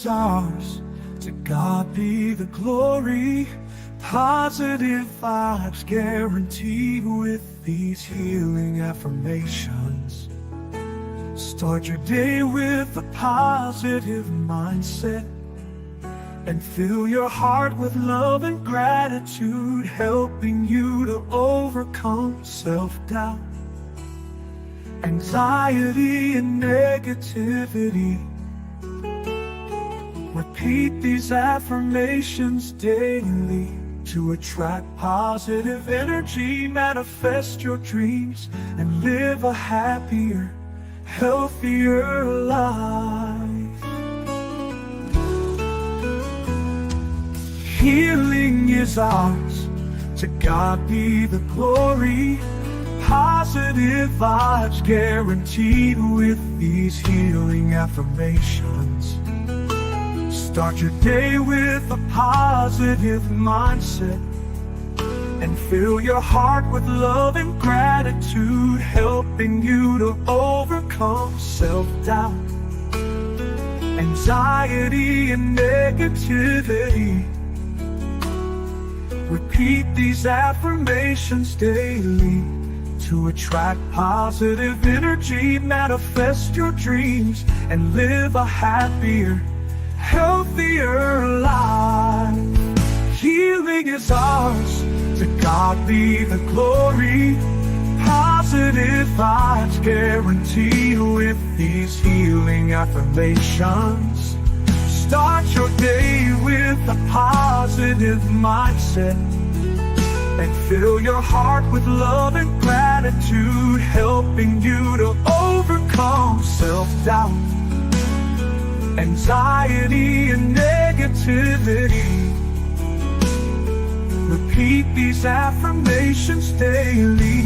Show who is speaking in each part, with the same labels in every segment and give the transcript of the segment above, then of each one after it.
Speaker 1: is ours. To God be the glory. Positive vibes guaranteed with these healing affirmations. Start your day with a positive mindset and fill your heart with love and gratitude, helping you to overcome self-doubt, anxiety, and negativity. Repeat these affirmations daily to attract positive energy, manifest your dreams, and live a happier, healthier life. Healing is ours. To God be the glory. Positive vibes guaranteed with these healing affirmations. Start your day with a positive mindset and fill your heart with love and gratitude, helping you to overcome self-doubt, anxiety, and negativity. Repeat these affirmations daily to attract positive energy, manifest your dreams, and live a happier, healthier life. Healing is ours. To God be the glory. Positive vibes guaranteed with these healing affirmations. Start your day with a positive mindset and fill your heart with love and gratitude, helping you to overcome self-doubt, anxiety, and negativity. Repeat these affirmations daily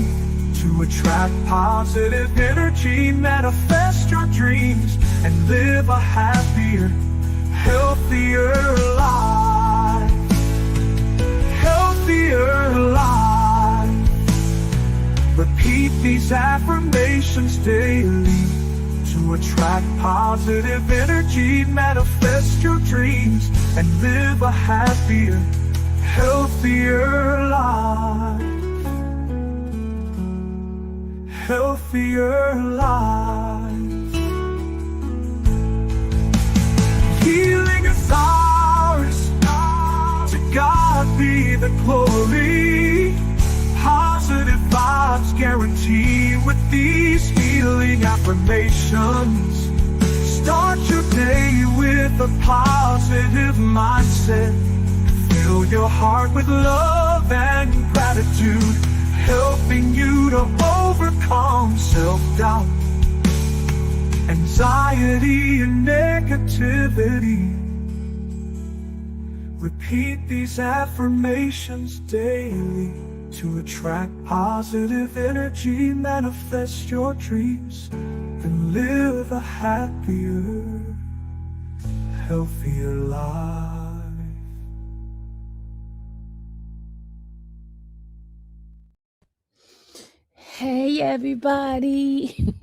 Speaker 1: to attract positive energy, manifest your dreams, and live a happier, healthier life. Healthier life. Repeat these affirmations daily to attract positive energy, manifest your dreams, and live a happier, healthier life. Healthier life. Healing is ours. To God be the glory. Positive vibes guaranteed with these healing affirmations. Start your day with a positive mindset. Fill your heart with love and gratitude, helping you to overcome self-doubt, anxiety, and negativity. Repeat these affirmations daily to attract positive energy, manifest your dreams, and live a happier, healthier life.
Speaker 2: Hey everybody.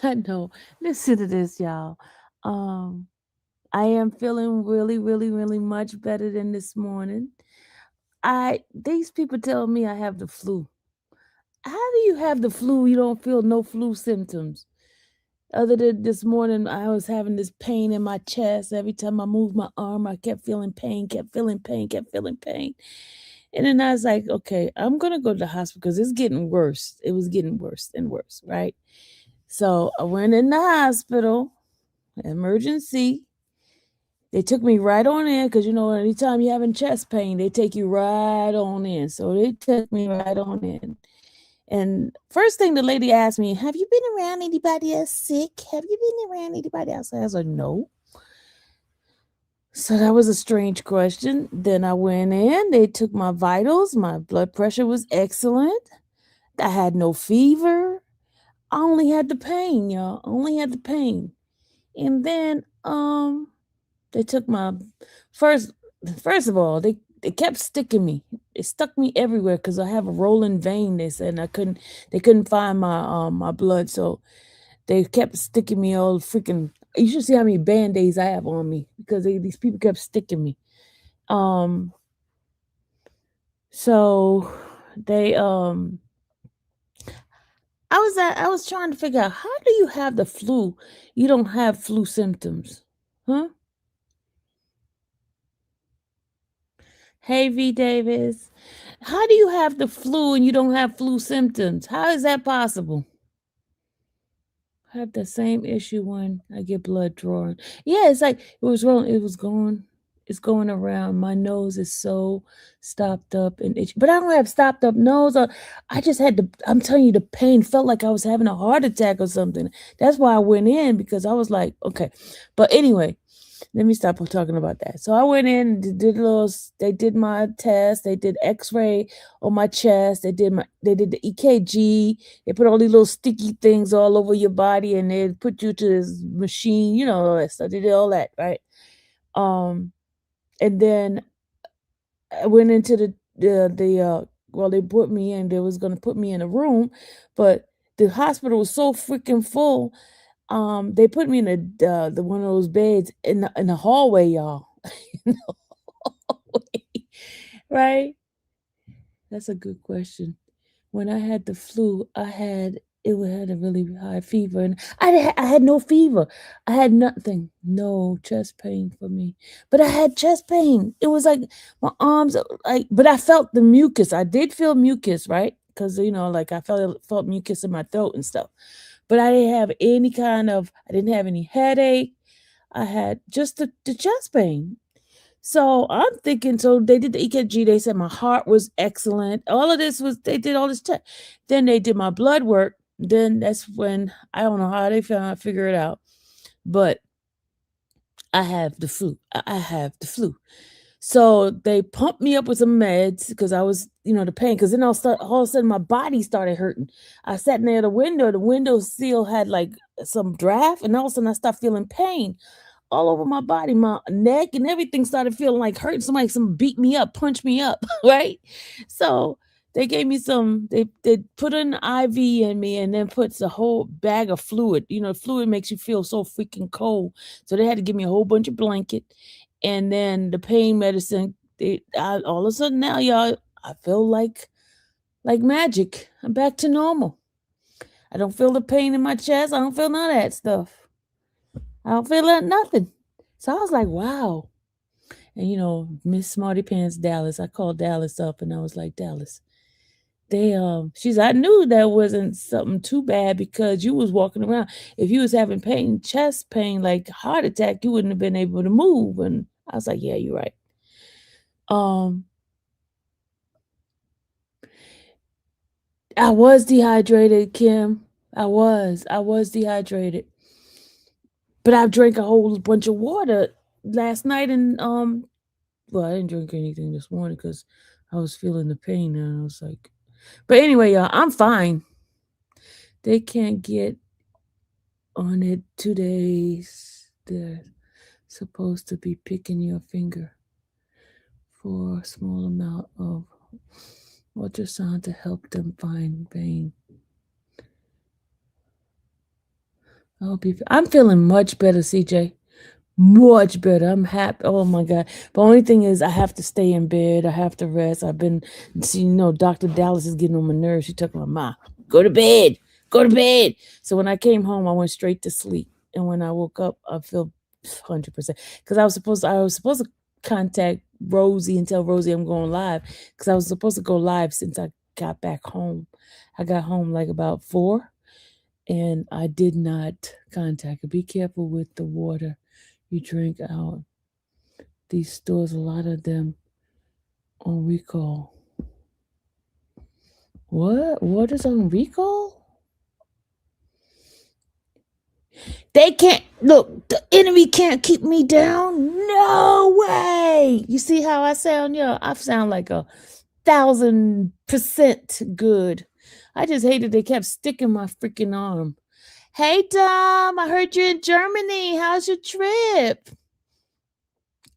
Speaker 2: I know. Listen to this, y'all. I am feeling really much better than this morning. These people tell me I have the flu. How do you have the flu? You don't feel no flu symptoms. Other than this morning, I was having this pain in my chest. Every time I moved my arm, I kept feeling pain. And then I was like, okay, I'm going to go to the hospital because it's getting worse. It was getting worse and worse, right? So I went in the hospital, emergency. They took me right on in because, anytime you're having chest pain, they take you right on in. So they took me right on in. And first thing the lady asked me, have you been around anybody else sick? Have you been around anybody else? I was like, no. So that was a strange question. Then I went in, they took my vitals, my blood pressure was excellent. I had no fever. I only had the pain, y'all. Only had the pain. And then they took my first of all, they kept sticking me. It stuck me everywhere because I have a rolling vein, they said, and they couldn't find my blood, so they kept sticking me all freaking You should see how many band-aids I have on me because these people kept sticking me. Um, so they I was trying to figure out how do you have the flu? You don't have flu symptoms. Huh? Hey V Davis. How do you have the flu and you don't have flu symptoms? How is that possible? I have the same issue when I get blood drawn. Yeah, it's like it was wrong. It was going. It's going around. My nose is so stopped up and itchy. But I don't have stopped up nose. I just had the. I'm telling you, the pain felt like I was having a heart attack or something. That's why I went in because I was like, okay. But anyway, let me stop talking about that. So I went in and did a little. They did my test. They did X-ray on my chest. They did the EKG. They put all these little sticky things all over your body, and they put you to this machine. You know all that stuff. They did all that, right? Um, and then I went into well, they put me in. They was gonna put me in a room, but the hospital was so freaking full. They put me in the one of those beds in the hallway, y'all. In the hallway, right? That's a good question. When I had the flu, had a really high fever, and I had no fever. I had nothing, no chest pain for me, but I had chest pain. It was like my arms, but I felt the mucus. I did feel mucus, right? Because like I felt mucus in my throat and stuff. But I didn't have any kind of. I didn't have any headache. I had just the chest pain. So I'm thinking, so they did the EKG. They said my heart was excellent. All of this was, they did all this check. Then they did my blood work. Then that's when I don't know how they found, I figure it out. But I have the flu. I have the flu. So they pumped me up with some meds because I was, the pain. Because then all of a sudden my body started hurting. I sat near the window. The window seal had like some draft, and all of a sudden I started feeling pain all over my body, my neck and everything started feeling like hurting. Some beat me up, punched me up, right? So they gave me they put an IV in me and then puts a whole bag of fluid. Fluid makes you feel so freaking cold. So they had to give me a whole bunch of blanket and then the pain medicine. All of a sudden now, y'all, I feel like magic. I'm back to normal. I don't feel the pain in my chest. I don't feel none of that stuff. I don't feel nothing. So I was like, wow. And Miss Smarty Pants Dallas, I called Dallas up and I was like, Dallas, she's I knew that wasn't something too bad because you was walking around. If you was having pain, chest pain, like heart attack, you wouldn't have been able to move. And I was like, yeah, you're right. I was dehydrated, Kim. I was dehydrated. But I drank a whole bunch of water last night and well, I didn't drink anything this morning because I was feeling the pain and I was like, but anyway, y'all, I'm fine. They can't get on it 2 days. They're supposed to be picking your finger for a small amount of ultrasound to help them find pain. I'm feeling much better, CJ. Much better. I'm happy. Oh my God. The only thing is I have to stay in bed. I have to rest. I've been Dr. Dallas is getting on my nerves. She took my mom, go to bed. Go to bed. So when I came home, I went straight to sleep. And when I woke up, I feel 100%. Because I was supposed to contact Rosie and tell Rosie I'm going live. Because I was supposed to go live since I got back home. I got home like about 4. And I did not contact her. Be careful with the water you drink out. These stores, a lot of them on recall. What? Water's on recall? They can't look, the enemy can't keep me down. No way. You see how I sound? Yeah, I sound like 1,000% good. I just hated they kept sticking my freaking arm. Hey Dom, I heard you're in Germany. How's your trip?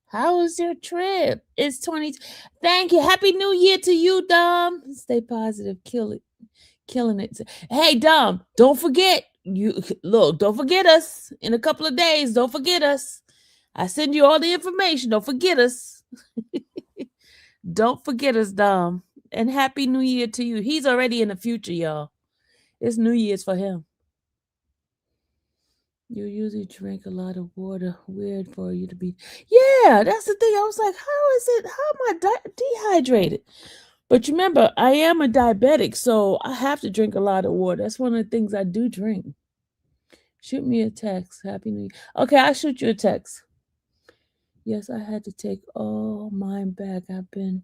Speaker 2: How was your trip? It's 20. Thank you. Happy New Year to you, Dom. Stay positive. Kill it. Killing it. Hey, Dom, don't forget, You look, don't forget us in a couple of days. Don't forget us. I send you all the information. Don't forget us. Don't forget us, Dom. And happy New Year to you. He's already in the future, y'all. It's New Year's for him. You usually drink a lot of water. Weird for you to be. Yeah, that's the thing. I was like, how is it? How am I dehydrated? But remember, I am a diabetic, so I have to drink a lot of water. That's one of the things I do drink. Shoot me a text. Happy New Year. Okay, I'll shoot you a text. Yes, I had to take all mine back. I've been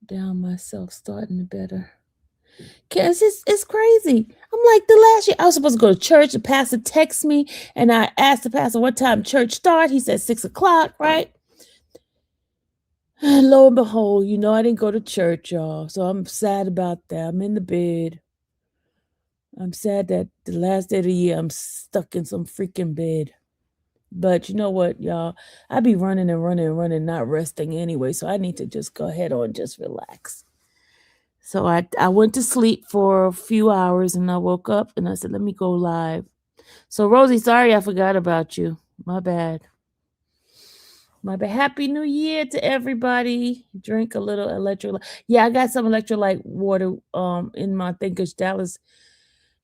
Speaker 2: down myself, starting to better. Cause it's crazy. I'm like the last year I was supposed to go to church. The pastor texted me and I asked the pastor what time church start. He said 6 o'clock, right? And lo and behold, I didn't go to church, y'all. So I'm sad about that. I'm in the bed. I'm sad that the last day of the year I'm stuck in some freaking bed. But you know what, y'all? I be running and running and running, not resting anyway. So I need to just go ahead on, just relax. So I went to sleep for a few hours and I woke up and I said, let me go live. So Rosie, sorry I forgot about you. My bad. My bad. Happy New Year to everybody. Drink a little electrolyte. Yeah, I got some electrolyte water in my thing because Dallas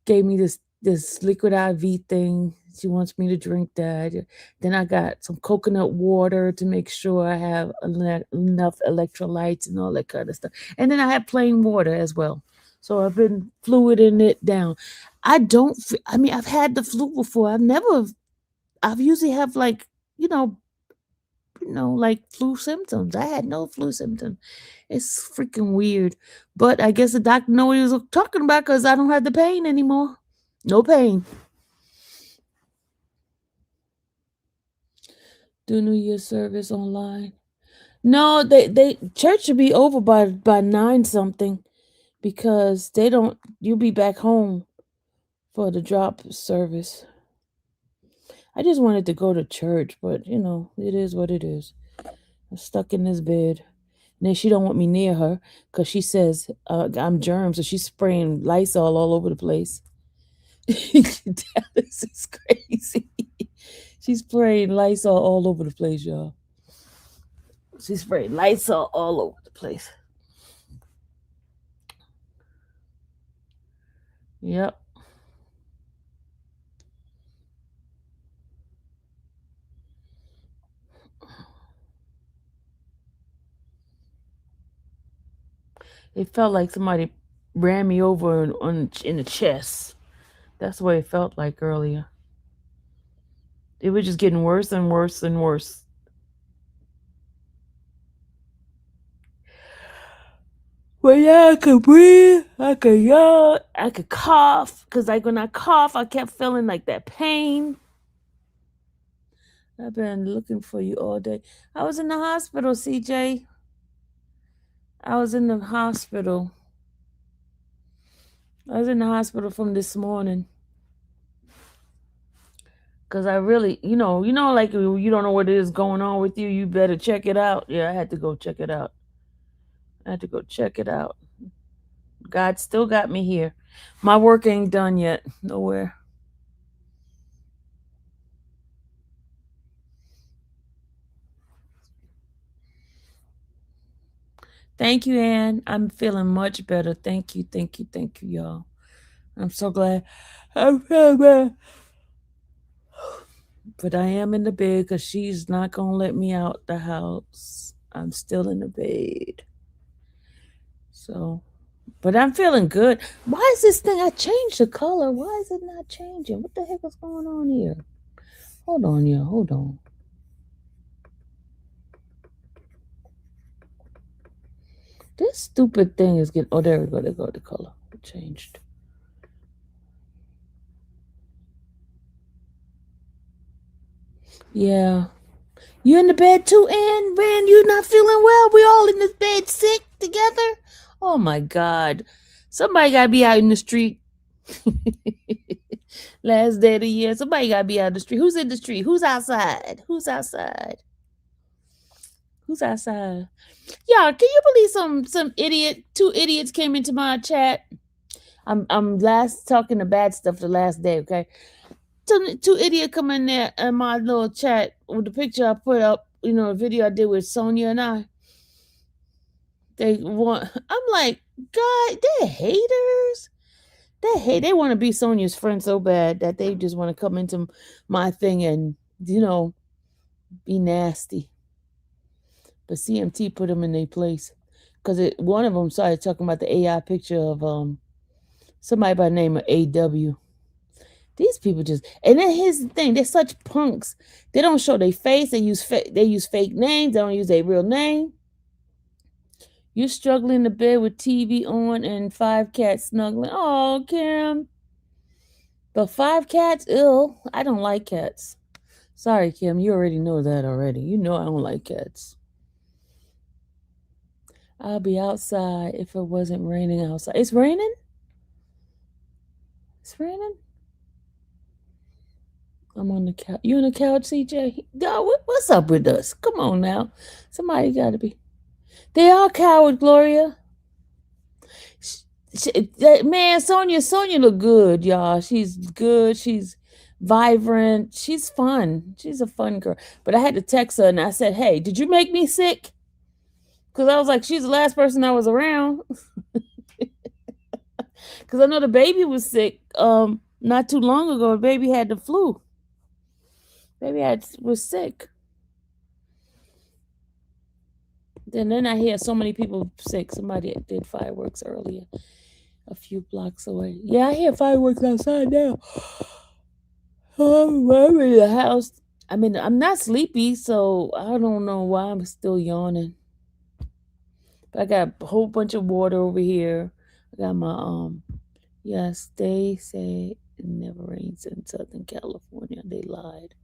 Speaker 2: gave me this liquid IV thing. She wants me to drink that. Then I got some coconut water to make sure I have enough electrolytes and all that kind of stuff. And then I have plain water as well. So I've been fluiding it down. I've had the flu before. I've usually have like, like flu symptoms. I had no flu symptoms. It's freaking weird. But I guess the doctor knew what he was talking about because I don't have the pain anymore. No pain. Do New Year service online. No, they church should be over by 9 something because you'll be back home for the drop service. I just wanted to go to church, but it is what it is. I'm stuck in this bed. And then she don't want me near her because she says I'm germs, so she's spraying Lysol all over the place. Dallas is crazy. She's spraying Lysol all over the place, y'all. She's spraying Lysol all over the place. Yep. It felt like somebody ran me over in the chest. That's what it felt like earlier. It was just getting worse and worse and worse. Well, yeah, I could breathe, I could yawn, I could cough. Because like when I cough, I kept feeling like that pain. I've been looking for you all day. I was in the hospital, CJ. I was in the hospital. I was in the hospital from this morning. Because I really, like you don't know what is going on with you, you better check it out. Yeah, I had to go check it out. God still got me here. My work ain't done yet. Nowhere. Thank you, Ann. I'm feeling much better. Thank you, y'all. I'm so glad. I'm so glad. But I am in the bed because she's not going to let me out the house. I'm still in the bed. So, but I'm feeling good. Why is this thing? I changed the color. Why is it not changing? What the heck is going on here? Hold on, y'all. Hold on. This stupid thing is getting. Oh, there we go. There go the color. It changed. Yeah. You in the bed too, Ann? Ran, you not feeling well? We all in this bed sick together? Oh my God. Somebody gotta be out in the street. Last day of the year. Somebody gotta be out in the street. Who's in the street? Who's outside? Who's outside? Who's outside? Y'all, can you believe two idiots came into my chat? I'm last talking the bad stuff the last day, okay? Two idiot come in there in my little chat with the picture I put up, a video I did with Sonia and I. They want I'm like, God, they're haters. They want to be Sonia's friend so bad that they just want to come into my thing and, be nasty. But CMT put them in their place. Because one of them started talking about the AI picture of somebody by the name of AW. These people just, and then here's the thing: they're such punks. They don't show their face. They use fake names. They don't use their real name. You're struggling to bed with TV on and 5 cats snuggling. Oh, Kim. But 5 cats, ill. I don't like cats. Sorry, Kim. You already know that already. You know I don't like cats. I'll be outside if it wasn't raining outside. It's raining? It's raining? I'm on the couch. You on the couch, CJ? God, what's up with us? Come on now. Somebody got to be. They are coward, Gloria. Man, Sonia look good, y'all. She's good. She's vibrant. She's fun. She's a fun girl. But I had to text her and I said, hey, did you make me sick? Because I was like, she's the last person I was around. Because I know the baby was sick not too long ago. The baby had the flu. Was sick. Then I hear so many people sick. Somebody did fireworks earlier, a few blocks away. Yeah, I hear fireworks outside now. Oh, I'm in the house. I mean, I'm not sleepy, so I don't know why I'm still yawning. But I got a whole bunch of water over here. I got my yes, they say it never rains in Southern California. They lied.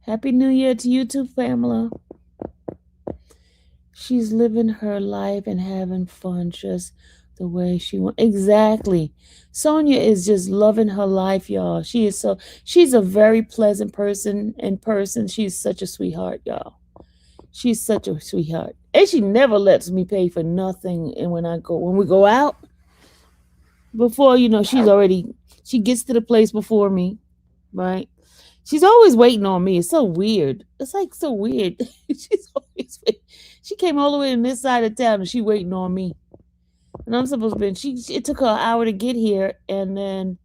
Speaker 2: Happy New Year to you too, Pamela. She's living her life and having fun just the way she wants. Exactly. Sonia is just loving her life, y'all. She's a very pleasant person in person. She's such a sweetheart, y'all. She's such a sweetheart. And she never lets me pay for nothing. And when we go out, before, she gets to the place before me, right? She's always waiting on me. It's so weird. It's like so weird. She's always waiting. She came all the way to this side of town and she waiting on me. And I'm supposed to be. It took her an hour to get here, and then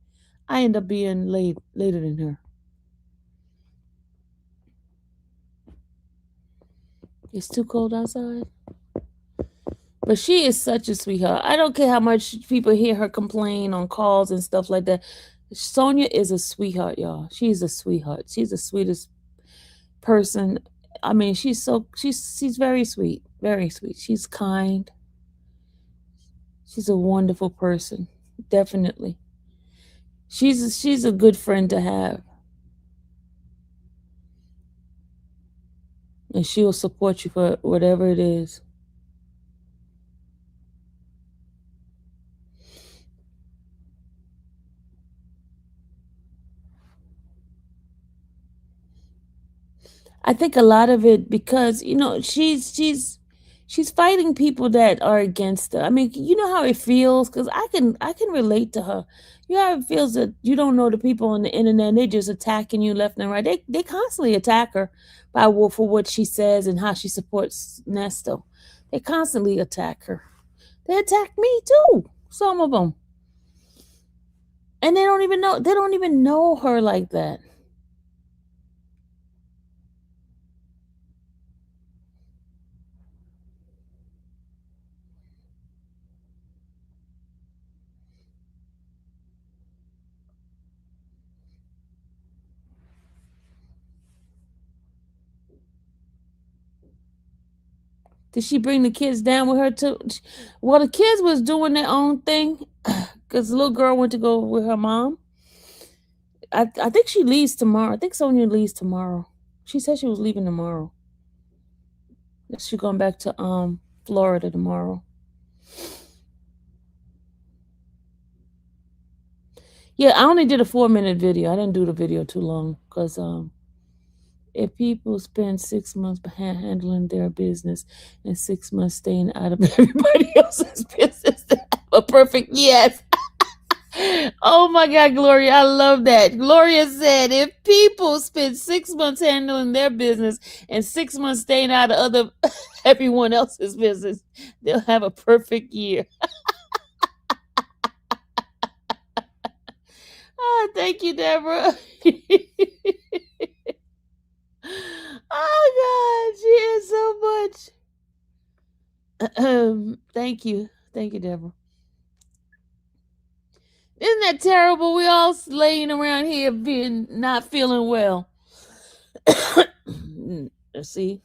Speaker 2: I end up being later than her. It's too cold outside. But she is such a sweetheart. I don't care how much people hear her complain on calls and stuff like that. Sonia is a sweetheart, y'all. She's a sweetheart. She's the sweetest person. I mean, she's very sweet. Very sweet. She's kind. She's a wonderful person. Definitely. She's a good friend to have. And she'll support you for whatever it is. I think a lot of it because she's fighting people that are against her. I mean, you know how it feels because I can relate to her. You know how it feels that you don't know the people on the internet and they're just attacking you left and right. They constantly attack her for what she says and how she supports Nesto. They constantly attack her. They attack me too. Some of them, and they don't even know her like that. Did she bring the kids down with her too? Well, the kids was doing their own thing because the little girl went to go with her mom. I think she leaves tomorrow. I think Sonia leaves tomorrow. She said she was leaving tomorrow. She's going back to Florida tomorrow. Yeah, I only did a 4-minute video. I didn't do the video too long because if people spend 6 months handling their business and 6 months staying out of everybody else's business, A perfect yes. Oh my God, Gloria, I love that. Gloria said if people spend 6 months handling their business and 6 months staying out of other everyone else's business, they'll have a perfect year. Ah, thank you, Deborah. Oh God, she is so much. Thank you. Thank you, Deborah. Isn't that terrible? We all laying around here being not feeling well. Let's see.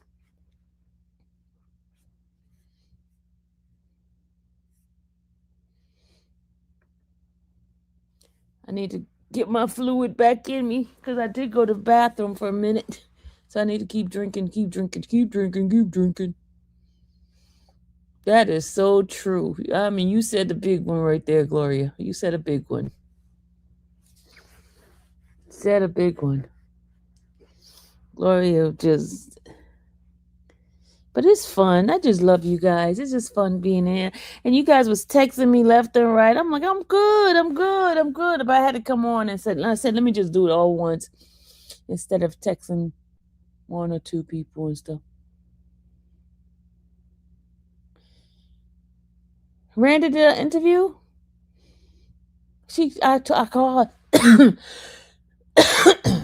Speaker 2: I need to get my fluid back in me because I did go to the bathroom for a minute. So I need to keep drinking, keep drinking, keep drinking, keep drinking. That is so true. I mean, you said the big one right there, Gloria. You said a big one. Said a big one. Gloria just... But it's fun. I just love you guys. It's just fun being here. And you guys was texting me left and right. I'm like, I'm good. I'm good. I'm good. But I had to come on and I said, let me just do it all once instead of texting one or two people and stuff. Randa did an interview. I called her.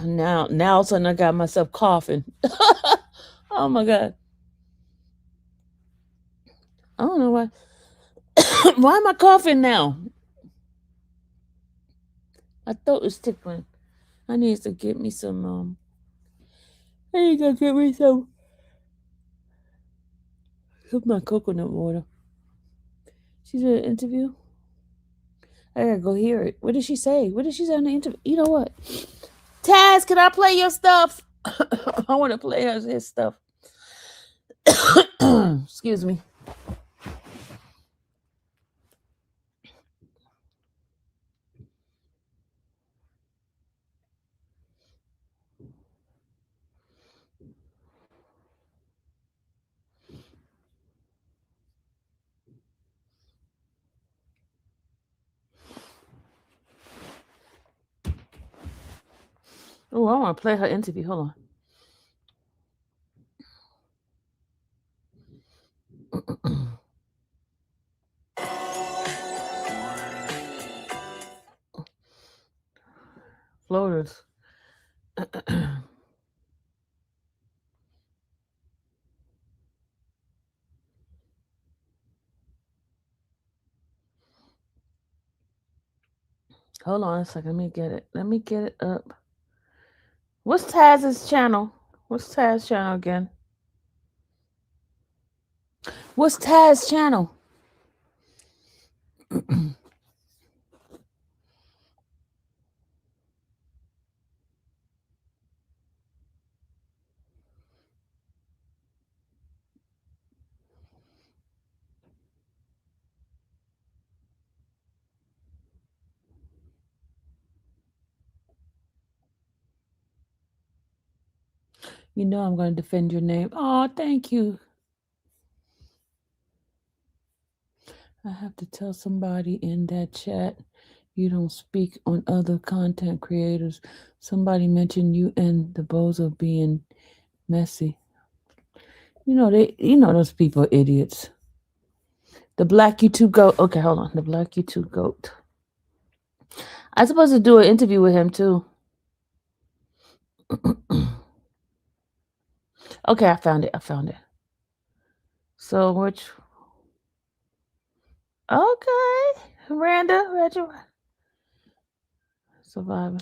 Speaker 2: now all of a sudden I got myself coughing. Oh my God. I don't know why. Why am I coughing now? My throat is tickling. I need to get me some I need to get me some of my coconut water. She did an interview. I gotta go hear it. What did she say? What did she say on the interview? You know what? Taz, can I play your stuff? I want to play his stuff. Excuse me. Oh, I want to play her interview. Hold on. Floaters. Hold on a second. Let me get it. Let me get it up. What's Taz's channel? What's Taz's channel again? What's Taz's channel? You know I'm going to defend your name. Oh, thank you. I have to tell somebody in that chat you don't speak on other content creators. Somebody mentioned you and the Bozo being messy. You know those people are idiots. The Black YouTube Goat. Okay, hold on. The Black YouTube Goat. I'm supposed to do an interview with him too. Okay, I found it. So which? Okay, Randa, Survivor.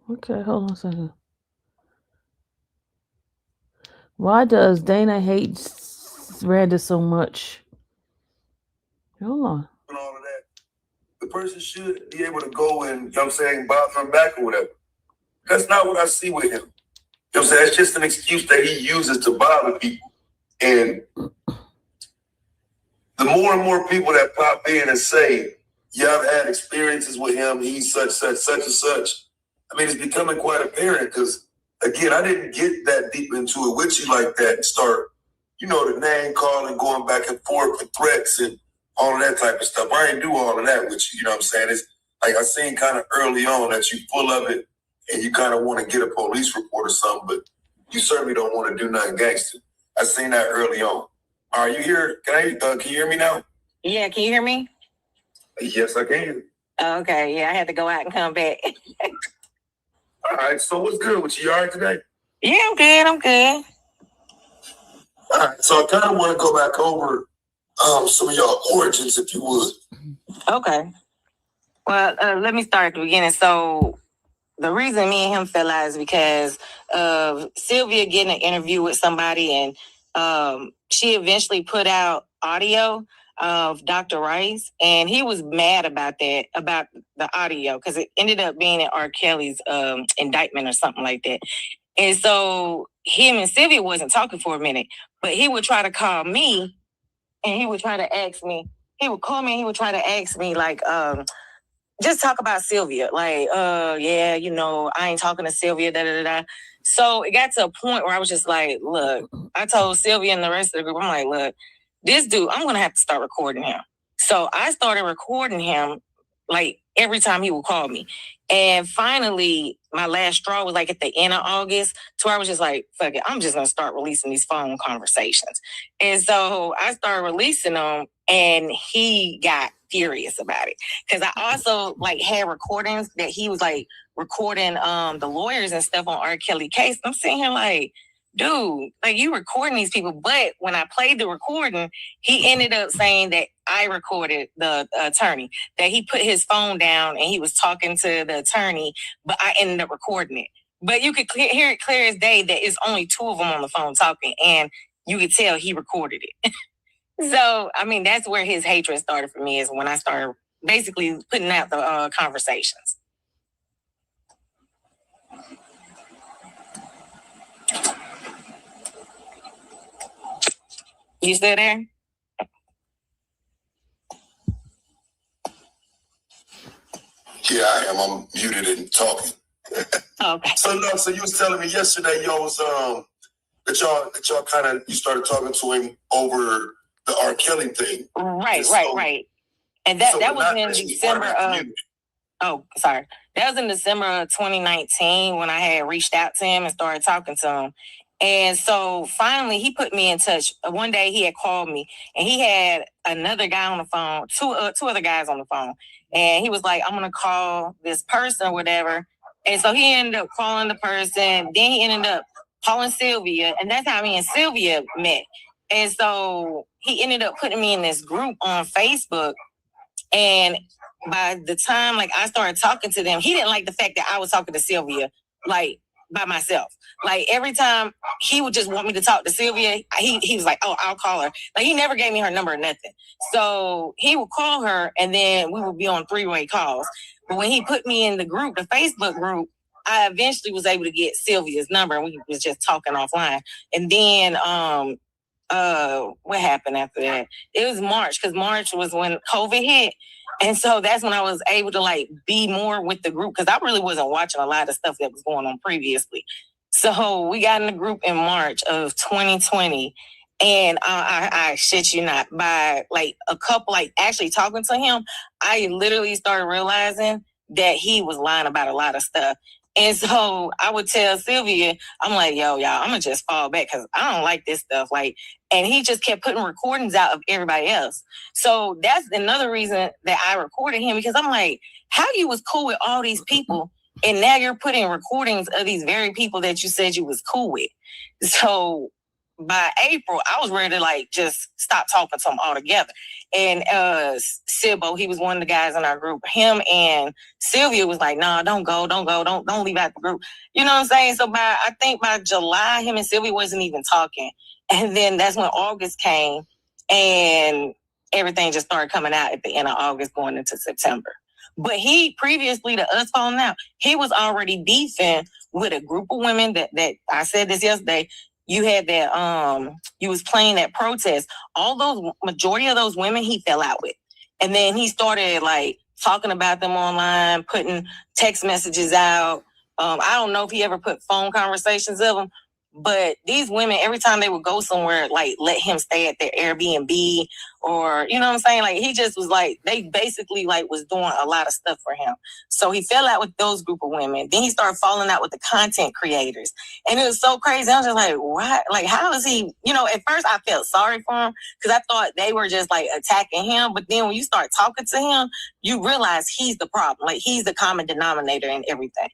Speaker 2: Okay, hold on a second. Why does Dana hate Randa so much? Hold on.
Speaker 3: And all of that. The person should be able to go and, you know what I'm saying, bother him back or whatever. That's not what I see with him. You know what I'm saying? It's just an excuse that he uses to bother people. And the more and more people that pop in and say, yeah, I've had experiences with him, he's such and such. I mean, it's becoming quite apparent because, again, I didn't get that deep into it with you like that and start, you know, the name calling, going back and forth with threats and all of that type of stuff. I ain't do all of that with you know what I'm saying? It's like I seen kind of early on that you full of it and you kind of want to get a police report or something, but you certainly don't want to do nothing gangster. I seen that early on. Are you here? Can you hear me now?
Speaker 4: Yeah, can you hear me?
Speaker 3: Yes, I can.
Speaker 4: Okay, yeah, I had to go out and come back.
Speaker 3: All right, so what's good with you? You all right today?
Speaker 4: Yeah, I'm good.
Speaker 3: All right, so I kind of want to go back over some of your origins, if you would.
Speaker 4: Okay. Well, let me start at the beginning. So the reason me and him fell out is because of Sylvia getting an interview with somebody, and she eventually put out audio of Dr. Rice, and he was mad about that, about the audio, because it ended up being in R. Kelly's indictment or something like that. And so him and Sylvia wasn't talking for a minute, but he would try to call me, and he would try to ask me. He would call me, and he would try to ask me, like, just talk about Sylvia. Like, yeah, you know, I ain't talking to Sylvia, da-da-da-da. So it got to a point where I was just like, look, I told Sylvia and the rest of the group, I'm like, look, this dude, I'm going to have to start recording him. So I started recording him, like, every time he would call me. And finally, my last straw was like at the end of August, to where I was just like, fuck it, I'm just going to start releasing these phone conversations. And so I started releasing them, and he got furious about it. Because I also, like, had recordings that he was, like, recording the lawyers and stuff on R. Kelly case. I'm sitting here like, dude, like, you recording these people. But when I played the recording, he ended up saying that I recorded the attorney, that he put his phone down and he was talking to the attorney, but I ended up recording it. But you could hear it clear as day that it's only two of them on the phone talking, and you could tell he recorded it. So, I mean, that's where his hatred started for me, is when I started basically putting out the conversations. You still there?
Speaker 3: Yeah, I am. I'm muted and talking.
Speaker 4: Okay.
Speaker 3: So you was telling me yesterday, y'all was that y'all kind of, you started talking to him over the R. Kelly thing.
Speaker 4: Right. And that was in December of, that was in December of 2019 when I had reached out to him and started talking to him. And so finally he put me in touch. One day he had called me, and he had another guy on the phone, two other guys on the phone. And he was like, I'm going to call this person or whatever. And so he ended up calling the person. Then he ended up calling Sylvia. And that's how me and Sylvia met. And so he ended up putting me in this group on Facebook. And by the time, like, I started talking to them, he didn't like the fact that I was talking to Sylvia, like, by myself. Like, every time he would just want me to talk to Sylvia, he was like, oh, I'll call her. Like, he never gave me her number or nothing. So he would call her, and then we would be on three-way calls. But when he put me in the group, the Facebook group, I eventually was able to get Sylvia's number, and we was just talking offline. And then what happened after that? It was March, because March was when COVID hit. And so that's when I was able to, like, be more with the group, because I really wasn't watching a lot of stuff that was going on previously. So we got in the group in March of 2020. And I shit you not, by like a couple, like, actually talking to him, I literally started realizing that he was lying about a lot of stuff. And so I would tell Sylvia, I'm like, yo, y'all, I'm going to just fall back because I don't like this stuff. Like, and he just kept putting recordings out of everybody else. So that's another reason that I recorded him, because I'm like, how you was cool with all these people, and now you're putting recordings of these very people that you said you was cool with. So by April, I was ready to, like, just stop talking to him altogether. And Sibbo, he was one of the guys in our group. Him and Sylvia was like, nah, don't go, don't leave out the group. You know what I'm saying? So I think by July, him and Sylvia wasn't even talking. And then that's when August came, and everything just started coming out at the end of August going into September. But he, previously to us falling out, he was already beefing with a group of women that I said this yesterday. You had that, you was playing that protest. All those, majority of those women he fell out with. And then he started, like, talking about them online, putting text messages out. I don't know if he ever put phone conversations of them, But these women, every time they would go somewhere, like let him stay at their Airbnb, or you know what I'm saying? Like he just was like, they basically like was doing a lot of stuff for him. So he fell out with those group of women. Then he started falling out with the content creators. And it was so crazy. I was just like, what? Like, how is he? You know, at first I felt sorry for him because I thought they were just like attacking him. But then when you start talking to him, you realize he's the problem. Like he's the common denominator in everything.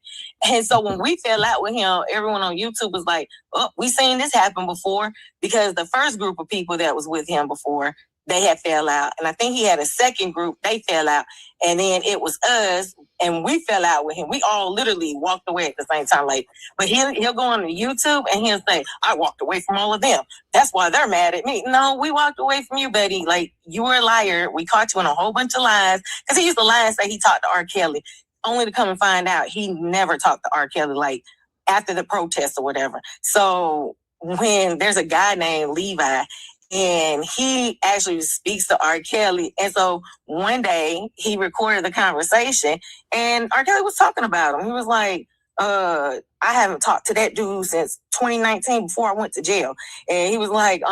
Speaker 4: And so when we fell out with him, everyone on YouTube was like, oh, we seen this happen before, because the first group of people that was with him before, they had fell out. And I think he had a second group, they fell out. And then it was us, and we fell out with him. We all literally walked away at the same time. Like, but he'll go on to YouTube and he'll say, I walked away from all of them. That's why they're mad at me. No, we walked away from you, buddy. Like, you were a liar. We caught you in a whole bunch of lies. Because he used to lie and say he talked to R. Kelly, only to come and find out he never talked to R. Kelly, like, after the protests or whatever. So when there's a guy named Levi, and he actually speaks to R. Kelly. And so one day he recorded the conversation, and R. Kelly was talking about him. He was like, I haven't talked to that dude since 2019 before I went to jail. And he was like,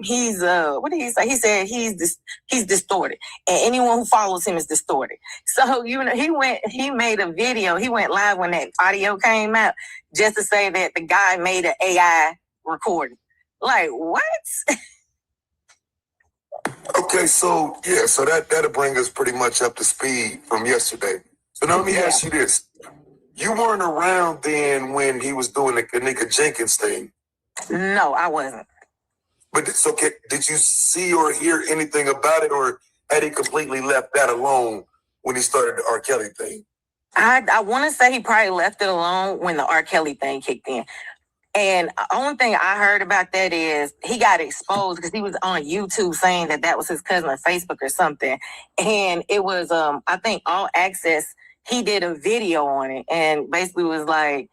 Speaker 4: he's what did he say? He said he's distorted, and anyone who follows him is distorted. So, you know, he made a video, he went live when that audio came out, just to say that the guy made an AI recording. Like, what?
Speaker 3: Okay, so yeah, so that'll bring us pretty much up to speed from yesterday. So now let me ask you this. You weren't around then when he was doing the Kenneka Jenkins thing.
Speaker 4: No, I wasn't.
Speaker 3: But it's okay. Did you see or hear anything about it, or had he completely left that alone when he started the R. Kelly thing?
Speaker 4: I want to say he probably left it alone when the R. Kelly thing kicked in. And the only thing I heard about that is he got exposed because he was on YouTube saying that was his cousin on Facebook or something. And it was, I think All Access, he did a video on it and basically was like,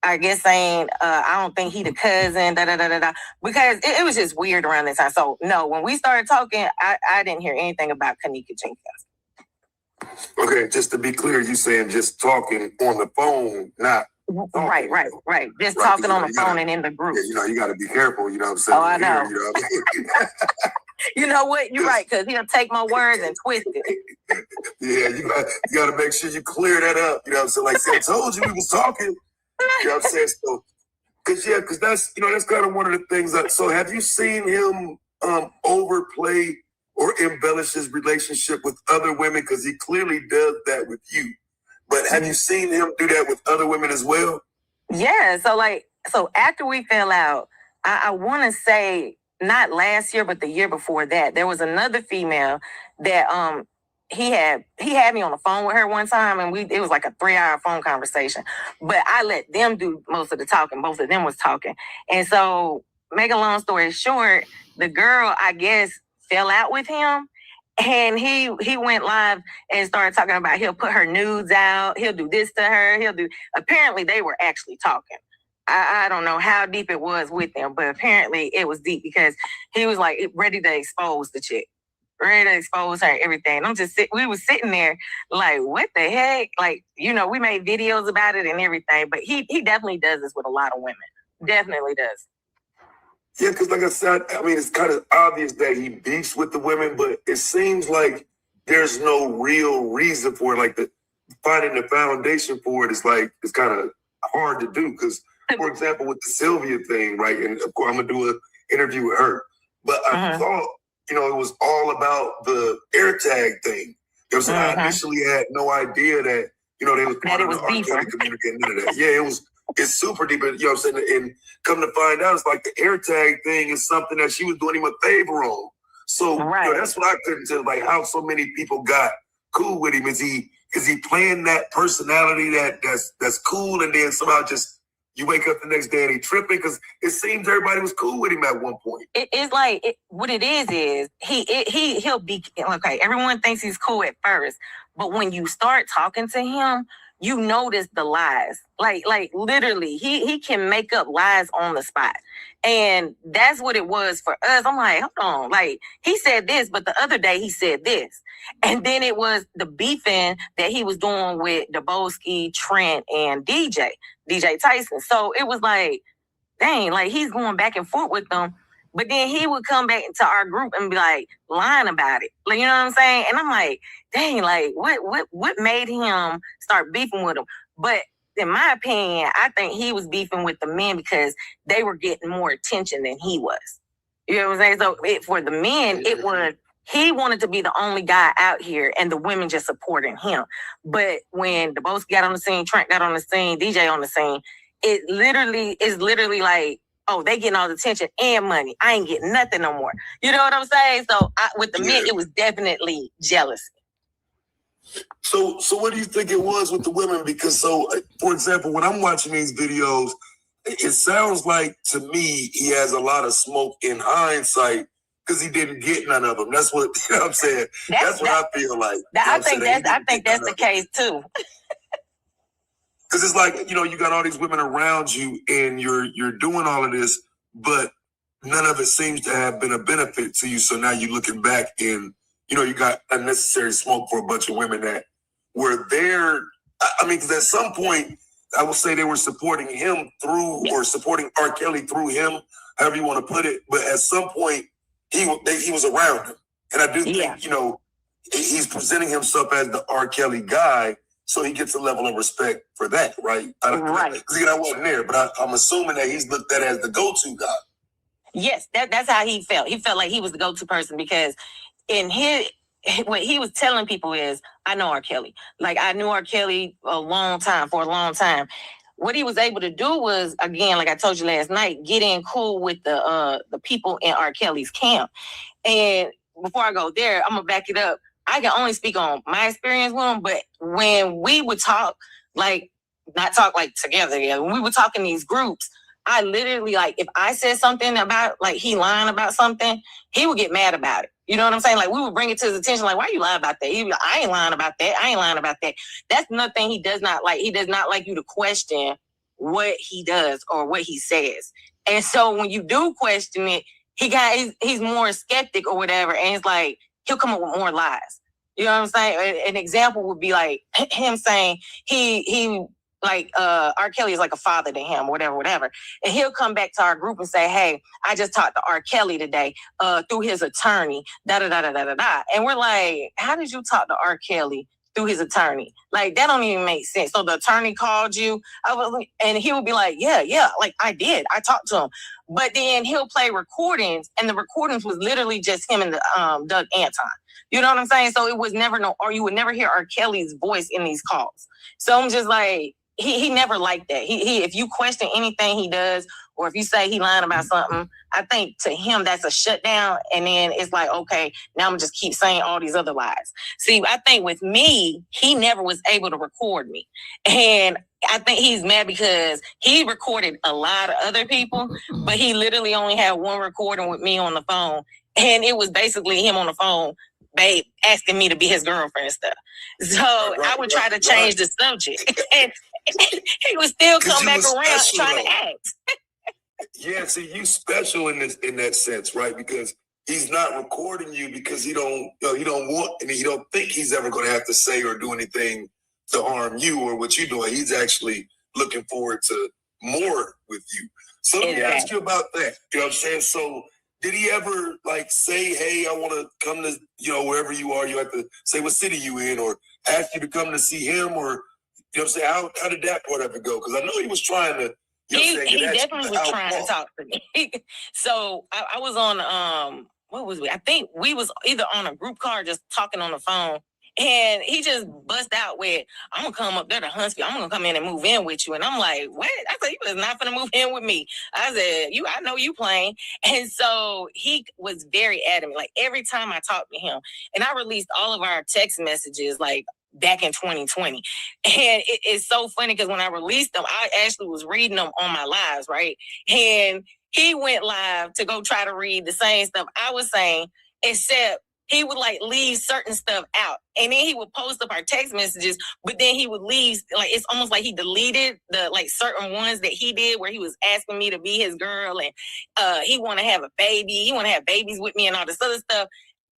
Speaker 4: I guess saying, I don't think he the cousin, because it was just weird around that time. So no, when we started talking, I didn't hear anything about Kenneka Jenkins.
Speaker 3: Okay, just to be clear, you saying just talking on the phone, not
Speaker 4: Right. Just talking on the phone and in the group.
Speaker 3: Yeah, you know, you got to be careful. You know what I'm saying?
Speaker 4: Oh, I know.
Speaker 3: You know what I mean?
Speaker 4: You know what? You're right, because he'll take my words and twist it.
Speaker 3: Yeah, you got to make sure you clear that up. You know what I'm saying? Like, see, I told you we was talking. You know what I'm saying? So, because that's, you know, that's kind of one of the things that. So, have you seen him overplay or embellish his relationship with other women? Because he clearly does that with you. But have you seen him do that with other women as well? Yeah. So after we fell out, I want to say not last year, but the year before that, there was another female that he had me on the phone with her one time, and it was like a 3-hour phone conversation. But I let them do most of the talking. Both of them was talking. And so, make a long story short, the girl, I guess, fell out with him. And he went live and started talking about he'll put her nudes out. He'll do this to her. Apparently they were actually talking. I don't know how deep it was with them, but apparently it was deep because he was like ready to expose the chick, ready to expose her, everything. And we was sitting there like, what the heck? Like, you know, we made videos about it and everything, but he definitely does this with a lot of women. Definitely does. Yeah, because like I said, I mean, it's kind of obvious that he beefs with the women, but it seems like there's no real reason for it. Like finding the foundation for it is like, it's kind of hard to do. Because, for example, with the Sylvia thing, right? And of course, I'm going to do an interview with her. But I thought, you know, it was all about the AirTag thing. You know what I'm saying? I initially had no idea that, you know, they was part of the R. Kelly community and none of that. Yeah, it's super deep, you know what I'm saying? And come to find out, it's like the AirTag thing is something that she was doing him a favor on. So you know, that's what I couldn't tell, like how so many people got cool with him. Is he playing that personality that's cool, and then somehow just you wake up the next day and he tripping? Because it seems everybody was cool with him at one point. It's like what it is he'll be okay. Everyone thinks he's cool at first, but when you start talking to him, you notice the lies. Like literally, he can make up lies on the spot. And that's what it was for us. I'm like, hold on. Like, he said this, but the other day he said this. And then it was the beefing that he was doing with Daboski, Trent, and DJ Tyson. So it was like,
Speaker 4: dang, like he's going back and forth with them. But then he would come back into our group and be like lying about it. Like, you know what I'm saying? And I'm like, dang, like what made him start beefing with him? But in my opinion, I think he was beefing with the men because they were getting more attention than he was. You know what I'm saying? So for the men, it was he wanted to be the only guy out here and the women just supporting him. But when the boss got on the scene, Trent got on the scene, DJ on the scene, it is literally like, oh, they getting all the attention and money. I ain't getting nothing no more. You know what I'm saying? So with the men, it was definitely jealousy.
Speaker 3: So what do you think it was with the women? Because for example, when I'm watching these videos, it sounds like to me he has a lot of smoke in hindsight because he didn't get none of them. That's what you know what I'm saying. That's what I feel like.
Speaker 4: I think that's the case too.
Speaker 3: Because it's like, you got all these women around you and you're doing all of this, but none of it seems to have been a benefit to you. So now you're looking back and, you got unnecessary smoke for a bunch of women that were there. I mean, because at some point, I will say they were supporting him through or supporting R. Kelly through him, however you want to put it. But at some point, he was around him. And I do think, he's presenting himself as the R. Kelly guy. So he gets a level of respect for that, right?
Speaker 4: Right.
Speaker 3: Because I wasn't there, but I'm assuming that he's looked at as the go-to guy.
Speaker 4: Yes, that's how he felt. He felt like he was the go-to person because what he was telling people is, I know R. Kelly. Like, I knew R. Kelly for a long time. What he was able to do was, again, like I told you last night, get in cool with the people in R. Kelly's camp. And before I go there, I'm going to back it up. I can only speak on my experience with him, but when we would talk, not talk together, when we would talk in these groups, I literally, if I said something about, he lying about something, he would get mad about it. You know what I'm saying? We would bring it to his attention, why you lying about that? He'd be like, I ain't lying about that. I ain't lying about that. That's another thing he does not like. He does not like you to question what he does or what he says. And so when you do question it, he's more skeptic or whatever, and it's like, he'll come up with more lies. You know what I'm saying? An example would be him saying R. Kelly is like a father to him, whatever. And he'll come back to our group and say, hey, I just talked to R. Kelly today through his attorney, da-da-da-da-da-da. And we're like, how did you talk to R. Kelly through his attorney? That don't even make sense. So the attorney called you, and he would be like, yeah, I did. I talked to him. But then he'll play recordings, and the recordings was literally just him and Doug Anton. You know what I'm saying? So it was never or you would never hear R. Kelly's voice in these calls. So I'm just like, he never liked that. He if you question anything he does, or if you say he lying about something, I think to him that's a shutdown. And then it's like, okay, now I'm just keep saying all these other lies. See, I think with me, he never was able to record me. And I think he's mad because he recorded a lot of other people, but he literally only had one recording with me on the phone. And it was basically him on the phone, babe, asking me to be his girlfriend and stuff. So I would try to change the subject. And he would still come back around trying to act.
Speaker 3: Yeah, see, you special in that sense, right? Because he's not recording you because he don't want, and he don't think he's ever going to have to say or do anything to harm you or what you're doing. He's actually looking forward to more with you. So let me ask you about that. You know what I'm saying? So did he ever say, hey, I want to come to, wherever you are, you have to say what city you in, or ask you to come to see him, or, you know what I'm saying? How did that part of it go? Because I know he was trying to,
Speaker 4: he definitely was trying to talk to me. So I was on, what was we? I think we was either on a group call or just talking on the phone. And he just bust out with, I'm going to come up there to Huntsville. I'm going to come in and move in with you. And I'm like, what? I said, you was not going to move in with me. I said, I know you playing. And so he was very adamant. Every time I talked to him, and I released all of our text messages, back in 2020. And it's so funny because when I released them, I actually was reading them on my lives, right? And he went live to go try to read the same stuff I was saying, except he would leave certain stuff out. And then he would post up our text messages, but then he would leave, it's almost like he deleted the certain ones that he did where he was asking me to be his girl, and he want to have a baby. He want to have babies with me and all this other stuff.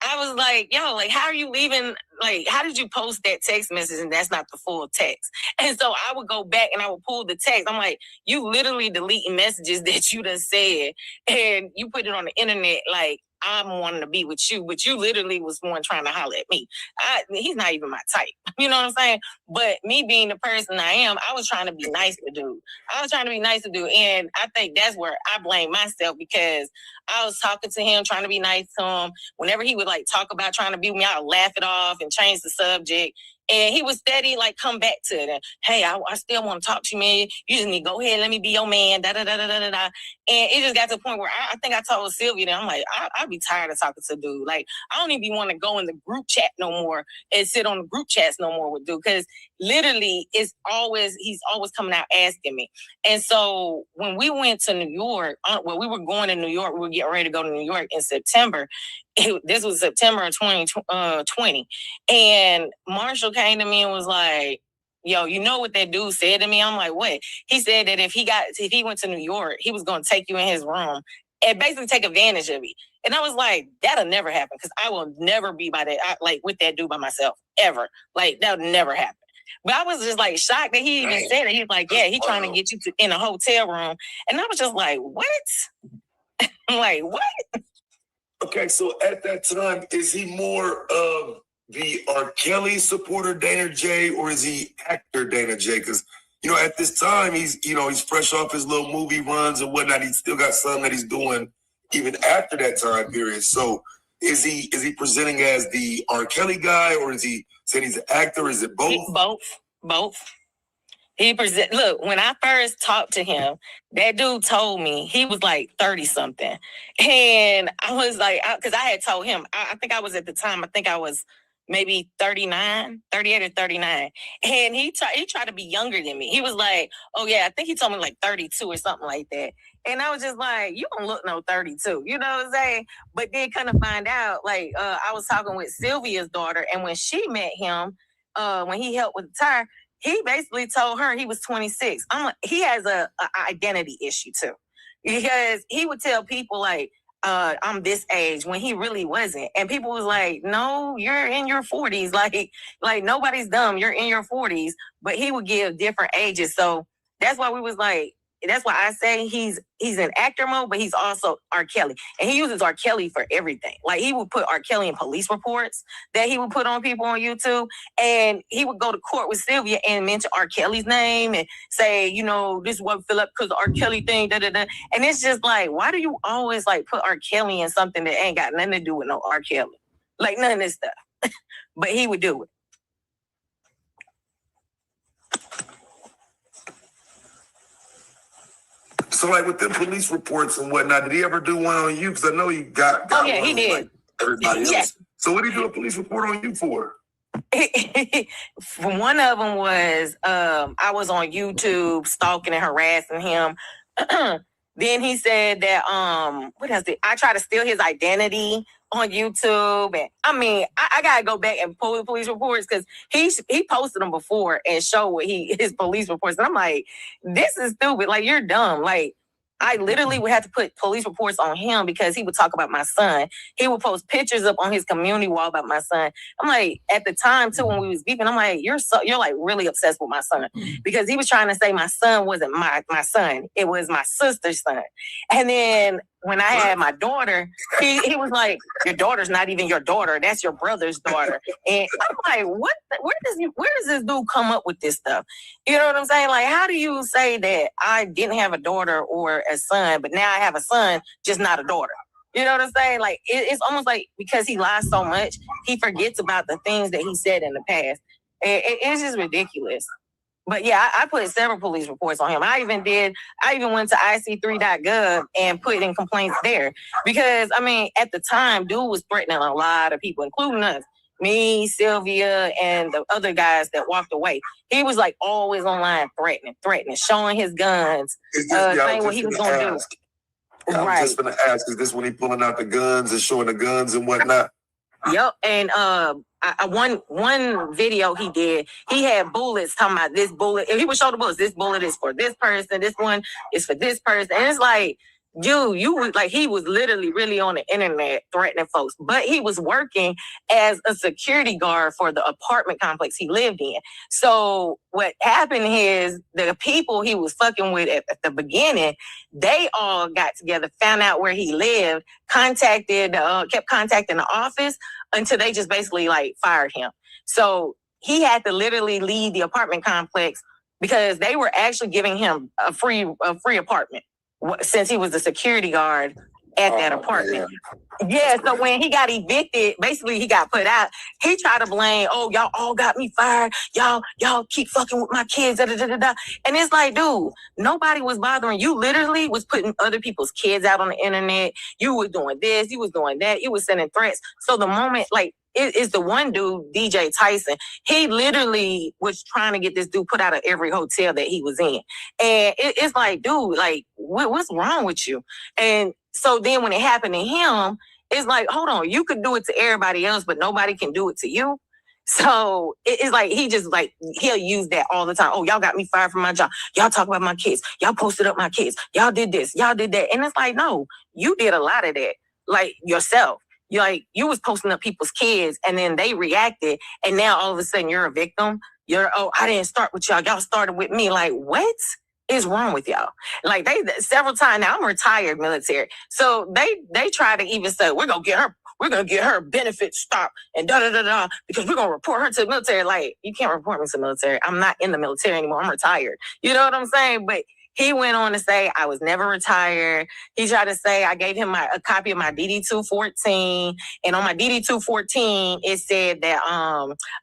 Speaker 4: I was like, yo, like, how are you leaving? Like, how did you post that text message and that's not the full text? And so I would go back and I would pull the text. I'm like, you literally deleting messages that you done said and you put it on the internet like, I'm wanting to be with you, but you literally was one trying to holler at me. He's not even my type. You know what I'm saying? But me being the person I am, I was trying to be nice to dude. And I think that's where I blame myself because I was talking to him, trying to be nice to him. Whenever he would like talk about trying to be with me, I would laugh it off and change the subject. And he was steady, like, come back to it. And, hey, I still want to talk to you, man. You just need to go ahead, let me be your man, da-da-da-da-da-da. And it just got to the point where I think I told Sylvia that I'm like, I'd be tired of talking to dude. Like, I don't even want to go in the group chat no more and sit on the group chats no more with dude. Because literally, he's always coming out asking me. And so when we went to New York, we were going to New York. We were getting ready to go to New York in September. This was September of 2020. And Marshall came to me and was like, yo, you know what that dude said to me? I'm like, what? He said that if he went to New York, he was going to take you in his room and basically take advantage of you. And I was like, that'll never happen because I will never be with that dude by myself, ever. Like, that'll never happen. But I was just like shocked that he even said it. He was like, yeah, he's trying to get you in a hotel room. And I was just like, what? I'm like, what?
Speaker 3: Okay, so at that time, is he more of the R. Kelly supporter Dana J, or is he actor Dana J? Because at this time he's fresh off his little movie runs and whatnot. He's still got something that he's doing even after that time period. So is he presenting as the R. Kelly guy, or is he saying he's an actor? Is it both?
Speaker 4: Both. Look, when I first talked to him, that dude told me he was like 30 something. And I was like, because I had told him, I think I was at the time, I think I was maybe 38 or 39. And he tried to be younger than me. He was like, oh yeah, I think he told me like 32 or something like that. And I was just like, you don't look no 32, you know what I'm saying? But then kind of find out, like, I was talking with Sylvia's daughter, and when she met him, when he helped with the tire, he basically told her he was 26. He has a identity issue too, because he would tell people like, I'm this age when he really wasn't. And people was like, no, you're in your 40s. Like nobody's dumb. You're in your 40s. But he would give different ages. So that's why we was like, that's why I say he's in actor mode, but he's also R. Kelly. And he uses R. Kelly for everything. Like he would put R. Kelly in police reports that he would put on people on YouTube. And he would go to court with Sylvia and mention R. Kelly's name and say, this wasn't fill up because the R. Kelly thing, da-da-da. And it's just like, why do you always like put R. Kelly in something that ain't got nothing to do with no R. Kelly? Like none of this stuff. But he would do it.
Speaker 3: So, like with the police reports and whatnot, did he ever do one on you? Because I know he got
Speaker 4: oh yeah,
Speaker 3: one
Speaker 4: he did.
Speaker 3: Like everybody else.
Speaker 4: Yeah.
Speaker 3: So, what did he do a police report on you for?
Speaker 4: One of them was I was on YouTube stalking and harassing him. Then he said that I tried to steal his identity on YouTube, and I gotta go back and pull the police reports because he posted them before and showed his police reports, and I'm like, this is stupid. Like you're dumb. Like I literally would have to put police reports on him because he would talk about my son. He would post pictures up on his community wall about my son. I'm like, at the time too, when we was beefing, I'm like, you're like really obsessed with my son because he was trying to say my son wasn't my son. It was my sister's son. And then when I had my daughter, he was like, your daughter's not even your daughter. That's your brother's daughter. And I'm like, what? Where does this dude come up with this stuff? You know what I'm saying? Like, how do you say that I didn't have a daughter or a son, but now I have a son, just not a daughter? You know what I'm saying? Like, it's almost like because he lies so much, he forgets about the things that he said in the past. It's just ridiculous. But yeah, I put several police reports on him. I even went to IC3.gov and put in complaints there because, at the time, dude was threatening a lot of people, including us, me, Sylvia, and the other guys that walked away. He was like always online threatening, showing his guns, saying what he was going to do.
Speaker 3: I was just going to ask, is this when he pulling out the guns and showing the guns and whatnot?
Speaker 4: Yep, and one video he did, he had bullets talking about this bullet. If he would show the bullets, this bullet is for this person, this one is for this person. And it's like, you was like, he was literally really on the internet threatening folks, but he was working as a security guard for the apartment complex he lived in. So what happened is the people he was fucking with at the beginning, they all got together, found out where he lived, kept contacting the office until they just basically like fired him. So he had to literally leave the apartment complex because they were actually giving him a free apartment since he was the security guard at that apartment. Yeah, so when he got evicted, basically he got put out. He tried to blame, oh, y'all all got me fired. Y'all keep fucking with my kids. Da, da, da, da. And it's like, dude, nobody was bothering. You literally was putting other people's kids out on the internet. You were doing this, you was doing that, you was sending threats. So the moment, like, it's the one dude, DJ Tyson. He literally was trying to get this dude put out of every hotel that he was in. And it's like, dude, like, what's wrong with you? And so then when it happened to him, it's like, hold on, you could do it to everybody else, but nobody can do it to you. So it's like, he just like, he'll use that all the time. Oh, y'all got me fired from my job. Y'all talk about my kids. Y'all posted up my kids. Y'all did this. Y'all did that. And it's like, no, you did a lot of that, like yourself. You was posting up people's kids and then they reacted. And now all of a sudden you're a victim. I didn't start with y'all. Y'all started with me. Like, what is wrong with y'all? Like they several times now, I'm retired military. So they try to even say, we're going to get her benefits stopped and da-da-da-da because we're going to report her to the military. Like, you can't report me to the military. I'm not in the military anymore. I'm retired. You know what I'm saying? But he went on to say, I was never retired. He tried to say, I gave him a copy of my DD-214. And on my DD-214, it said that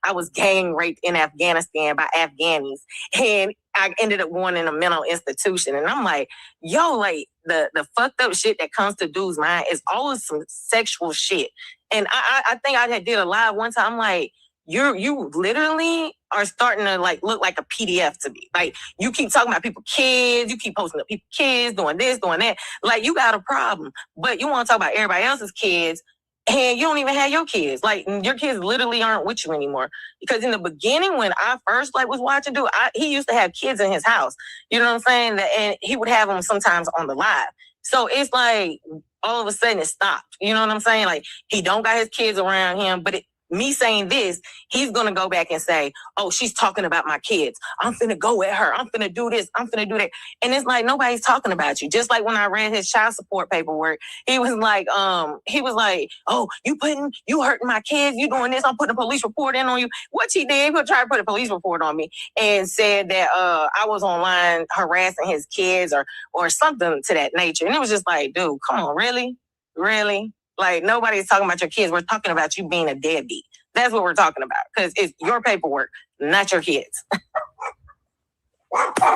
Speaker 4: I was gang raped in Afghanistan by Afghanis. And I ended up going in a mental institution. And I'm like, yo, like the fucked up shit that comes to dudes' mind is always some sexual shit. And I think I did a live one time. I'm like, you literally are starting to like look like a PDF to me. Like, you keep talking about people's kids, you keep posting up people's kids, doing this, doing that. Like, you got a problem, but you want to talk about everybody else's kids, and you don't even have your kids. Like, your kids literally aren't with you anymore. Because in the beginning, when I first like was watching dude, he used to have kids in his house. You know what I'm saying? And he would have them sometimes on the live. So it's like all of a sudden it stopped. You know what I'm saying? Like, he don't got his kids around him, but me saying this, he's going to go back and say, oh, she's talking about my kids. I'm finna go at her. I'm finna do this. I'm finna do that. And it's like, nobody's talking about you. Just like when I read his child support paperwork, he was like, oh, you hurting my kids. You doing this. I'm putting a police report in on you. What he did, he tried to put a police report on me and said that I was online harassing his kids or something to that nature. And it was just like, dude, come on, really? Really? Like, nobody's talking about your kids. We're talking about you being a deadbeat. That's what we're talking about, because it's your paperwork, not your kids.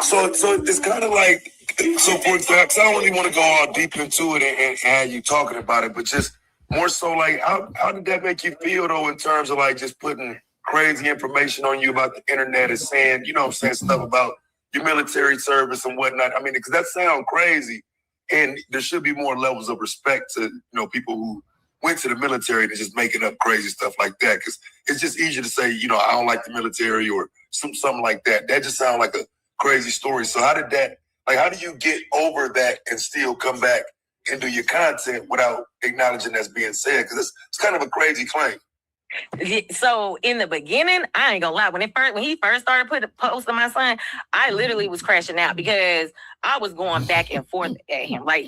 Speaker 3: So it's kind of like, so for example, I don't really want to go all deep into it and have you talking about it, but just more so like, how did that make you feel though, in terms of like just putting crazy information on you about the internet and saying, you know what I'm saying, stuff about your military service and whatnot? I mean, because that sounds crazy. And there should be more levels of respect to, you know, people who went to the military than just making up crazy stuff like that. Because it's just easier to say, you know, I don't like the military or something like that. That just sounds like a crazy story. So how do you get over that and still come back and do your content without acknowledging that's being said? Because it's kind of a crazy claim.
Speaker 4: So in the beginning, I ain't gonna lie. When he first started posting my son, I literally was crashing out because I was going back and forth at him. Like,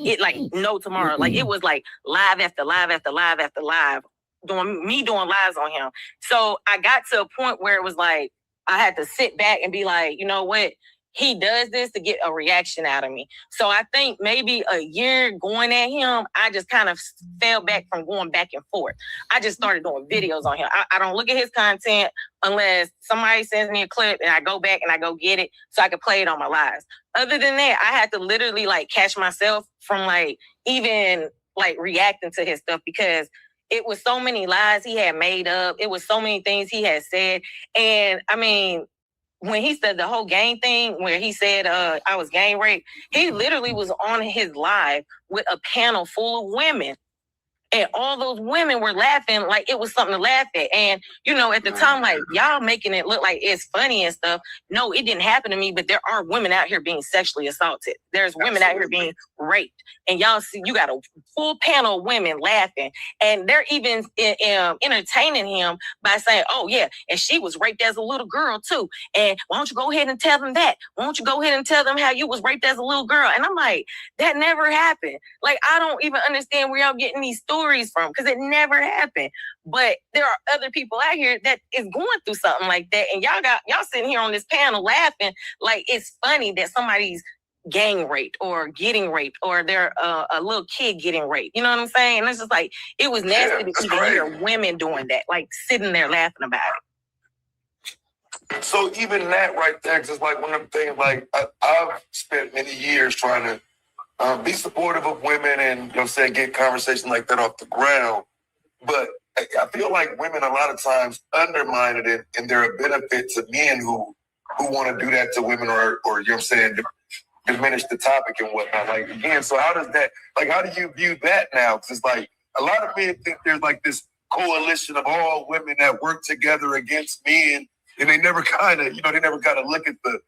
Speaker 4: no tomorrow. Like, it was like live after live after live after live, doing lives on him. So I got to a point where it was like, I had to sit back and be like, you know what? He does this to get a reaction out of me. So I think maybe a year going at him, I just kind of fell back from going back and forth. I just started doing videos on him. I don't look at his content unless somebody sends me a clip and I go back and I go get it so I can play it on my lives. Other than that, I had to literally like catch myself from like even like reacting to his stuff, because it was so many lies he had made up. It was so many things he had said. And I mean, when he said the whole gang thing, where he said I was gang raped, he literally was on his live with a panel full of women And all those women were laughing like it was something to laugh at. And, you know, at the time, like, y'all making it look like it's funny and stuff. No, it didn't happen to me, but there are women out here being sexually assaulted. There's women out here being raped. And y'all see, you got a full panel of women laughing. And they're even entertaining him by saying, oh, yeah, and she was raped as a little girl, too. And why don't you go ahead and tell them that? Why don't you go ahead and tell them how you was raped as a little girl? And I'm like, that never happened. Like, I don't even understand where y'all getting these stories from, because it never happened. But there are other people out here that is going through something like that, and y'all sitting here on this panel laughing like it's funny that somebody's gang raped or getting raped, or they're a little kid getting raped. You know what I'm saying? And it's just like, it was nasty to even hear women doing that, like sitting there laughing about it.
Speaker 3: So even that right there, because it's like one of them things, like I've spent many years trying to be supportive of women and, you know what I'm saying, get conversations like that off the ground. But I feel like women a lot of times undermine it and they're a benefit to men who want to do that to women or you know what I'm saying, diminish the topic and whatnot. Like, again, so how does that, like, how do you view that now? Because it's like a lot of men think there's like this coalition of all women that work together against men, and they never kind of, you know, they never kind of look at the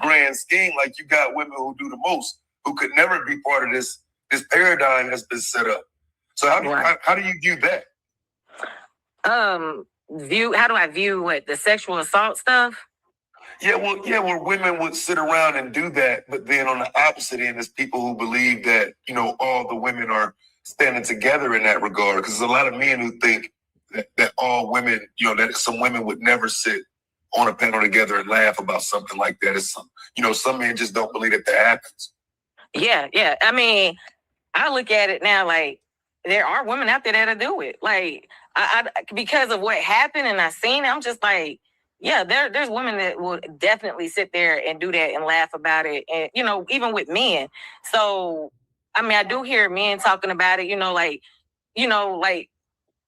Speaker 3: grand scheme. Like, you got women who do the most, who could never be part of this paradigm that's been set up. So how do you view that?
Speaker 4: How do I view what, the sexual assault stuff?
Speaker 3: Yeah, where women would sit around and do that, but then on the opposite end is people who believe that, you know, all the women are standing together in that regard. Because there's a lot of men who think that all women, you know, that some women would never sit on a panel together and laugh about something like that. It's some, you know, some men just don't believe that happens.
Speaker 4: Yeah. I mean, I look at it now like there are women out there that'll do it. Like, I because of what happened and I seen it, I'm just like, yeah, there's women that will definitely sit there and do that and laugh about it. And, you know, even with men. So, I mean, I do hear men talking about it, like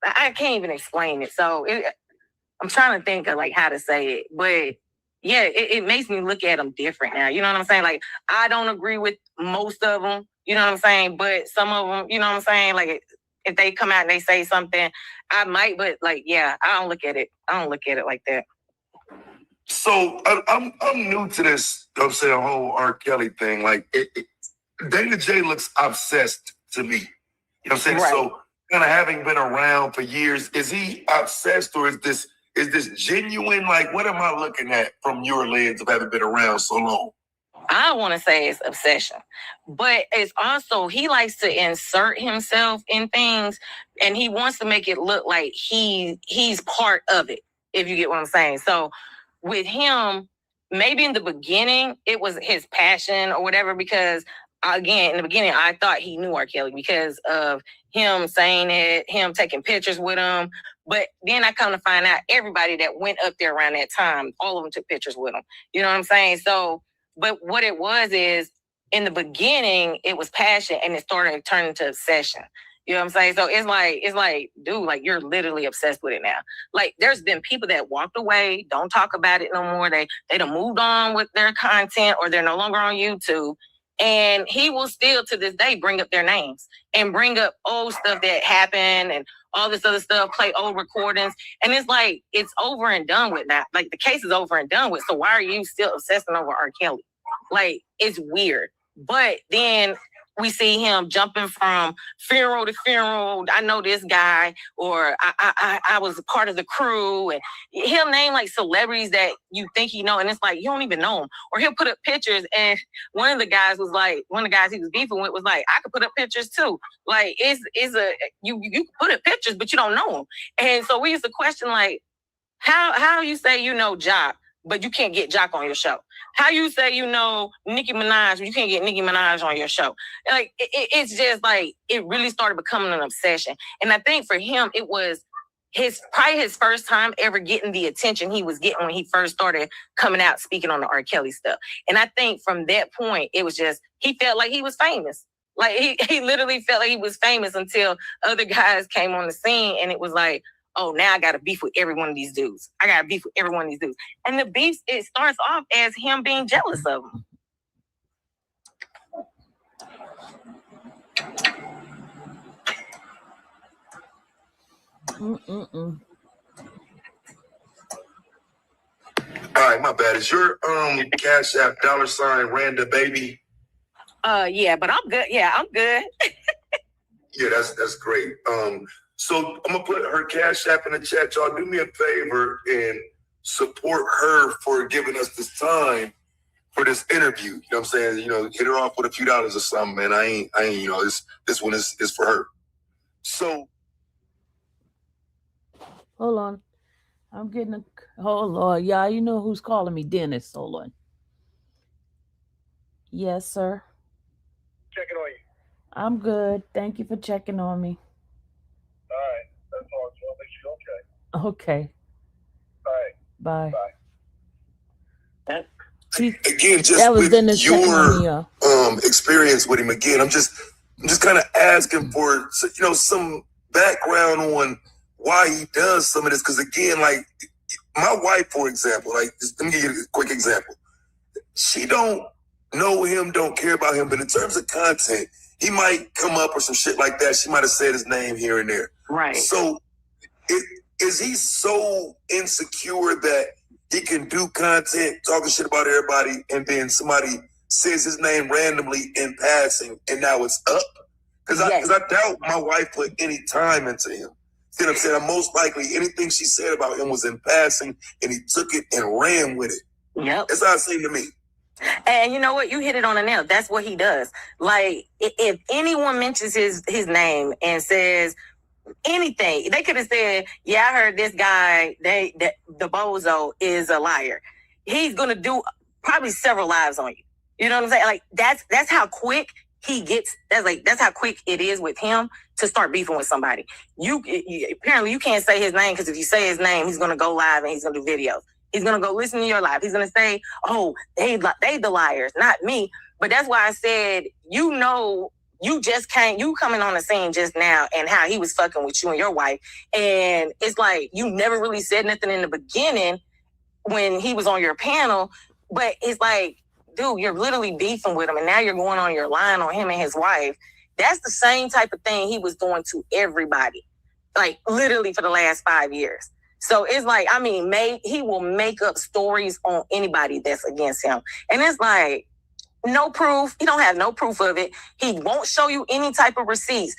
Speaker 4: I can't even explain it. So I'm trying to think of like how to say it, but yeah, it makes me look at them different now. You know what I'm saying? Like, I don't agree with most of them, you know what I'm saying? But some of them, you know what I'm saying? Like, if they come out and they say something, I might, but like, yeah, I don't look at it like that.
Speaker 3: So I'm new to this, you know what I'm saying, whole R. Kelly thing. Like, Dana J looks obsessed to me. You know what I'm saying? Right. So kind of having been around for years, is he obsessed, or is this genuine? Like, what am I looking at from your lens of having been around so long?
Speaker 4: I want to say it's obsession, but it's also, he likes to insert himself in things, and he wants to make it look like he's part of it, if you get what I'm saying. So with him, maybe in the beginning, it was his passion or whatever, because again, in the beginning, I thought he knew R. Kelly because of him saying it, him taking pictures with him. But then I come to find out everybody that went up there around that time, all of them took pictures with him. You know what I'm saying? So, but what it was is, in the beginning, it was passion, and it started turning to obsession. You know what I'm saying? So it's like, dude, like, you're literally obsessed with it now. Like, there's been people that walked away, don't talk about it no more. They done moved on with their content, or they're no longer on YouTube. And he will still to this day bring up their names and bring up old stuff that happened and all this other stuff, play old recordings. And it's like, it's over and done with now. Like, the case is over and done with. So why are you still obsessing over R. Kelly? Like, it's weird. But then we see him jumping from funeral to funeral. I know this guy, or I was a part of the crew, and he'll name like celebrities that you think you know, and it's like, you don't even know them. Or he'll put up pictures, and one of the guys he was beefing with was like, I could put up pictures too. Like, you can put up pictures, but you don't know them. And so we used to question, like, how you say you know Jock, but you can't get Jock on your show? How you say you know Nicki Minaj, but you can't get Nicki Minaj on your show? Like, it's just like, it really started becoming an obsession. And I think for him, it was probably his first time ever getting the attention he was getting when he first started coming out speaking on the R. Kelly stuff. And I think from that point, it was just, he felt like he was famous. Like, he literally felt like he was famous until other guys came on the scene, and it was like, oh, now I got to beef with every one of these dudes. And the beef, it starts off as him being jealous of them.
Speaker 2: Mm-mm-mm.
Speaker 3: All right, my bad. Is your Cash App $Randa Baby?
Speaker 4: Yeah, but I'm good. Yeah, I'm good.
Speaker 3: Yeah, that's great. So I'm gonna put her Cash App in the chat. Y'all do me a favor and support her for giving us this time for this interview. You know what I'm saying? You know, hit her off with a few dollars or something, man. I ain't, you know, this one is for her. So
Speaker 2: Hold on. I'm getting a, oh Lord, yeah, you know who's calling me, Dennis. Hold on. Yes, sir.
Speaker 5: Checking on you.
Speaker 2: I'm good. Thank you for checking on me.
Speaker 5: All right. That's all. Just want to make sure. Okay.
Speaker 2: Okay.
Speaker 5: All right.
Speaker 2: Bye.
Speaker 5: Bye.
Speaker 3: again, just
Speaker 2: That was
Speaker 3: with
Speaker 2: Dennis checking on me,
Speaker 3: your
Speaker 2: y'all.
Speaker 3: experience with him, again, I'm just kind of asking for, you know, some background on why he does some of this. Because again, like my wife, for example, like let me give you a quick example. She don't know him, don't care about him, but in terms of content, he might come up or some shit like that. She might have said his name here and there.
Speaker 4: Right.
Speaker 3: So is he so insecure that he can do content talking shit about everybody and then somebody says his name randomly in passing and now it's up? Because I doubt my wife put any time into him. You know what I'm saying? Most likely anything she said about him was in passing and he took it and ran with it.
Speaker 4: Yep.
Speaker 3: That's how it seemed to me.
Speaker 4: And you know what? You hit it on the nail. That's what he does. Like, if anyone mentions his name and says anything, they could have said, yeah, I heard this guy, the bozo is a liar. He's going to do probably several lives on you. You know what I'm saying? Like, that's how quick he gets. That's how quick it is with him to start beefing with somebody. Apparently you can't say his name, because if you say his name, he's going to go live and he's going to do videos. He's going to go listen to your live. He's going to say, oh, they the liars, not me. But that's why I said, you know, you just can't, you coming on the scene just now and how he was fucking with you and your wife. And it's like, you never really said nothing in the beginning when he was on your panel. But it's like, dude, you're literally beefing with him. And now you're going on your line on him and his wife. That's the same type of thing he was doing to everybody, like literally for the last 5 years. So it's like, I mean, he will make up stories on anybody that's against him. And it's like, no proof. He don't have no proof of it. He won't show you any type of receipts.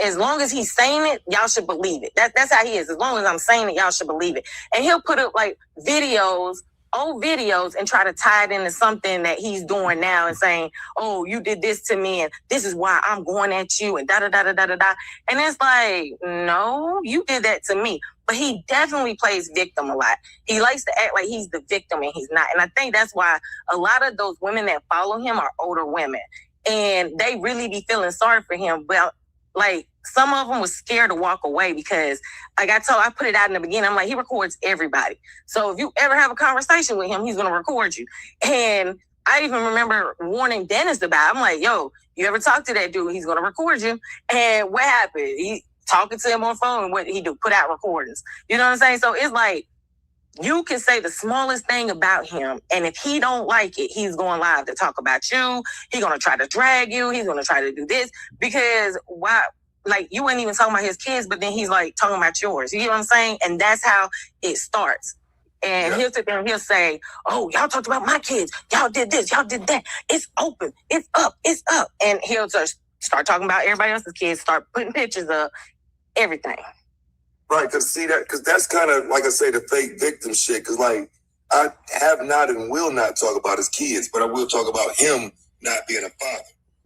Speaker 4: As long as he's saying it, y'all should believe it. That's how he is. As long as I'm saying it, y'all should believe it. And he'll put up like old videos and try to tie it into something that he's doing now and saying, oh, you did this to me and this is why I'm going at you and da-da-da-da-da-da. And it's like, no, you did that to me. But he definitely plays victim a lot. He likes to act like he's the victim and he's not. And I think that's why a lot of those women that follow him are older women. And they really be feeling sorry for him. But like, some of them was scared to walk away because, like I put it out in the beginning, I'm like, he records everybody. So if you ever have a conversation with him, he's going to record you. And I even remember warning Dennis about it. I'm like, yo, you ever talk to that dude, he's going to record you. And what happened? He talking to him on the phone, and what did he do? Put out recordings. You know what I'm saying? So it's like, you can say the smallest thing about him, and if he don't like it, he's going live to talk about you. He's going to try to drag you. He's going to try to do this because why? Like, you ain't even talking about his kids, but then he's like talking about yours. You know what I'm saying? And that's how it starts. And he'll sit there and he'll say, oh, y'all talked about my kids. Y'all did this. Y'all did that. It's open. It's up. It's up. And he'll just start talking about everybody else's kids, start putting pictures up, everything.
Speaker 3: Right, because that's kind of, like I say, the fake victim shit. Because, like, I have not and will not talk about his kids, but I will talk about him not being a father.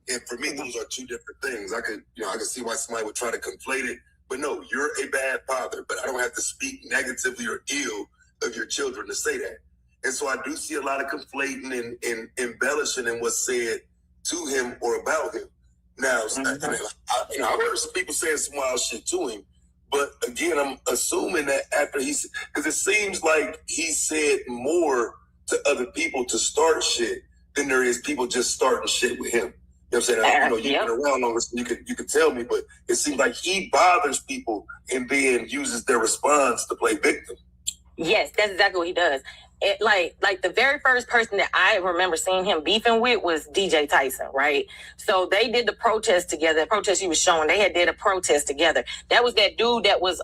Speaker 3: And for me, those are two different things. I could see why somebody would try to conflate it. But no, you're a bad father, but I don't have to speak negatively or ill of your children to say that. And so I do see a lot of conflating and embellishing in what's said to him or about him. Now, I've heard some people saying some wild shit to him. But again, I'm assuming that after because it seems like he said more to other people to start shit than there is people just starting shit with him. You know what I'm saying? You've been around longer, so you can tell me, but it seems like he bothers people and then uses their response to play victim.
Speaker 4: Yes, that's exactly what he does. like the very first person that I remember seeing him beefing with was DJ Tyson, right? So they did the protest together. The protest he was showing, they did a protest together. That was that dude that was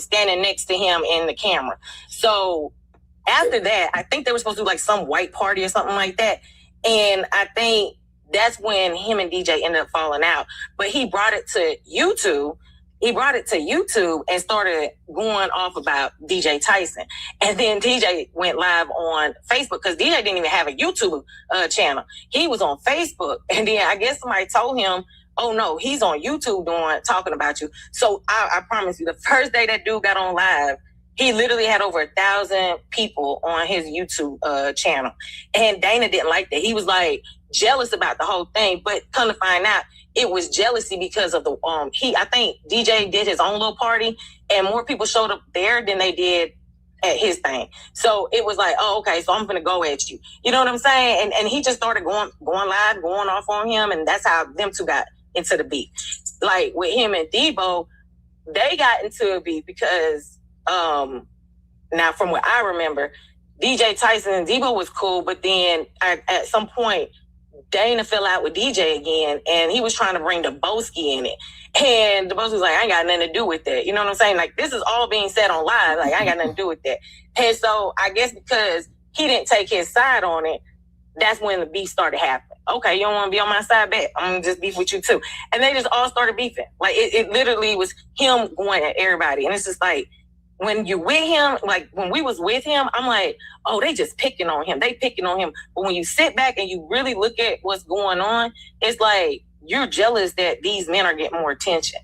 Speaker 4: standing next to him in the camera. So after that, I think they were supposed to do like some white party or something like that. And I think that's when him and DJ ended up falling out. But he brought it to YouTube. He brought it to YouTube and started going off about DJ Tyson. And then DJ went live on Facebook because DJ didn't even have a YouTube channel. He was on Facebook. And then I guess somebody told him, oh no, he's on YouTube talking about you. So I promise you, the first day that dude got on live, he literally had over 1,000 people on his YouTube channel. And Dana didn't like that. He was like jealous about the whole thing, but come to find out, it was jealousy because of the I think DJ did his own little party and more people showed up there than they did at his thing. So it was like, oh, okay, so I'm gonna go at you. You know what I'm saying? And he just started going live, going off on him, and that's how them two got into the beef. Like with him and Debo, they got into a beef because now from what I remember, DJ Tyson and Debo was cool, but then at some point Dana fell out with DJ again, and he was trying to bring Deboski in it. And Deboski was like, I ain't got nothing to do with that. You know what I'm saying? Like, this is all being said on live. Like, I ain't got nothing to do with that. And so I guess because he didn't take his side on it, that's when the beef started happening. Okay, you don't want to be on my side? Bet. I'm going to just beef with you too. And they just all started beefing. Like, it literally was him going at everybody. And it's just like, when you're with him, like when we was with him, I'm like, oh, they just picking on him. They picking on him. But when you sit back and you really look at what's going on, it's like you're jealous that these men are getting more attention.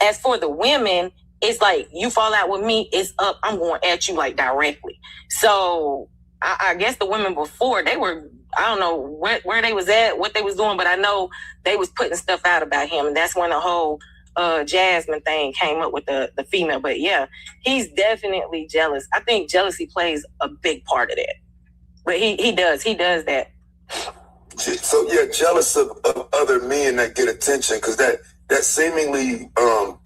Speaker 4: As for the women, it's like you fall out with me, it's up. I'm going at you like directly. So I guess the women before, they were, I don't know where they was at, what they was doing, but I know they was putting stuff out about him. And that's when the whole Jasmine thing came up with the female. But yeah, he's definitely jealous. I think jealousy plays a big part of that. But he does that.
Speaker 3: So yeah, jealous of other men that get attention, because that seemingly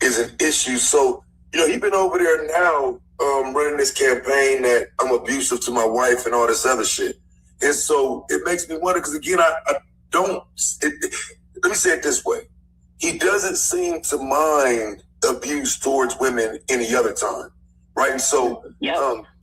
Speaker 3: is an issue. So he's been over there now running this campaign that I'm abusive to my wife and all this other shit. And so it makes me wonder, because again, I don't. Let me say it this way. He doesn't seem to mind abuse towards women any other time, right? And so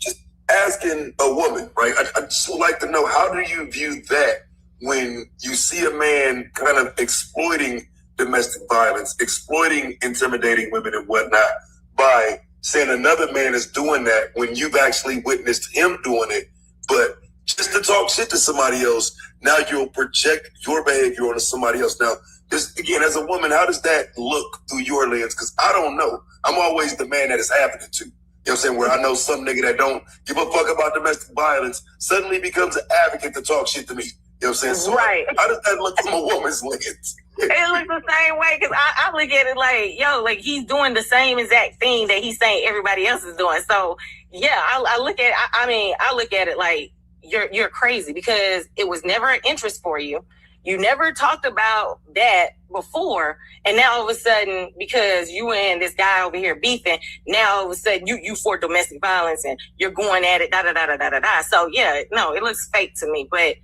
Speaker 3: just asking a woman, right, I just would like to know, how do you view that when you see a man kind of exploiting domestic violence, exploiting intimidating women and whatnot, by saying another man is doing that when you've actually witnessed him doing it, but just to talk shit to somebody else, now you'll project your behavior onto somebody else. Now, just again, as a woman, how does that look through your lens? Because I don't know. I'm always the man that it's happening to. You know what I'm saying? Where I know some nigga that don't give a fuck about domestic violence suddenly becomes an advocate to talk shit to me. You know what I'm saying? So
Speaker 4: right.
Speaker 3: How does that look from a woman's lens?
Speaker 4: It looks the same way, because I look at it like, like he's doing the same exact thing that he's saying everybody else is doing. So yeah, I look at I look at it like you're crazy, because it was never an interest for you. You never talked about that before, and now all of a sudden, because you and this guy over here beefing, now all of a sudden you for domestic violence and you're going at it, da da da da da da da. So yeah, no, it looks fake to me, but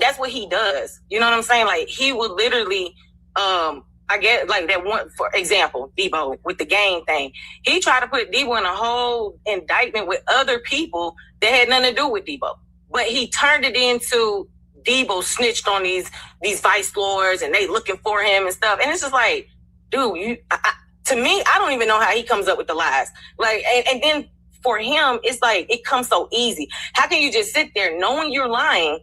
Speaker 4: that's what he does. You know what I'm saying? Like, he would literally, I get like that one, for example, Debo with the gang thing. He tried to put Debo in a whole indictment with other people that had nothing to do with Debo, but he turned it into Debo snitched on these vice lords and they looking for him and stuff. And it's just like, dude, to me, I don't even know how he comes up with the lies. Like, and then for him, it's like, it comes so easy. How can you just sit there knowing you're lying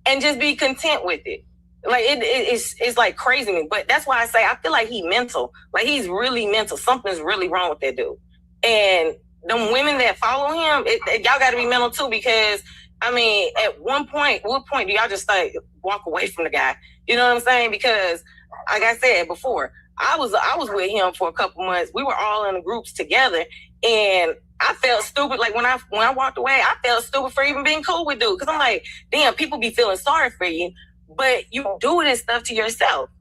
Speaker 4: and just be content with it? Like, it's like crazy to me. But that's why I say, I feel like he's mental. Like, he's really mental. Something's really wrong with that dude. And them women that follow him, y'all got to be mental too, because I mean, at what point do y'all just like walk away from the guy? You know what I'm saying? Because like I said before, I was with him for a couple months. We were all in the groups together, and I felt stupid. Like when I walked away, I felt stupid for even being cool with dude. Because I'm like, damn, people be feeling sorry for you, but you do this stuff to yourself.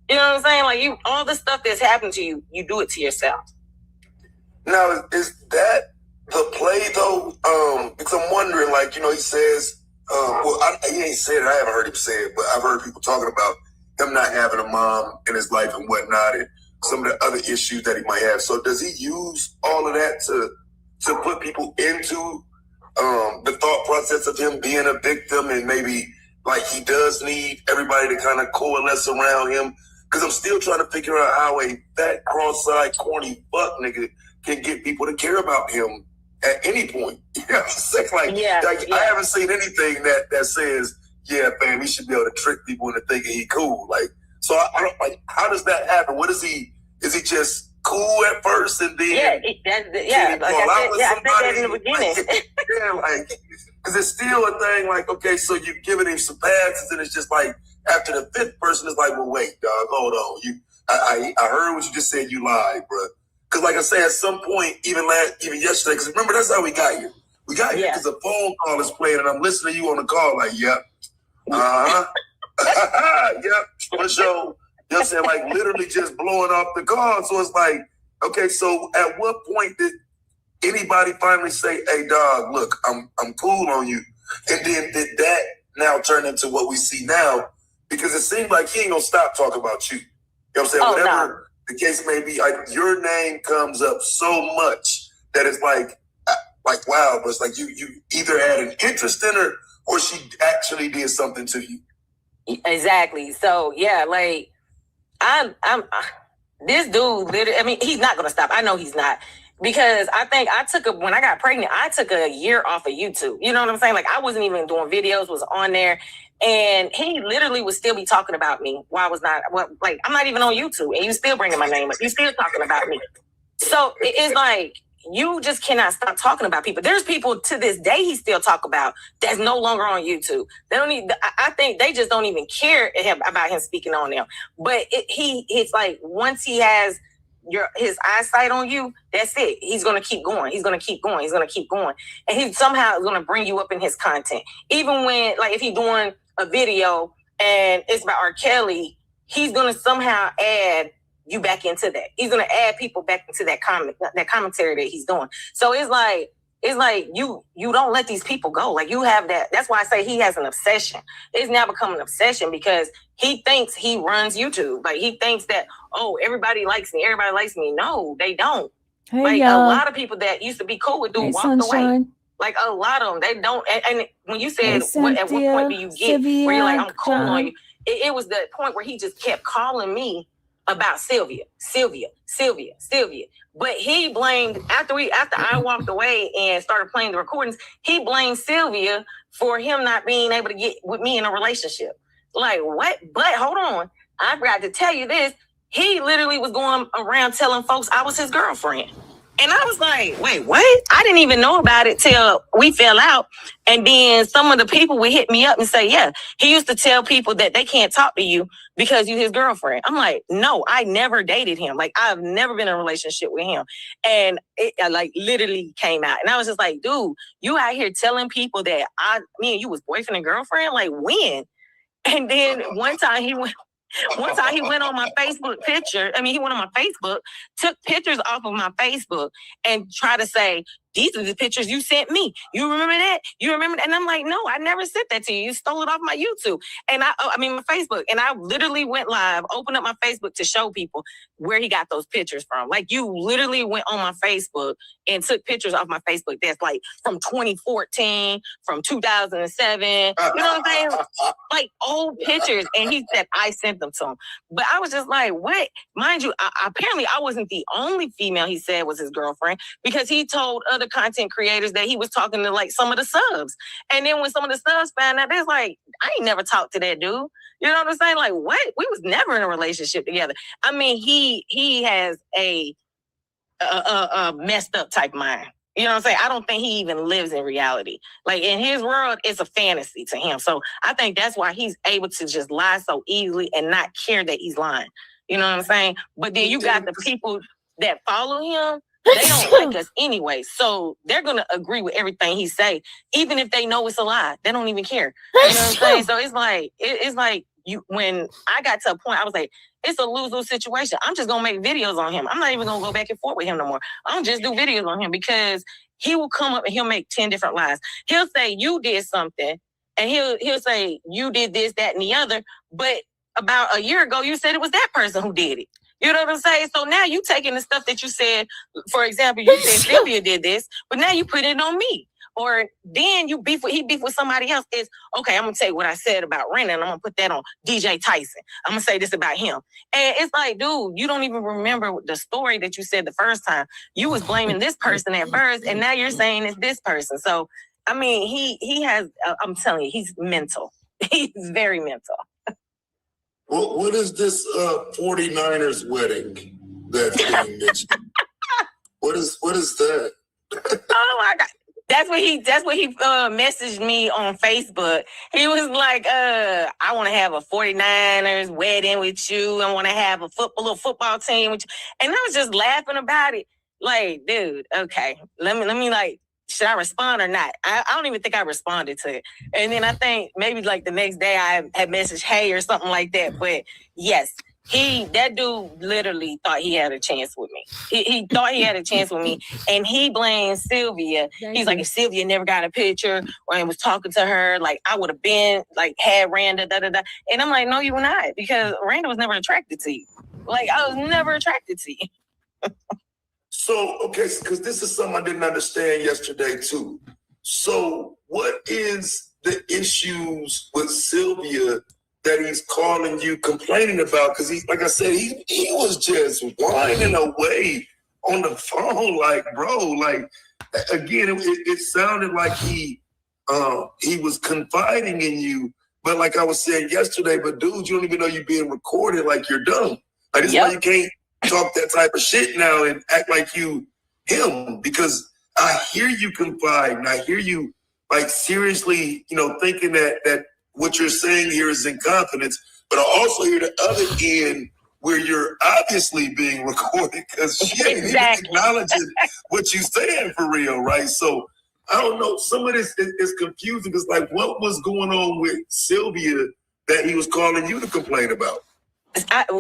Speaker 4: You know what I'm saying? Like, all the stuff that's happened to you, you do it to yourself.
Speaker 3: Now, is that the play though, because I'm wondering, like, he says, he ain't said it, I haven't heard him say it, but I've heard people talking about him not having a mom in his life and whatnot, and some of the other issues that he might have. So does he use all of that to put people into the thought process of him being a victim, and maybe like he does need everybody to kind of coalesce around him? Because I'm still trying to figure out how a fat, cross-eyed, corny fuck nigga can get people to care about him at any point. You know what I'm saying? I haven't seen anything that says, yeah, man, we should be able to trick people into thinking he cool. Like, so I don't like, how does that happen? What is he just cool at first and then
Speaker 4: like I said that in the beginning.
Speaker 3: because it's still a thing, like, okay, so you're giving him some passes, and it's just like after the fifth person is like, well, wait, dog, hold on, I heard what you just said, you lied, bro. Because like I said, at some point, even yesterday, because remember, that's how we got here. We got here because a phone call is playing, and I'm listening to you on the call, like, yep, yep, for sure. You know what I'm saying? Like literally just blowing off the call. So it's like, okay, so at what point did anybody finally say, hey dog, look, I'm cool on you? And then did that now turn into what we see now? Because it seems like he ain't gonna stop talking about you. You know what I'm saying? Whatever the case may be, your name comes up so much that it's like wow, but it's like you either had an interest in her or she actually did something to you.
Speaker 4: Exactly. So yeah, like I'm this dude literally, I mean, he's not gonna stop. I know he's not, because I think when I got pregnant, I took a year off of YouTube. You know what I'm saying? Like I wasn't even doing videos, was on there, and he literally would still be talking about me while I was not, I'm not even on YouTube, and you still bringing my name up. You still talking about me. So it's like, you just cannot stop talking about people. There's people to this day he still talk about that's no longer on YouTube. They don't even, I think they just don't even care about him speaking on them. But it's like once he has his eyesight on you, that's it. He's gonna keep going. He's gonna keep going. He's gonna keep going, and he somehow is gonna bring you up in his content. Even when, like, if he's doing a video and it's about R. Kelly, he's gonna somehow add you back into that. He's gonna add people back into that commentary that he's doing. So it's like you don't let these people go. Like you have that. That's why I say he has an obsession. It's now become an obsession because he thinks he runs YouTube. Like he thinks that, oh, everybody likes me. Everybody likes me. No, they don't.
Speaker 2: Hey,
Speaker 4: like
Speaker 2: y'all.
Speaker 4: a lot of people that used to be cool with dude walked away. Like a lot of them, they don't. And when you said, at what point do you get where you're like, I'm cool on you? It was the point where he just kept calling me about Sylvia. But he blamed, after I walked away and started playing the recordings, he blamed Sylvia for him not being able to get with me in a relationship. Like, what? But hold on, I forgot to tell you this. He literally was going around telling folks I was his girlfriend. And I was like, wait, what? I didn't even know about it till we fell out. And then some of the people would hit me up and say, yeah, he used to tell people that they can't talk to you because you're his girlfriend. I'm like, no, I never dated him. Like, I've never been in a relationship with him. And it like literally came out. And I was just like, dude, you out here telling people that me and you was boyfriend and girlfriend? Like, when? And then one time he went on my Facebook picture. I mean, he went on my Facebook, took pictures off of my Facebook and tried to say, these are the pictures you sent me. You remember that? You remember that? And I'm like, no, I never sent that to you. You stole it off my YouTube. And my Facebook. And I literally went live, opened up my Facebook to show people where he got those pictures from. Like, you literally went on my Facebook and took pictures off my Facebook that's like from 2014, from 2007. You know what I'm saying? Like old pictures. And he said I sent them to him. But I was just like, what? Mind you, apparently I wasn't the only female he said was his girlfriend, because he told other content creators that he was talking to like some of the subs. And then when some of the subs found out, they're like, I ain't never talked to that dude. You know what I'm saying? Like, what? We was never in a relationship together. I mean, he has a messed up type mind. You know what I'm saying? I don't think he even lives in reality. Like, in his world, it's a fantasy to him. So I think that's why he's able to just lie so easily and not care that he's lying. You know what I'm saying? But then you got the people that follow him. They don't like us anyway. So they're going to agree with everything he say, even if they know it's a lie. They don't even care. You know what I'm saying? So it's like, when I got to a point, I was like, it's a lose-lose situation. I'm just going to make videos on him. I'm not even going to go back and forth with him no more. I'm just do videos on him, because he will come up and he'll make 10 different lies. He'll say you did something, and he'll say you did this, that, and the other. But about a year ago, you said it was that person who did it. You know what I'm saying? So now you taking the stuff that you said. For example, you said Sylvia did this, but now you put it on me. Or then he beef with somebody else. Is okay, I'm gonna tell you what I said about Rena, and I'm gonna put that on DJ Tyson. I'm gonna say this about him. And it's like, dude, you don't even remember the story that you said the first time. You was blaming this person at first, and now you're saying it's this person. So I mean, he has, I'm telling you, he's mental. He's very mental.
Speaker 3: Well, what is this 49ers wedding that's being mentioned? What is that?
Speaker 4: Oh my God. That's what he messaged me on Facebook. He was like, I want to have a 49ers wedding with you. I want to have a little football team with you. And I was just laughing about it. Like, dude, okay, let me like, should I respond or not? I don't even think I responded to it. And then I think maybe like the next day I had messaged hey or something like that. But yes, that dude literally thought he had a chance with me. He thought he had a chance with me, and he blames Sylvia. He's like, if Sylvia never got a picture or I was talking to her, like I would have been like had Randa, da da da. And I'm like, no, you were not, because Randa was never attracted to you. Like I was never attracted to you.
Speaker 3: So, okay, because this is something I didn't understand yesterday too. So what is the issues with Sylvia that he's calling you, complaining about? Because he, like I said, he was just whining away on the phone, like, bro, like, again, it sounded like he was confiding in you, but like I was saying yesterday, but dude, you don't even know you're being recorded, like you're dumb. Like, this is why you can't talk that type of shit now and act like you him, because I hear you confide, and I hear you like seriously, thinking that what you're saying here is in confidence, but I also hear the other end where you're obviously being recorded because she ain't even acknowledging what you're saying for real, right? So I don't know. Some of this is confusing. It's like, what was going on with Sylvia that he was calling you to complain about?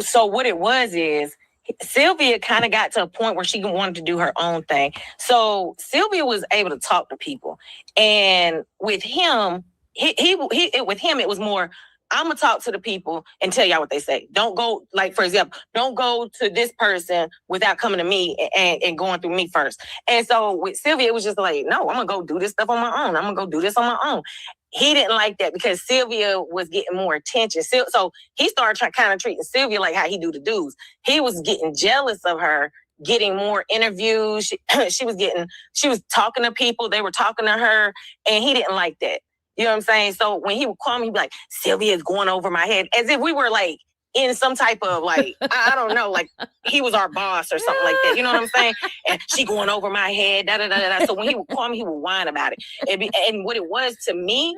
Speaker 4: So what it was is, Sylvia kind of got to a point where she wanted to do her own thing. So Sylvia was able to talk to people, and with him, it was more, I'm gonna talk to the people and tell y'all what they say. Don't go, like, for example, don't go to this person without coming to me and going through me first. And so with Sylvia, it was just like, no, I'm gonna go do this stuff on my own. I'm gonna go do this on my own. He didn't like that because Sylvia was getting more attention. So he started kind of treating Sylvia like how he do the dudes. He was getting jealous of her, getting more interviews. She was talking to people. They were talking to her, and he didn't like that. You know what I'm saying? So when he would call me, he'd be like, Sylvia is going over my head, as if we were like in some type of like, I don't know, like he was our boss or something like that. You know what I'm saying? And she going over my head, da da da da. So when he would call me, he would whine about it. And what it was to me,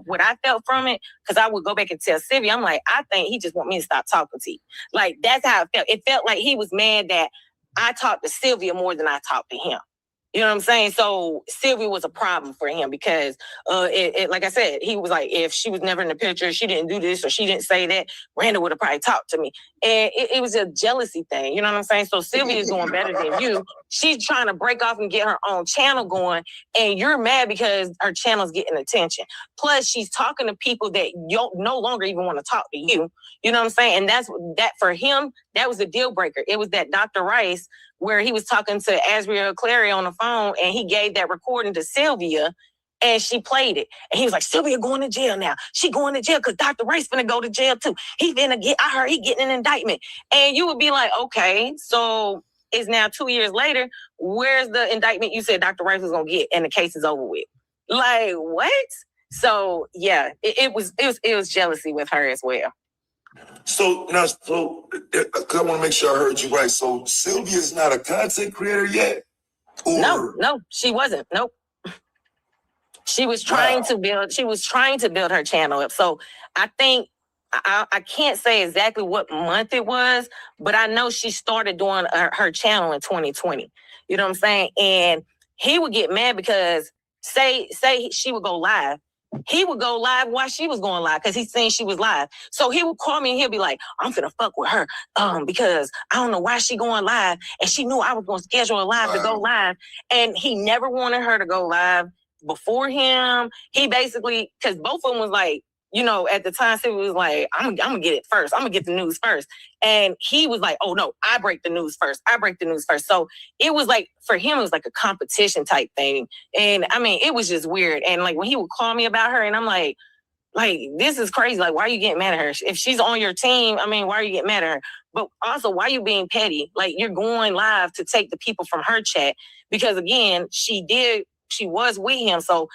Speaker 4: what I felt from it, because I would go back and tell Sylvia, I'm like, I think he just want me to stop talking to you. Like, that's how it felt. It felt like he was mad that I talked to Sylvia more than I talked to him. You know what I'm saying? So Sylvia was a problem for him because, like I said, he was like, if she was never in the picture, she didn't do this or she didn't say that, Randa would have probably talked to me. And it was a jealousy thing. You know what I'm saying? So Sylvia's doing better than you. She's trying to break off and get her own channel going, and you're mad because her channel's getting attention. Plus, she's talking to people that you no longer even want to talk to you. You know what I'm saying? And that for him, that was a deal breaker. It was that Dr. Rice where he was talking to Azriel Clary on the phone, and he gave that recording to Sylvia, and she played it. And he was like, Sylvia going to jail now. She going to jail because Dr. Rice finna go to jail too. I heard he getting an indictment. And you would be like, okay, so it's now 2 years later. Where's the indictment you said Dr. Rice was going to get, and the case is over with? Like, what? So yeah, it was jealousy with her as well.
Speaker 3: So now, I want to make sure I heard you right. So Sylvia's not a content creator yet? Or...
Speaker 4: No, she wasn't. Nope. She was trying to build her channel up. So I think I can't say exactly what month it was, but I know she started doing her channel in 2020. You know what I'm saying? And he would get mad because say she would go live, he would go live while she was going live because he's saying she was live. So he would call me and he'll be like, I'm finna fuck with her because I don't know why she going live. And she knew I was going to schedule a live to go live. And he never wanted her to go live before him. He basically, because both of them was like, you know, at the time, Sylvia was like, I'm going to get it first. I'm going to get the news first. And he was like, oh, no, I break the news first. I break the news first. So it was like, for him, it was like a competition type thing. And I mean, it was just weird. And like when he would call me about her and I'm like, this is crazy. Like, why are you getting mad at her? If she's on your team, I mean, why are you getting mad at her? But also, why are you being petty? Like, you're going live to take the people from her chat. Because again, she was with him. So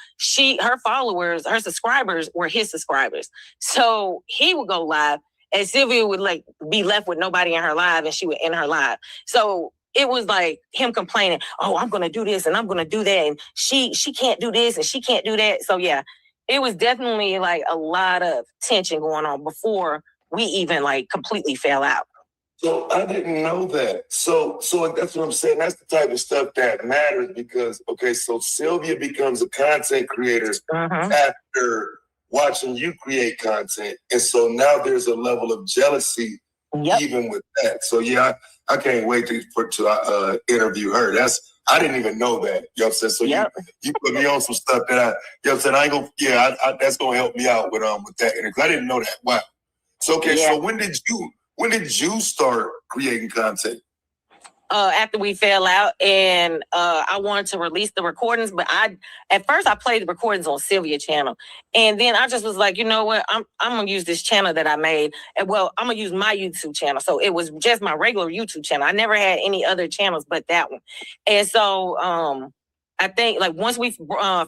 Speaker 4: her followers, her subscribers were his subscribers. So he would go live and Sylvia would like be left with nobody in her live and she would end her live. So it was like him complaining, oh, I'm going to do this and I'm going to do that. And she can't do this and she can't do that. So yeah, it was definitely like a lot of tension going on before we even like completely fell out.
Speaker 3: So I didn't know that. So that's what I'm saying. That's the type of stuff that matters because, okay, so Sylvia becomes a content creator after watching you create content. And so now there's a level of jealousy even with that. So yeah, I can't wait to interview her. I didn't even know that. You know what I'm saying? So you put me on some stuff that you know what I'm saying? I ain't gonna, that's gonna help me out with that interview. I didn't know that. Wow. So okay, so when did you start creating content?
Speaker 4: After we fell out and I wanted to release the recordings, but at first I played the recordings on Sylvia channel. And then I just was like, you know what? I'm going to use this channel that I made. And well, I'm going to use my YouTube channel. So it was just my regular YouTube channel. I never had any other channels but that one. And so I think like once we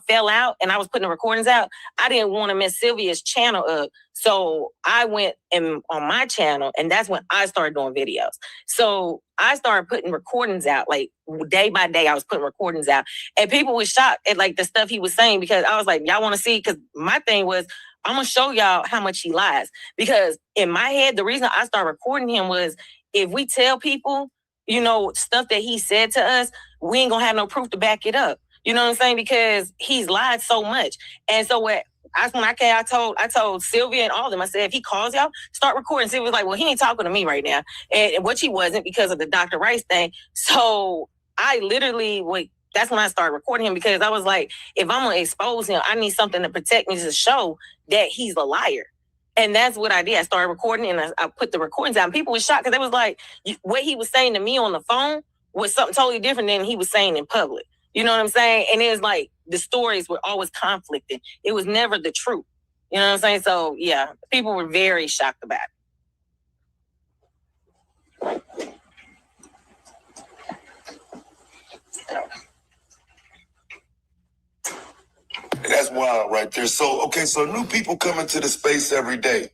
Speaker 4: fell out and I was putting the recordings out, I didn't want to mess Sylvia's channel up. So I went on my channel and that's when I started doing videos. So I started putting recordings out, like day by day, I was putting recordings out and people were shocked at like the stuff he was saying because I was like, y'all want to see? Because my thing was, I'm going to show y'all how much he lies. Because in my head, the reason I started recording him was if we tell people, you know, stuff that he said to us, we ain't gonna have no proof to back it up. You know what I'm saying? Because he's lied so much. And so I told Sylvia and all of them, I said, if he calls y'all, start recording. Sylvia was like, well, he ain't talking to me right now. And which he wasn't because of the Dr. Rice thing. So I literally, that's when I started recording him because I was like, if I'm gonna expose him, I need something to protect me to show that he's a liar. And that's what I did. I started recording and I put the recordings out. And people were shocked because it was like what he was saying to me on the phone was something totally different than he was saying in public. You know what I'm saying? And it was like the stories were always conflicting. It was never the truth. You know what I'm saying? So yeah, people were very shocked about it.
Speaker 3: That's wild right there. So, okay, so new people come into the space every day.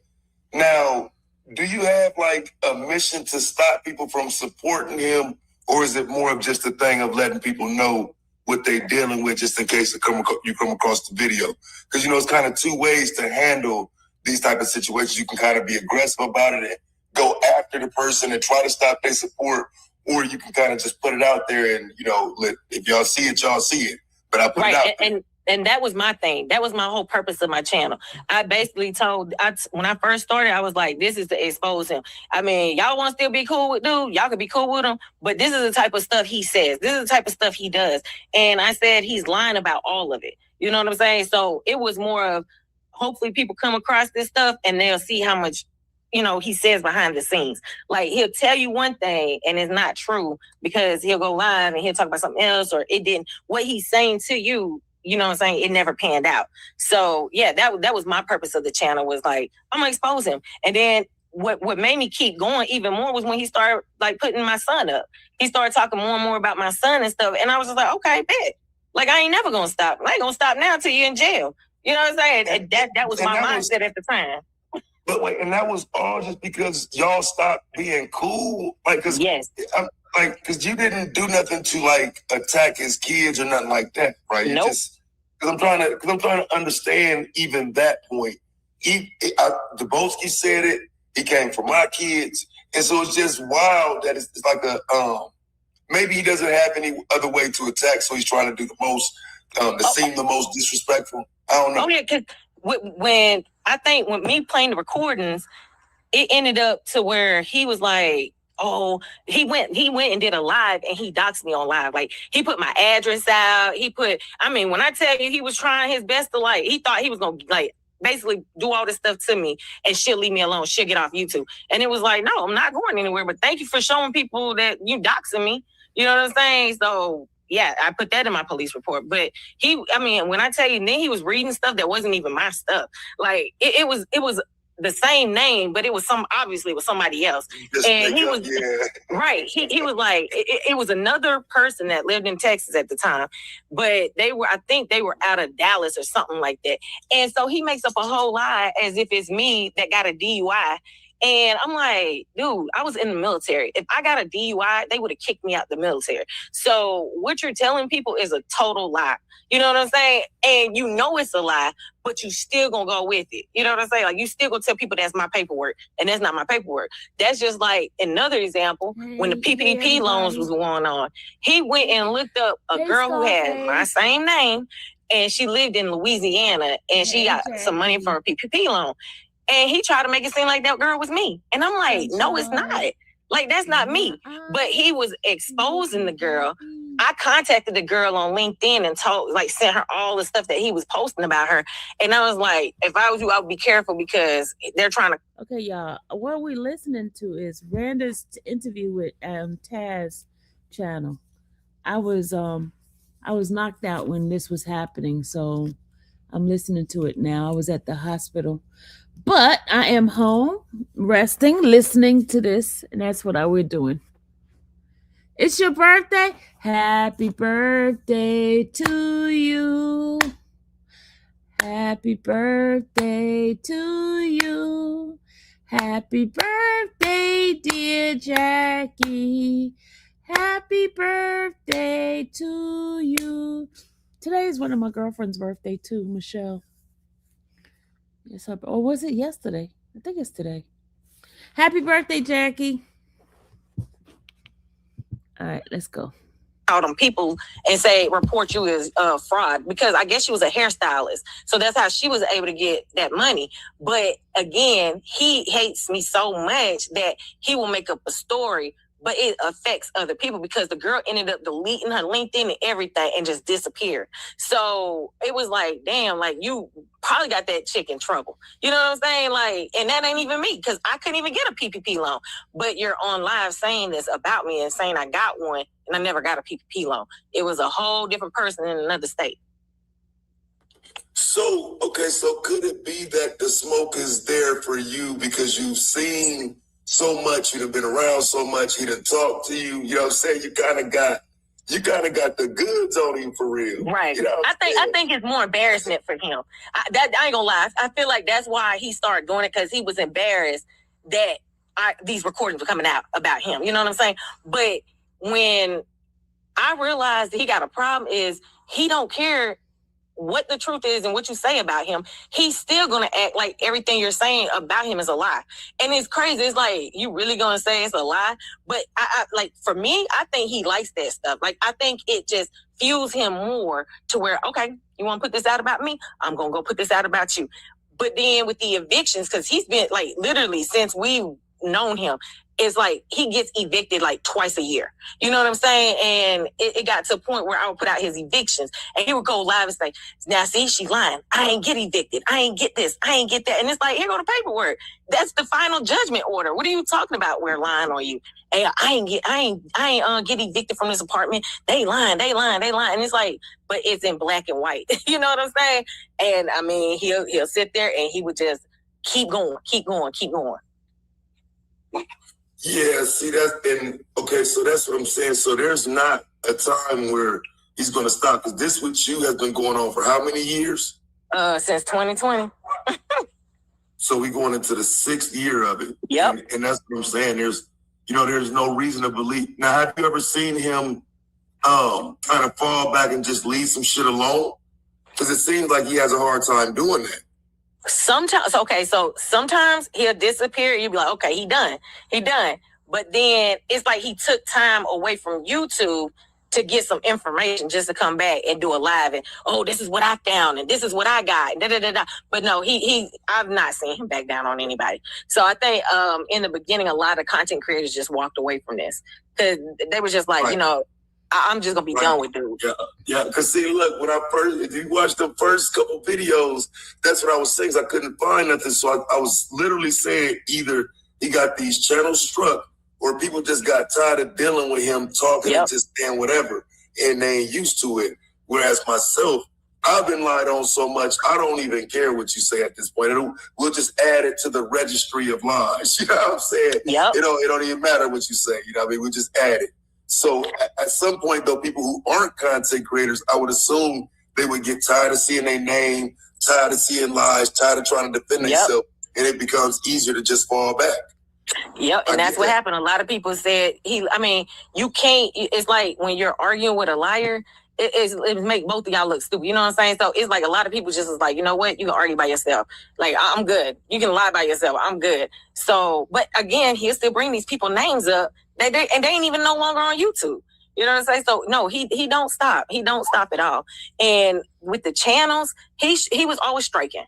Speaker 3: Now, do you have like a mission to stop people from supporting him? Or is it more of just a thing of letting people know what they're dealing with just in case you come across the video? Because, you know, it's kind of two ways to handle these type of situations. You can kind of be aggressive about it and go after the person and try to stop their support. Or you can kind of just put it out there and, you know, if y'all see it, y'all see it. But I put it out there.
Speaker 4: And that was my thing. That was my whole purpose of my channel. I basically when I first started, I was like, this is to expose him. I mean, y'all want to still be cool with dude? Y'all could be cool with him. But this is the type of stuff he says. This is the type of stuff he does. And I said he's lying about all of it. You know what I'm saying? So it was more of hopefully people come across this stuff and they'll see how much, you know, he says behind the scenes. Like he'll tell you one thing and it's not true because he'll go live and he'll talk about something else or it didn't. What he's saying to you, you know what I'm saying? It never panned out. So yeah, that was my purpose of the channel was like, I'm gonna expose him. And then what made me keep going even more was when he started like putting my son up. He started talking more and more about my son and stuff. And I was just like, okay, bet. Like I ain't never gonna stop. I ain't gonna stop now till you're in jail. You know what I'm saying? And that was my mindset at the time.
Speaker 3: But wait, and that was all just because y'all stopped being cool? Like, cause
Speaker 4: yes.
Speaker 3: Because you didn't do nothing to like attack his kids or nothing like that, right?
Speaker 4: Nope.
Speaker 3: Because I'm trying to understand even that point. Dubowski said it. He came for my kids, and so it's just wild that it's like maybe he doesn't have any other way to attack, so he's trying to do the most to seem the most disrespectful. I don't know.
Speaker 4: Oh yeah, when I think when me playing the recordings, it ended up to where he was like, oh, he went and did a live and he doxed me on live. Like he put my address out. When I tell you he was trying his best to he thought he was gonna basically do all this stuff to me and she'll leave me alone. She'll get off YouTube. And it was like, no, I'm not going anywhere. But thank you for showing people that you doxing me. You know what I'm saying? So yeah, I put that in my police report. But when I tell you, then he was reading stuff that wasn't even my stuff. Like it was the same name, but it was obviously it was somebody else. And he was right. He was like, it was another person that lived in Texas at the time, but I think they were out of Dallas or something like that. And so he makes up a whole lie as if it's me that got a DUI. And I'm like, dude, I was in the military. If I got a DUI, they would have kicked me out the military. So what you're telling people is a total lie. You know what I'm saying? And you know it's a lie, but you still gonna go with it. You know what I'm saying? Like you still gonna tell people that's my paperwork, and that's not my paperwork. That's just like another example when the PPP loans was going on. He went and looked up a girl who had my same name, and she lived in Louisiana, and she got some money for a PPP loan. And he tried to make it seem like that girl was me. And I'm like, no, it's not. Like, that's not me. But he was exposing the girl. I contacted the girl on LinkedIn and sent her all the stuff that he was posting about her. And I was like, if I was you, I would be careful because they're trying to.
Speaker 2: Okay, y'all. What we're listening to is Randa's interview with Taz channel. I was knocked out when this was happening, so I'm listening to it now. I was at the hospital. But I am home, resting, listening to this, and that's what we're doing. It's your birthday. Happy birthday to you. Happy birthday to you. Happy birthday, dear Jackie. Happy birthday to you. Today is one of my girlfriend's birthday too, Michelle. Yes, or was it yesterday? I think it's today. Happy birthday, Jackie. All right, let's go.
Speaker 4: Out on people and say report you as fraud because I guess she was a hairstylist, so that's how she was able to get that money. But again, he hates me so much that he will make up a story, but it affects other people because the girl ended up deleting her LinkedIn and everything and just disappeared. So it was like, damn, like you probably got that chick in trouble. You know what I'm saying? Like, and that ain't even me because I couldn't even get a PPP loan. But you're on live saying this about me and saying I got one and I never got a PPP loan. It was a whole different person in another state.
Speaker 3: So could it be that the smoke is there for you because you've seen so much, you've been around so much, he done talked to you, you know what I'm saying? You kind of got the goods on him for real.
Speaker 4: Right.
Speaker 3: You know
Speaker 4: I think it's more embarrassment for him. I ain't gonna lie. I feel like that's why he started doing it because he was embarrassed that these recordings were coming out about him. You know what I'm saying? But when I realized that he got a problem is he don't care what the truth is and what you say about him, he's still gonna act like everything you're saying about him is a lie. And it's crazy. It's like, you really gonna say it's a lie? But I like, for me, I think he likes that stuff. Like, I think it just fuels him more to where, okay, you want to put this out about me? I'm gonna go put this out about you. But then with the evictions, because he's been like literally since we've known him, it's like he gets evicted like twice a year. You know what I'm saying? And it got to a point where I would put out his evictions and he would go live and say, now see, she lying. I ain't get evicted. I ain't get this. I ain't get that. And it's like, here go the paperwork. That's the final judgment order. What are you talking about? We're lying on you. Hey, I ain't get evicted from this apartment. They lying. And it's like, but it's in black and white. You know what I'm saying? And I mean, he'll sit there and he would just keep going.
Speaker 3: Yeah, see so that's what I'm saying. So there's not a time where he's going to stop because this with you has been going on for how many years?
Speaker 4: Since 2020.
Speaker 3: So we going into the 6th year of it.
Speaker 4: Yep.
Speaker 3: And that's what I'm saying. There's no reason to believe. Now, have you ever seen him kind of fall back and just leave some shit alone? Because it seems like he has a hard time doing that.
Speaker 4: Sometimes he'll disappear. You'll be like, okay, he done. But then it's like he took time away from YouTube to get some information just to come back and do a live and, oh, this is what I found and this is what I got. Da, da, da, da. But no, I've not seen him back down on anybody. So I think in the beginning, a lot of content creators just walked away from this because they were just like, I'm just gonna be done with dude.
Speaker 3: Yeah. Because see, look, if you watch the first couple videos, that's what I was saying. I couldn't find nothing, so I was literally saying either he got these channels struck, or people just got tired of dealing with him talking and just saying whatever, and they ain't used to it. Whereas myself, I've been lied on so much, I don't even care what you say at this point. We'll just add it to the registry of lies. You know what I'm saying?
Speaker 4: Yep.
Speaker 3: It don't even matter what you say. You know what I mean? We just add it. So at some point, though, people who aren't content creators, I would assume they would get tired of seeing their name, tired of seeing lies, tired of trying to defend themselves, and it becomes easier to just fall back.
Speaker 4: Yep, and that's what happened. A lot of people said you can't. It's like when you're arguing with a liar, it make both of y'all look stupid. You know what I'm saying? So it's like a lot of people just is like, you know what? You can argue by yourself. Like, I'm good. You can lie by yourself. I'm good. So, but again, he'll still bring these people names up. They ain't even no longer on YouTube. You know what I'm saying? So no, he don't stop. He don't stop at all. And with the channels, he was always striking.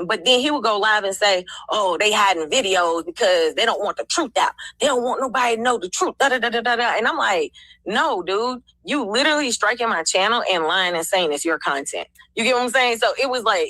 Speaker 4: But then he would go live and say, oh, they hiding videos because they don't want the truth out. They don't want nobody to know the truth. Da, da, da, da, da, da. And I'm like, no, dude, you literally striking my channel and lying and saying it's your content. You get what I'm saying? So it was like,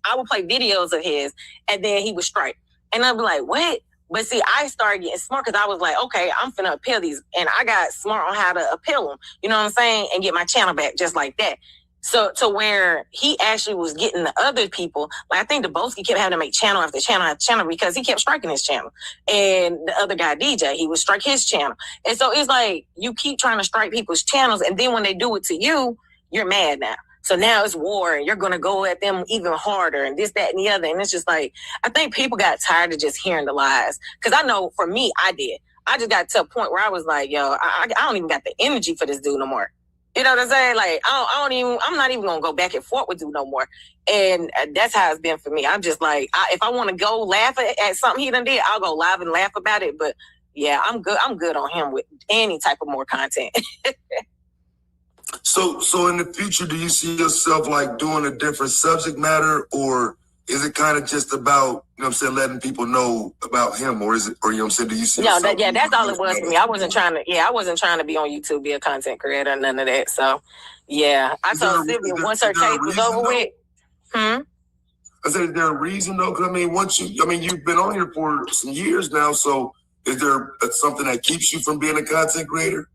Speaker 4: I would play videos of his and then he would strike. And I'd be like, what? But see, I started getting smart because I was like, okay, I'm finna appeal these. And I got smart on how to appeal them. You know what I'm saying? And get my channel back just like that. So to where he actually was getting the other people, like I think Debowski kept having to make channel after channel after channel because he kept striking his channel. And the other guy, DJ, he would strike his channel. And so it's like you keep trying to strike people's channels, and then when they do it to you, you're mad now. So now it's war, and you're going to go at them even harder, and this, that, and the other. And it's just like, I think people got tired of just hearing the lies. Because I know for me, I did. I just got to a point where I was like, yo, I don't even got the energy for this dude no more. You know what I'm saying? Like, I'm not even going to go back and forth with you no more. And that's how it's been for me. I'm just like, if I want to go laugh at something he done did, I'll go live and laugh about it. But yeah, I'm good on him with any type of more content.
Speaker 3: So in the future, do you see yourself like doing a different subject matter, or is it kind of just about, you know what I'm saying, letting people know about him, or is it, or you know what I'm saying, do you see
Speaker 4: that's all it was for me. I wasn't trying to be on YouTube, be a content creator, none of that. So yeah, I told Sylvia once her tape was over with. I
Speaker 3: said, is there a reason though? Because you've been on here for some years now. So is there something that keeps you from being a content creator?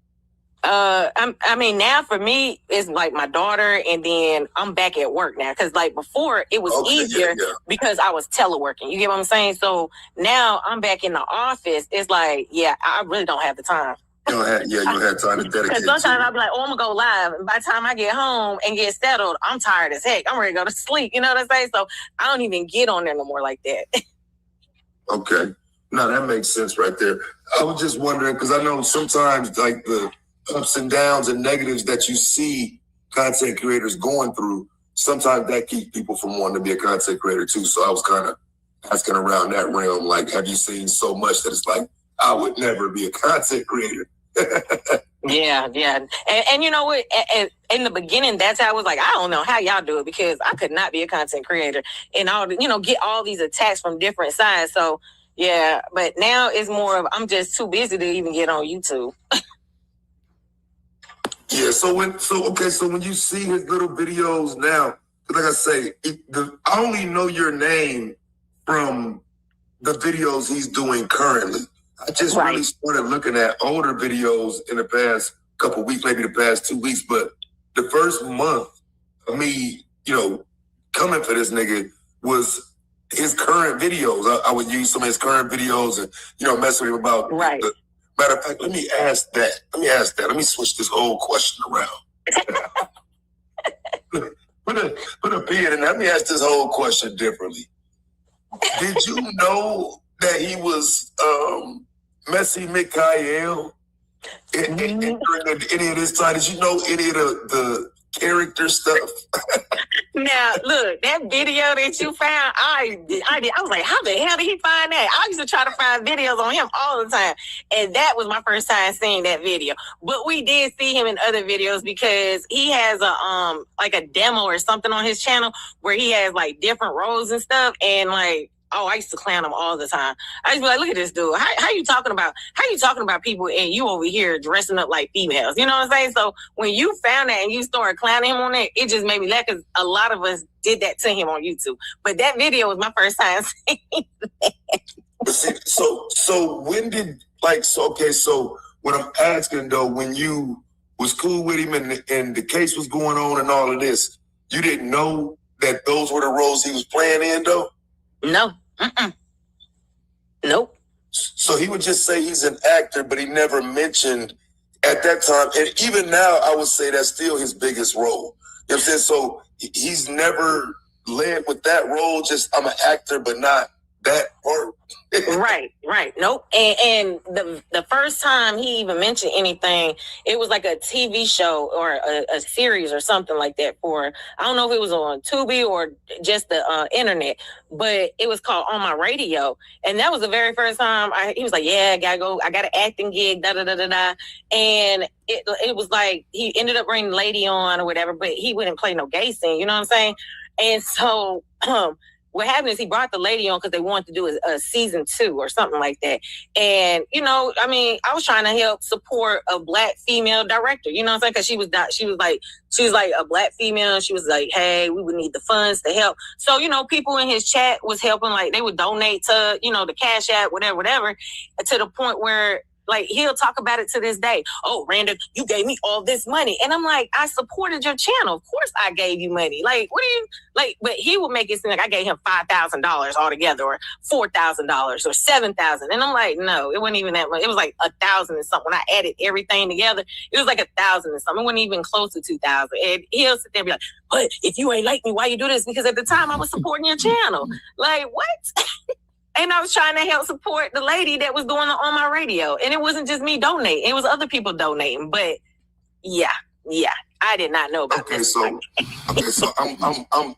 Speaker 4: Now for me, it's like my daughter, and then I'm back at work now. Cause like before it was easier because I was teleworking. You get what I'm saying? So now I'm back in the office. It's like, I really don't have the time.
Speaker 3: You don't have time to dedicate.
Speaker 4: Because sometimes I'll be like, I'm gonna go live. And by the time I get home and get settled, I'm tired as heck. I'm ready to go to sleep. You know what I'm saying? So I don't even get on there no more like that.
Speaker 3: Okay. No, that makes sense right there. I was just wondering, because I know sometimes like the ups and downs and negatives that you see content creators going through, sometimes that keeps people from wanting to be a content creator too. So I was kind of asking around that realm, like, have you seen so much that it's like, I would never be a content creator?
Speaker 4: Yeah. And you know what? In the beginning, that's how I was like, I don't know how y'all do it, because I could not be a content creator and get all these attacks from different sides. So yeah, but now it's more of, I'm just too busy to even get on YouTube.
Speaker 3: Yeah, so when you see his little videos now, like I say, I only know your name from the videos he's doing currently. I just really started looking at older videos in the past couple weeks, maybe the past 2 weeks, but the first month of me, coming for this nigga was his current videos. I would use some of his current videos and, mess with him about matter of fact, let me ask that. Let me switch this whole question around. Put a pin in. Let me ask this whole question differently. Did you know that he was Messi Mikhail during any of this time? Did you know any of the character stuff.
Speaker 4: Now, look, that video that you found, I was like, how the hell did he find that? I used to try to find videos on him all the time. And that was my first time seeing that video. But we did see him in other videos because he has a like a demo or something on his channel where he has like different roles and stuff. And like, oh, I used to clown him all the time. I used to be like, look at this dude. How you talking about people and you over here dressing up like females? You know what I'm saying? So when you found that and you started clowning him on that, it just made me laugh because a lot of us did that to him on YouTube. But that video was my first time seeing that.
Speaker 3: But see, so when did so when I'm asking though, when you was cool with him and the case was going on and all of this, you didn't know that those were the roles he was playing in though?
Speaker 4: No. Nope.
Speaker 3: So he would just say he's an actor, but he never mentioned at that time. And even now, I would say that's still his biggest role. You know what I'm saying? So he's never led with that role. Just I'm an actor, but not that part.
Speaker 4: Right. Nope. And the first time he even mentioned anything, it was like a TV show or a series or something like that for, I don't know if it was on Tubi or just the internet, but it was called On My Radio. And that was the very first time he was like, yeah, I got an acting gig, da-da-da-da-da. And it was like, he ended up bringing the lady on or whatever, but he wouldn't play no gay scene, you know what I'm saying? And so, what happened is he brought the lady on because they wanted to do a season 2 or something like that. And, you know, I mean, I was trying to help support a Black female director, you know what I'm saying? Because she was like a Black female. And she was like, hey, we would need the funds to help. So, you know, people in his chat was helping, like they would donate to, you know, the Cash App, whatever, to the point where, like, he'll talk about it to this day. Oh, Randa, you gave me all this money. And I'm like, I supported your channel. Of course I gave you money. Like, what do you, like, but he would make it seem like I gave him $5,000 altogether or $4,000 or $7,000. And I'm like, no, it wasn't even that much. It was like 1,000 and something. When I added everything together, it was like 1,000 and something. It wasn't even close to 2,000. And he'll sit there and be like, but if you ain't like me, why you do this? Because at the time I was supporting your channel. Like, what? And I was trying to help support the lady that was doing it On My Radio. And it wasn't just me donating. It was other people donating. But yeah, I did not know about this.
Speaker 3: So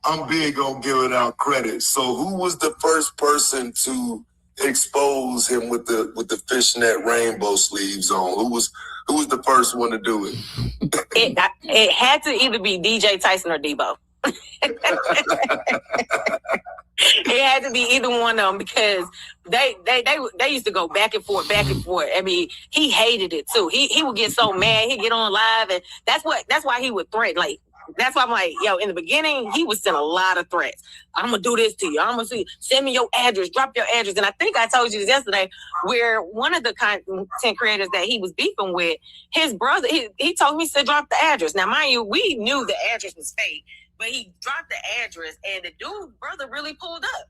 Speaker 3: I'm big on giving out credit. So who was the first person to expose him with the fishnet rainbow sleeves on? Who was the first one to do it?
Speaker 4: It had to either be DJ Tyson or Debo. It had to be either one of them because they used to go back and forth. I mean, he hated it too. He would get so mad. He'd get on live, and that's why he would threaten. Like, that's why I'm like, yo, in the beginning, he would send a lot of threats. I'm gonna do this to you. I'm gonna send me your address, drop your address. And I think I told you this yesterday, where one of the content creators that he was beefing with, his brother, he told me to drop the address. Now, mind you, we knew the address was fake. But he dropped the address, and the dude's brother really pulled up.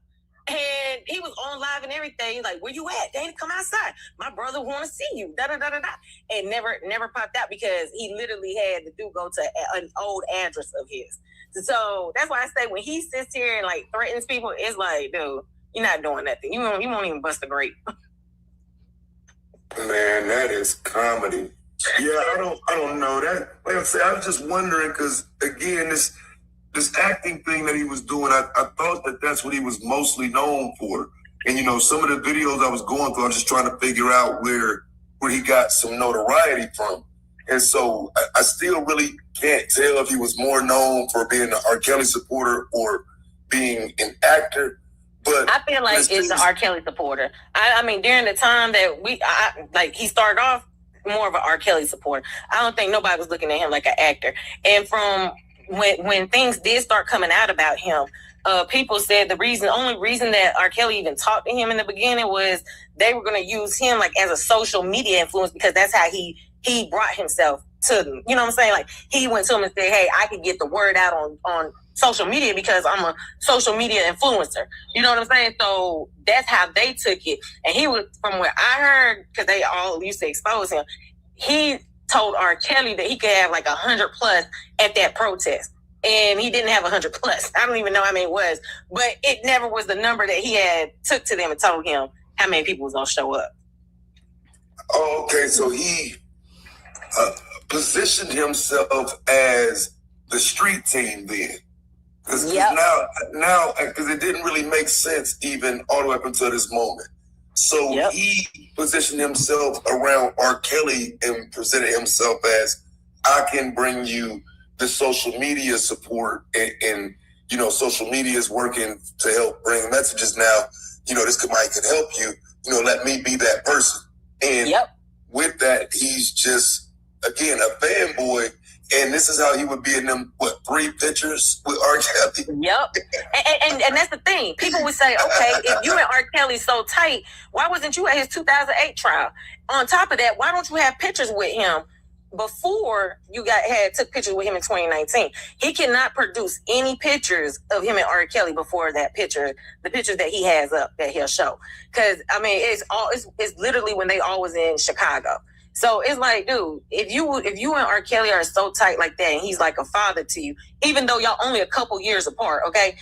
Speaker 4: And he was on live and everything. He's like, where you at? Dana, come outside. My brother want to see you. Da-da-da-da-da. And never popped out because he literally had the dude go to an old address of his. So that's why I say when he sits here and, like, threatens people, it's like, dude, you're not doing nothing. You won't even bust a grape.
Speaker 3: Man, that is comedy. Yeah, I don't know that. Like I said, I was just wondering because, again, this acting thing that he was doing, I thought that's what he was mostly known for. And, you know, some of the videos I was going through, I'm just trying to figure out where he got some notoriety from. And so I still really can't tell if he was more known for being an R. Kelly supporter or being an actor. But
Speaker 4: I feel like it's an R. Kelly supporter. I mean, during the time that he started off more of an R. Kelly supporter, I don't think nobody was looking at him like an actor. And from when things did start coming out about him, people said the only reason that R. Kelly even talked to him in the beginning was they were going to use him like as a social media influence because that's how he brought himself to them. You know what I'm saying? Like, he went to him and said, hey, I could get the word out on social media because I'm a social media influencer. You know what I'm saying? So that's how they took it. And he was, from what I heard, because they all used to expose him, he told R. Kelly that he could have like 100 plus at that protest. And he didn't have 100 plus. I don't even know how many it was. But it never was the number that he had took to them and told him how many people was going to show up.
Speaker 3: Oh, okay. So he positioned himself as the street team then. Because
Speaker 4: Yep.
Speaker 3: now, because it didn't really make sense even all the way up until this moment. So
Speaker 4: Yep.
Speaker 3: he positioned himself around R. Kelly and presented himself as, I can bring you the social media support, and you know, social media is working to help bring messages now. You know, this might can help you. You know, let me be that person. And
Speaker 4: Yep.
Speaker 3: with that, he's just, again, a fanboy. And this is how he would be in them, 3 pictures with R. Kelly?
Speaker 4: Yep. And that's the thing. People would say, okay, if you and R. Kelly so tight, why wasn't you at his 2008 trial? On top of that, why don't you have pictures with him before you took pictures with him in 2019? He cannot produce any pictures of him and R. Kelly before that picture, the pictures that he has up that he'll show. Because I mean, it's literally when they all was in Chicago. So it's like, dude, if you and R. Kelly are so tight like that, and he's like a father to you, even though y'all only a couple years apart, okay?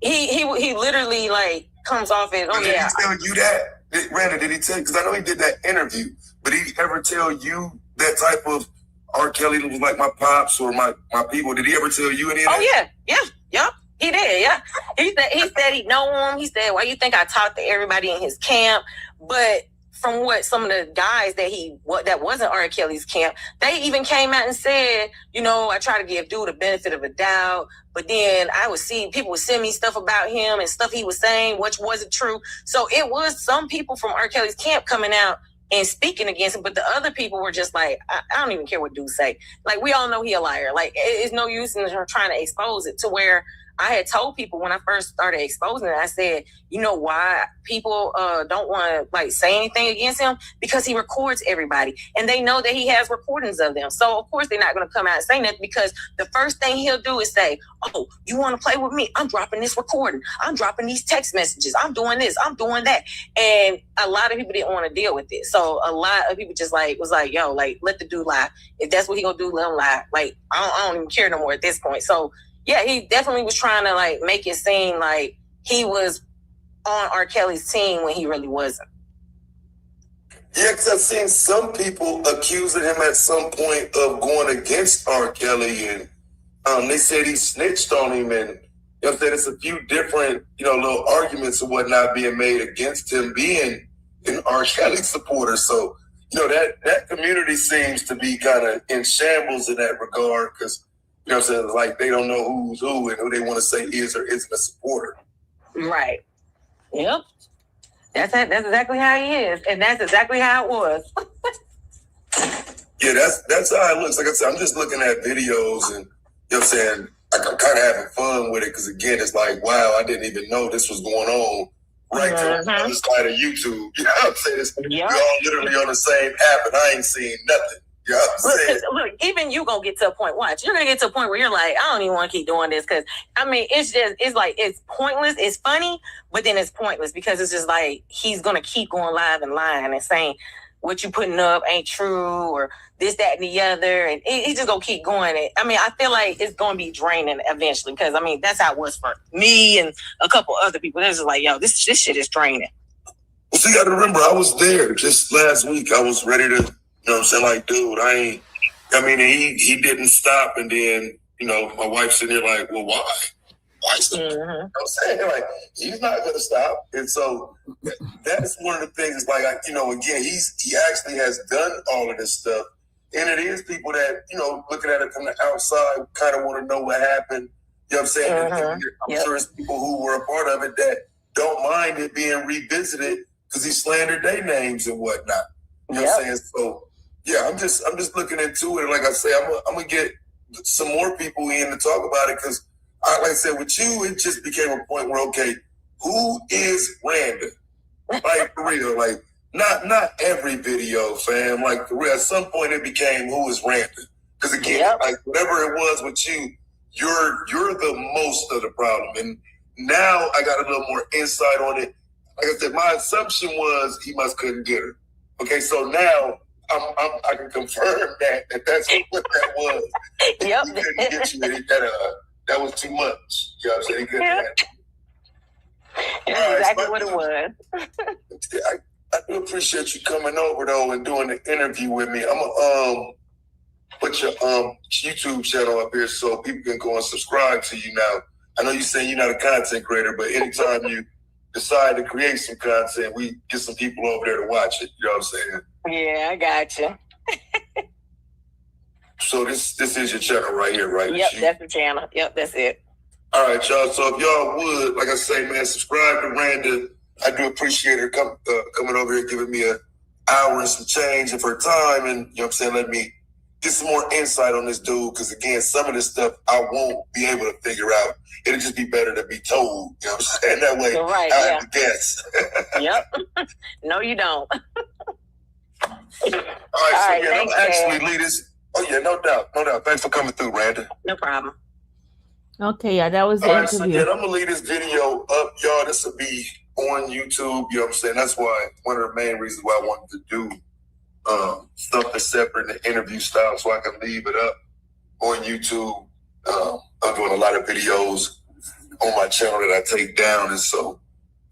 Speaker 4: He literally like comes off as, oh
Speaker 3: did
Speaker 4: yeah.
Speaker 3: Did he tell you that? Randa, did he tell you? Because I know he did that interview, but did he ever tell you that type of R. Kelly was like my pops or my people? Did he ever tell you any of that?
Speaker 4: Oh yeah. He did, yeah. He said he know him. He said, why you think I talked to everybody in his camp? But from what some of the guys that wasn't R. Kelly's camp, they even came out and said, you know, I try to give dude the benefit of a doubt, but then I would see people would send me stuff about him and stuff he was saying, which wasn't true. So it was some people from R. Kelly's camp coming out and speaking against him, but the other people were just like, I don't even care what dude say. Like, we all know he a liar. Like, it's no use in her trying to expose it, to where I had told people when I first started exposing it, I said, you know why people don't want to like say anything against him? Because he records everybody, and they know that he has recordings of them. So of course they're not going to come out and say nothing, because the first thing he'll do is say, oh, you want to play with me? I'm dropping this recording. I'm dropping these text messages. I'm doing this. I'm doing that. And a lot of people didn't want to deal with it. So a lot of people just was like, yo, like, let the dude lie. If that's what he gonna do, let him lie. Like, I don't even care no more at this point. So yeah, he definitely was trying to like make it seem like he was on R. Kelly's team when he really wasn't.
Speaker 3: Yeah, because I've seen some people accusing him at some point of going against R. Kelly, and they said he snitched on him, and you know what I'm saying, it's a few different, you know, little arguments and whatnot being made against him being an R. Kelly supporter. So, you know, that community seems to be kind of in shambles in that regard, because, you know what I'm saying, like they don't know who's who and who they want to say is or isn't a supporter.
Speaker 4: Right. Yep. That's exactly how he is, and that's exactly how it was.
Speaker 3: Yeah, that's how it looks. Like I said, I'm just looking at videos, and you know what I'm saying, I'm kind of having fun with it, because again, it's like, wow, I didn't even know this was going on right to the other side of YouTube. You know what I'm saying? We're all literally on the same app, and I ain't seeing nothing. You know what I'm saying?
Speaker 4: Look, even you gonna get to a point. Watch, you're gonna get to a point where you're like, I don't even want to keep doing this, because I mean, it's pointless. It's funny, but then it's pointless, because it's just like he's gonna keep going live and lying and saying what you putting up ain't true, or this, that, and the other, and he's just gonna keep going. I mean, I feel like it's gonna be draining eventually, because I mean, that's how it was for me and a couple other people. They're just like, yo, this shit is draining.
Speaker 3: Well, so you got to remember, I was there just last week. I was ready to. You know what I'm saying? Like, dude, he didn't stop. And then, you know, my wife's sitting there like, well, why? Why stop? You know what I'm saying? Like, he's not going to stop. And so that's one of the things, like, you know, again, he actually has done all of this stuff. And it is people that, you know, looking at it from the outside, kind of want to know what happened. You know what I'm saying? I'm sure it's people who were a part of it that don't mind it being revisited because he slandered their names and whatnot. You know what I'm saying? So, yeah, I'm just looking into it. Like I say, I'm gonna get some more people in to talk about it, because, like I said, with you, it just became a point where, okay, who is Randa? Like, for real, like not every video, fam. Like, for real, at some point it became, who is Randa? Because again, like whatever it was with you, you're the most of the problem. And now I got a little more insight on it. Like I said, my assumption was he couldn't get her. Okay, so now I can confirm that's what that was.
Speaker 4: Yep.
Speaker 3: He couldn't get you that was too much. You know what I'm saying? He couldn't have it.
Speaker 4: That's exactly what it was.
Speaker 3: I do appreciate you coming over though and doing the interview with me. put your YouTube channel up here so people can go and subscribe to you now. I know you're saying you're not a content creator, but anytime you decide to create some content, we get some people over there to watch it. You know what I'm saying?
Speaker 4: Yeah, I got you.
Speaker 3: So this is your channel right here, right?
Speaker 4: Yep, that's the channel. Yep, that's it.
Speaker 3: All right, y'all. So if y'all would, like I say, man, subscribe to Randa. I do appreciate her coming over here, giving me an hour and some change of her time, and you know what I'm saying, let me get some more insight on this dude. Because again, some of this stuff I won't be able to figure out. It'll just be better to be told. You know what I'm saying? That way,
Speaker 4: Right,
Speaker 3: I have to guess.
Speaker 4: Yep. No, you don't.
Speaker 3: All right, so
Speaker 4: thanks,
Speaker 3: I'm actually lead this. Oh yeah, no doubt. Thanks for coming through, Randa.
Speaker 4: No problem.
Speaker 2: Okay, yeah, that was the
Speaker 3: All right, so
Speaker 2: interview.
Speaker 3: I'm gonna leave this video up, y'all. This will be on YouTube. You know what I'm saying? That's why one of the main reasons why I wanted to do stuff that's separate in the interview style, so I can leave it up on YouTube. I'm doing a lot of videos on my channel that I take down, and so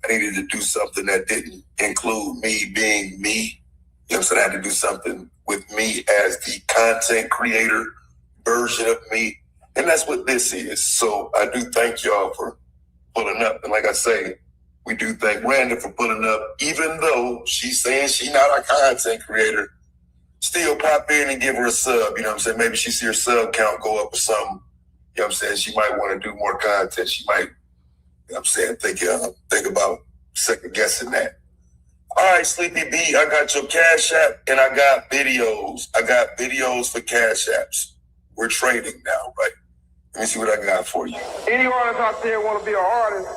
Speaker 3: I needed to do something that didn't include me being me. You know what I'm saying? I had to do something with me as the content creator version of me. And that's what this is. So I do thank y'all for pulling up. And like I say, we do thank Randa for pulling up, even though she's saying she's not a content creator. Still pop in and give her a sub. You know what I'm saying? Maybe she see her sub count go up or something. You know what I'm saying? She might want to do more content. She might, you know what I'm saying, think about second guessing that. All right, Sleepy B, I got your Cash App and I got videos. I got videos for Cash Apps. We're trading now, right? Let me see what I got for you.
Speaker 5: Any artists out there want to be an artist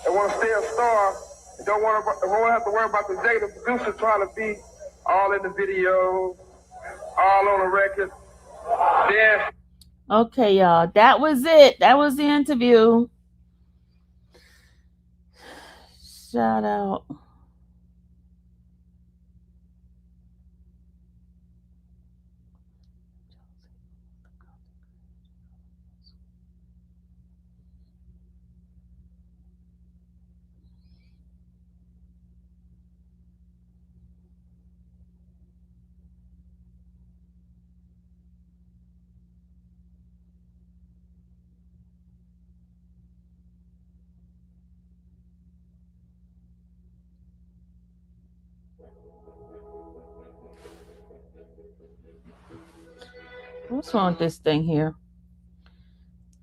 Speaker 5: and want to stay a star, and don't have to worry about the executive producer trying to be all in the video, all on the record. Then
Speaker 2: Okay, y'all, that was it. That was the interview. Shout out. What's wrong with this thing here?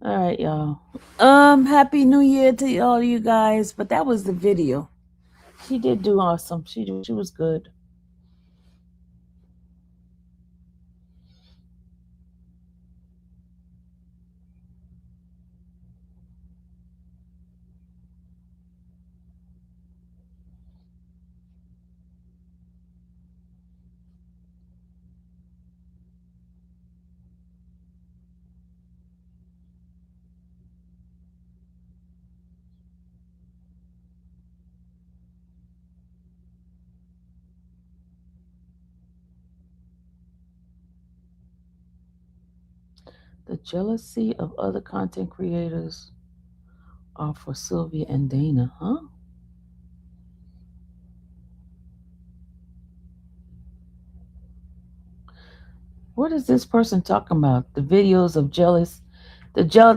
Speaker 2: All right, y'all. Happy New Year to all you guys. But that was the video. She did do awesome. She was good. The jealousy of other content creators are for Sylvia and Dana, huh? What is this person talking about? The videos of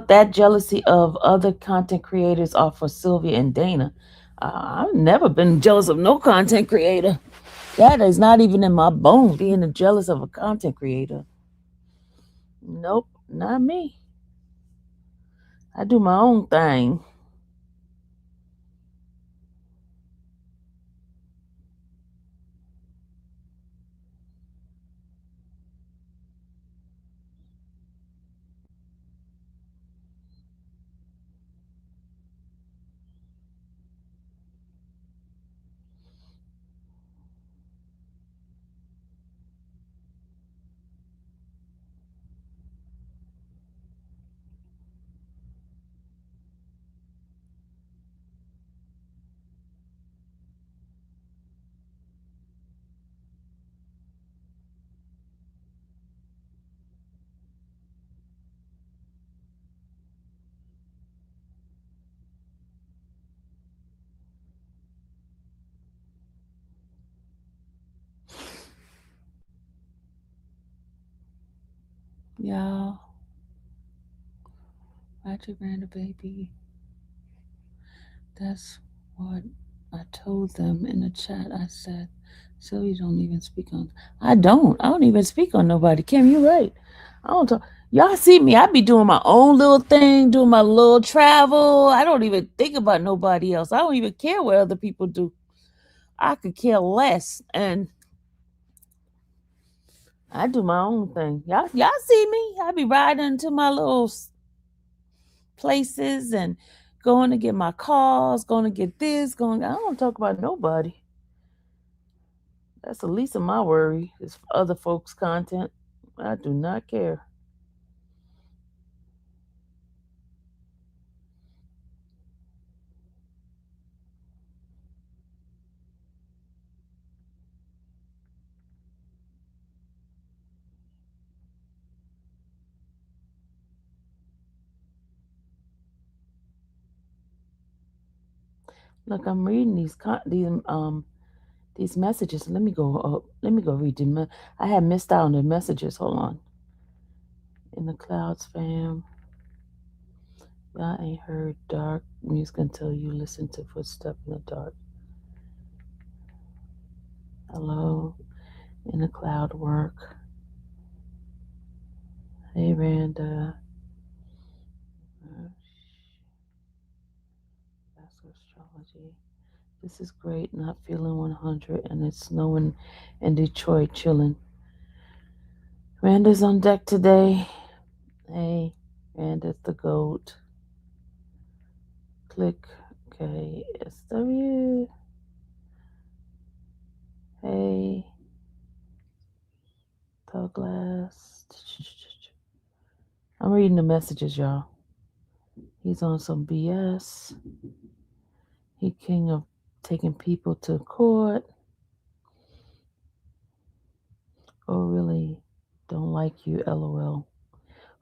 Speaker 2: that jealousy of other content creators are for Sylvia and Dana. I've never been jealous of no content creator. That is not even in my bones, being jealous of a content creator. Nope, not me. I do my own thing. Y'all, Roger Randa, baby. That's what I told them in the chat. I said, Sylvia don't even speak on. I don't even speak on nobody. Kim, you're right. I don't talk. Y'all see me. I be doing my own little thing, doing my little travel. I don't even think about nobody else. I don't even care what other people do. I could care less. And I do my own thing. Y'all see me. I be riding to my little places and going to get my cars, going to get this, I don't talk about nobody. That's the least of my worry is other folks' content. I do not care. Look, I'm reading these messages. Let me go up. Let me go read them. I had missed out on the messages. Hold on. In the clouds, fam. Y'all ain't heard dark music until you listen to footstep in the dark. Hello, in the cloud work. Hey, Randa. That's astrology. This is great. Not feeling 100, and it's snowing in Detroit, chilling. Randa's on deck today. Hey, Randa's the goat. Click. Okay, SW. Hey, Douglas. I'm reading the messages, y'all. He's on some BS. He king of taking people to court. Oh, really don't like you, LOL.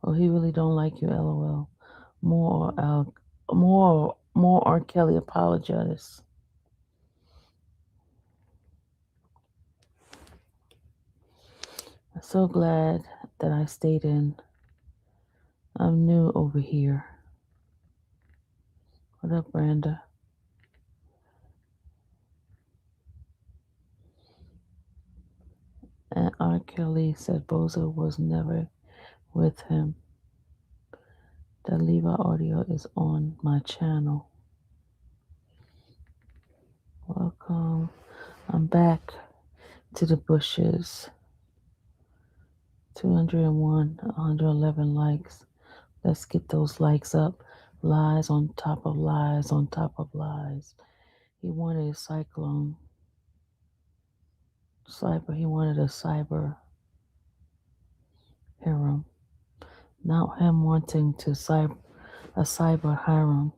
Speaker 2: Oh, he really don't like you, LOL. More R. Kelly apologize. I'm so glad that I stayed in. I'm new over here. What up, Brenda? And R. Kelly said Bozo was never with him. The Levi audio is on my channel. Welcome. I'm back to the bushes. 201, 111 likes. Let's get those likes up. Lies on top of lies on top of lies. He wanted a cyclone. He wanted a cyber harem. Now him wanting to a cyber harem.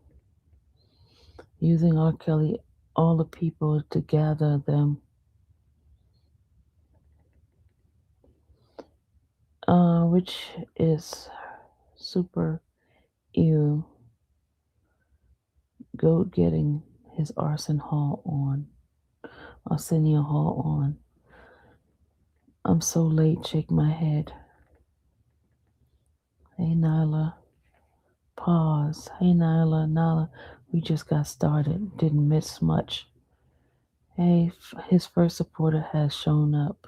Speaker 2: Using R. Kelly, all the people to gather them. Which is super ew. Goat getting his Arsenio Hall on. I'm so late, shake my head. Hey, Nyla. Pause. Hey, Nyla, we just got started. Didn't miss much. Hey, his first supporter has shown up.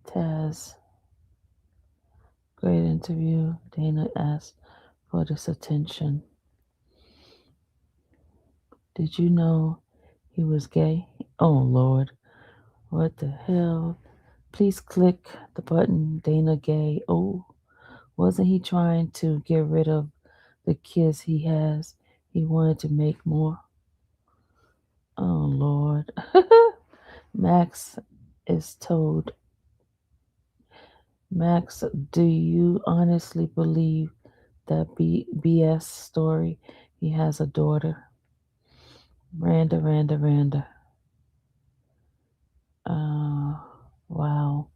Speaker 2: Taz. Great interview. Dana asked for this attention. Did you know he was gay? Oh, Lord. What the hell? Please click the button, Dana gay. Oh, wasn't he trying to get rid of the kids he has? He wanted to make more. Oh, Lord. Max is told. Max, do you honestly believe that BS story? He has a daughter. Randa. Wow.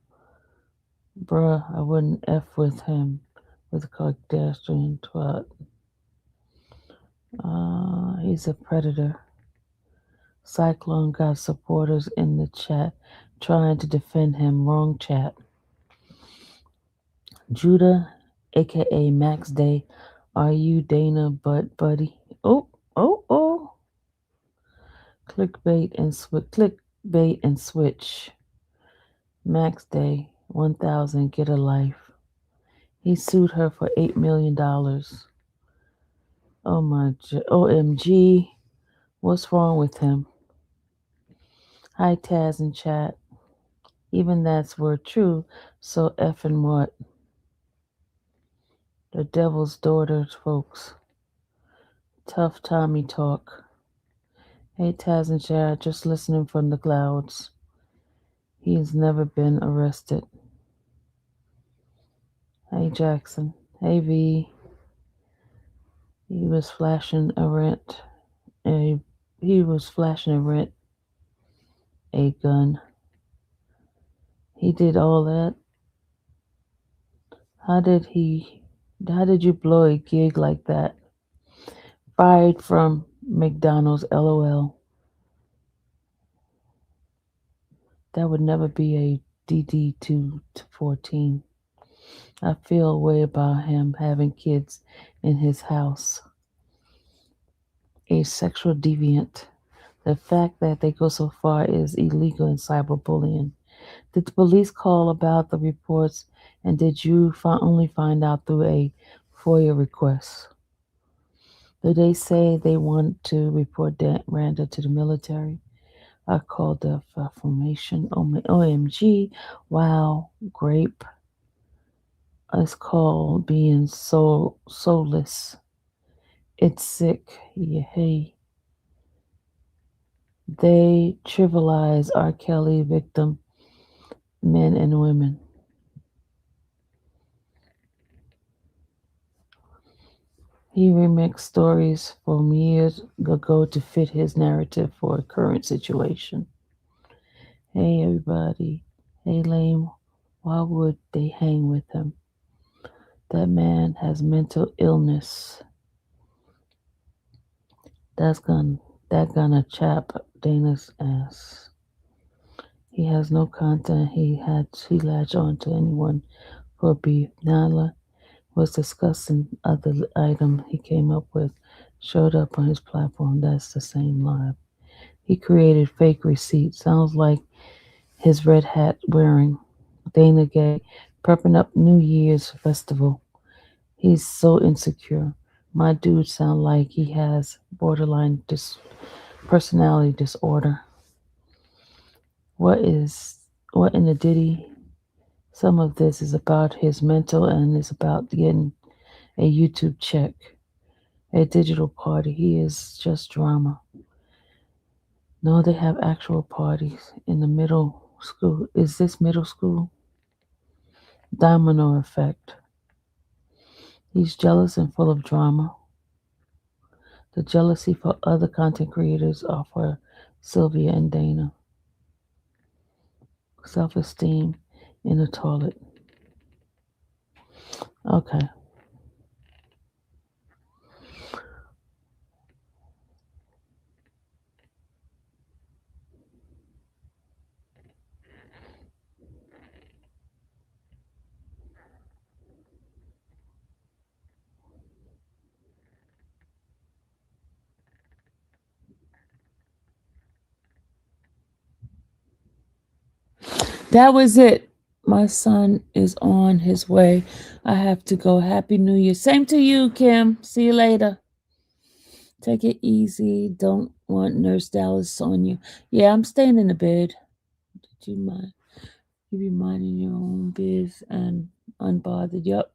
Speaker 2: Bruh, I wouldn't F with him with Kardashian twat. He's a predator. Cyclone got supporters in the chat trying to defend him. Wrong chat. Judah, aka Max Day, are you Dana Butt Buddy? Oh. Clickbait and switch. Max Day, 1000, get a life. He sued her for $8 million. OMG. What's wrong with him? Hi, Taz and chat. Even that's word true, so effing what? The devil's daughter, folks. Tough Tommy talk. Hey, Taz and chat, just listening from the clouds. He's never been arrested. Hey, Jackson. Hey, V. He was flashing a rent. He was flashing a rent a gun. He did all that. How did you blow a gig like that? Fired from McDonald's, LOL. That would never be a DD-214. I feel a way about him having kids in his house. A sexual deviant. The fact that they go so far is illegal in cyberbullying. Did the police call about the reports, and did you only find out through a FOIA request? Did they say they want to report Randa to the military? I called the formation. OMG. Wow. Grape. It's called being soulless. It's sick. Yeah, hey. They trivialize R. Kelly victim men and women. He remixed stories from years ago to fit his narrative for a current situation. Hey, everybody. Hey, lame. Why would they hang with him? That man has mental illness. That gonna chap Dana's ass. He has no content. He latched on to anyone for beef. Nala was discussing other item he came up with, showed up on his platform. That's the same live. He created fake receipts. Sounds like his red hat wearing. Dana Gay prepping up New Year's festival. He's so insecure. My dude sound like he has borderline personality disorder. What in the ditty? Some of this is about his mental and is about getting a YouTube check, a digital party. He is just drama. No, they have actual parties in the middle school. Is this middle school? Domino effect. He's jealous and full of drama. The jealousy for other content creators are for Sylvia and Dana. Self-esteem in the toilet. Okay. That was it. My son is on his way. I have to go. Happy New Year. Same to you, Kim. See you later. Take it easy. Don't want Nurse Dallas on you. Yeah, I'm staying in the bed. Did you mind? You be minding your own biz and unbothered. Yup.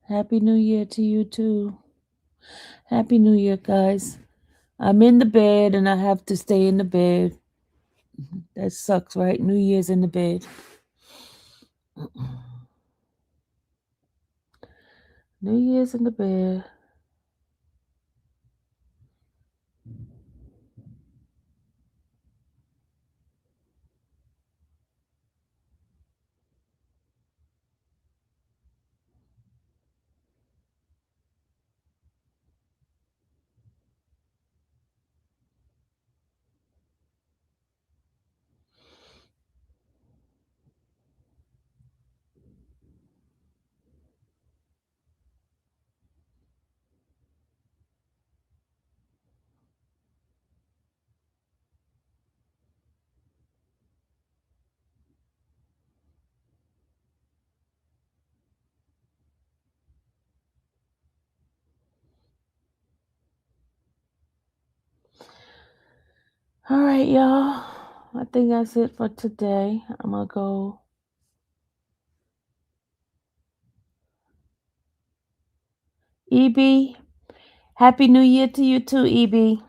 Speaker 2: Happy New Year to you too. Happy New Year, guys. I'm in the bed and I have to stay in the bed. That sucks, right? New Year's in the bed. New Year's in the bed. All right, y'all. I think that's it for today. I'm gonna go. EB, Happy New Year to you too, EB.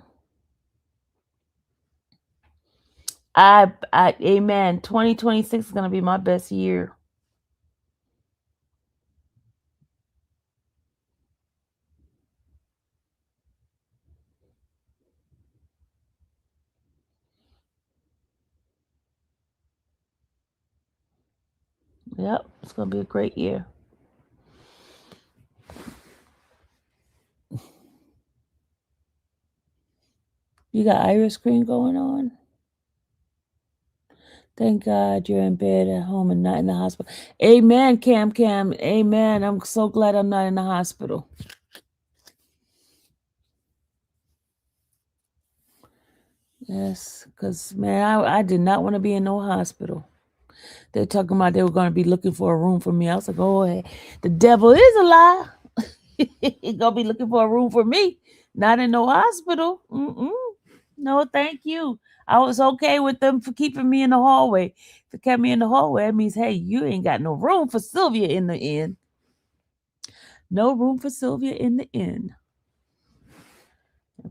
Speaker 2: Amen. 2026 is gonna be my best year. Yep, it's gonna be a great year. You got iris cream going on? Thank God you're in bed at home and not in the hospital. Amen, Cam. Amen. I'm so glad I'm not in the hospital. Yes, because, man, I did not want to be in no hospital. They're talking about they were going to be looking for a room for me. I was like, oh, hey, the devil is a lie. He's going to be looking for a room for me, not in no hospital. No, thank you. I was okay with them for keeping me in the hallway. If they kept me in the hallway, that means, hey, you ain't got no room for Sylvia in the inn. No room for Sylvia in the inn.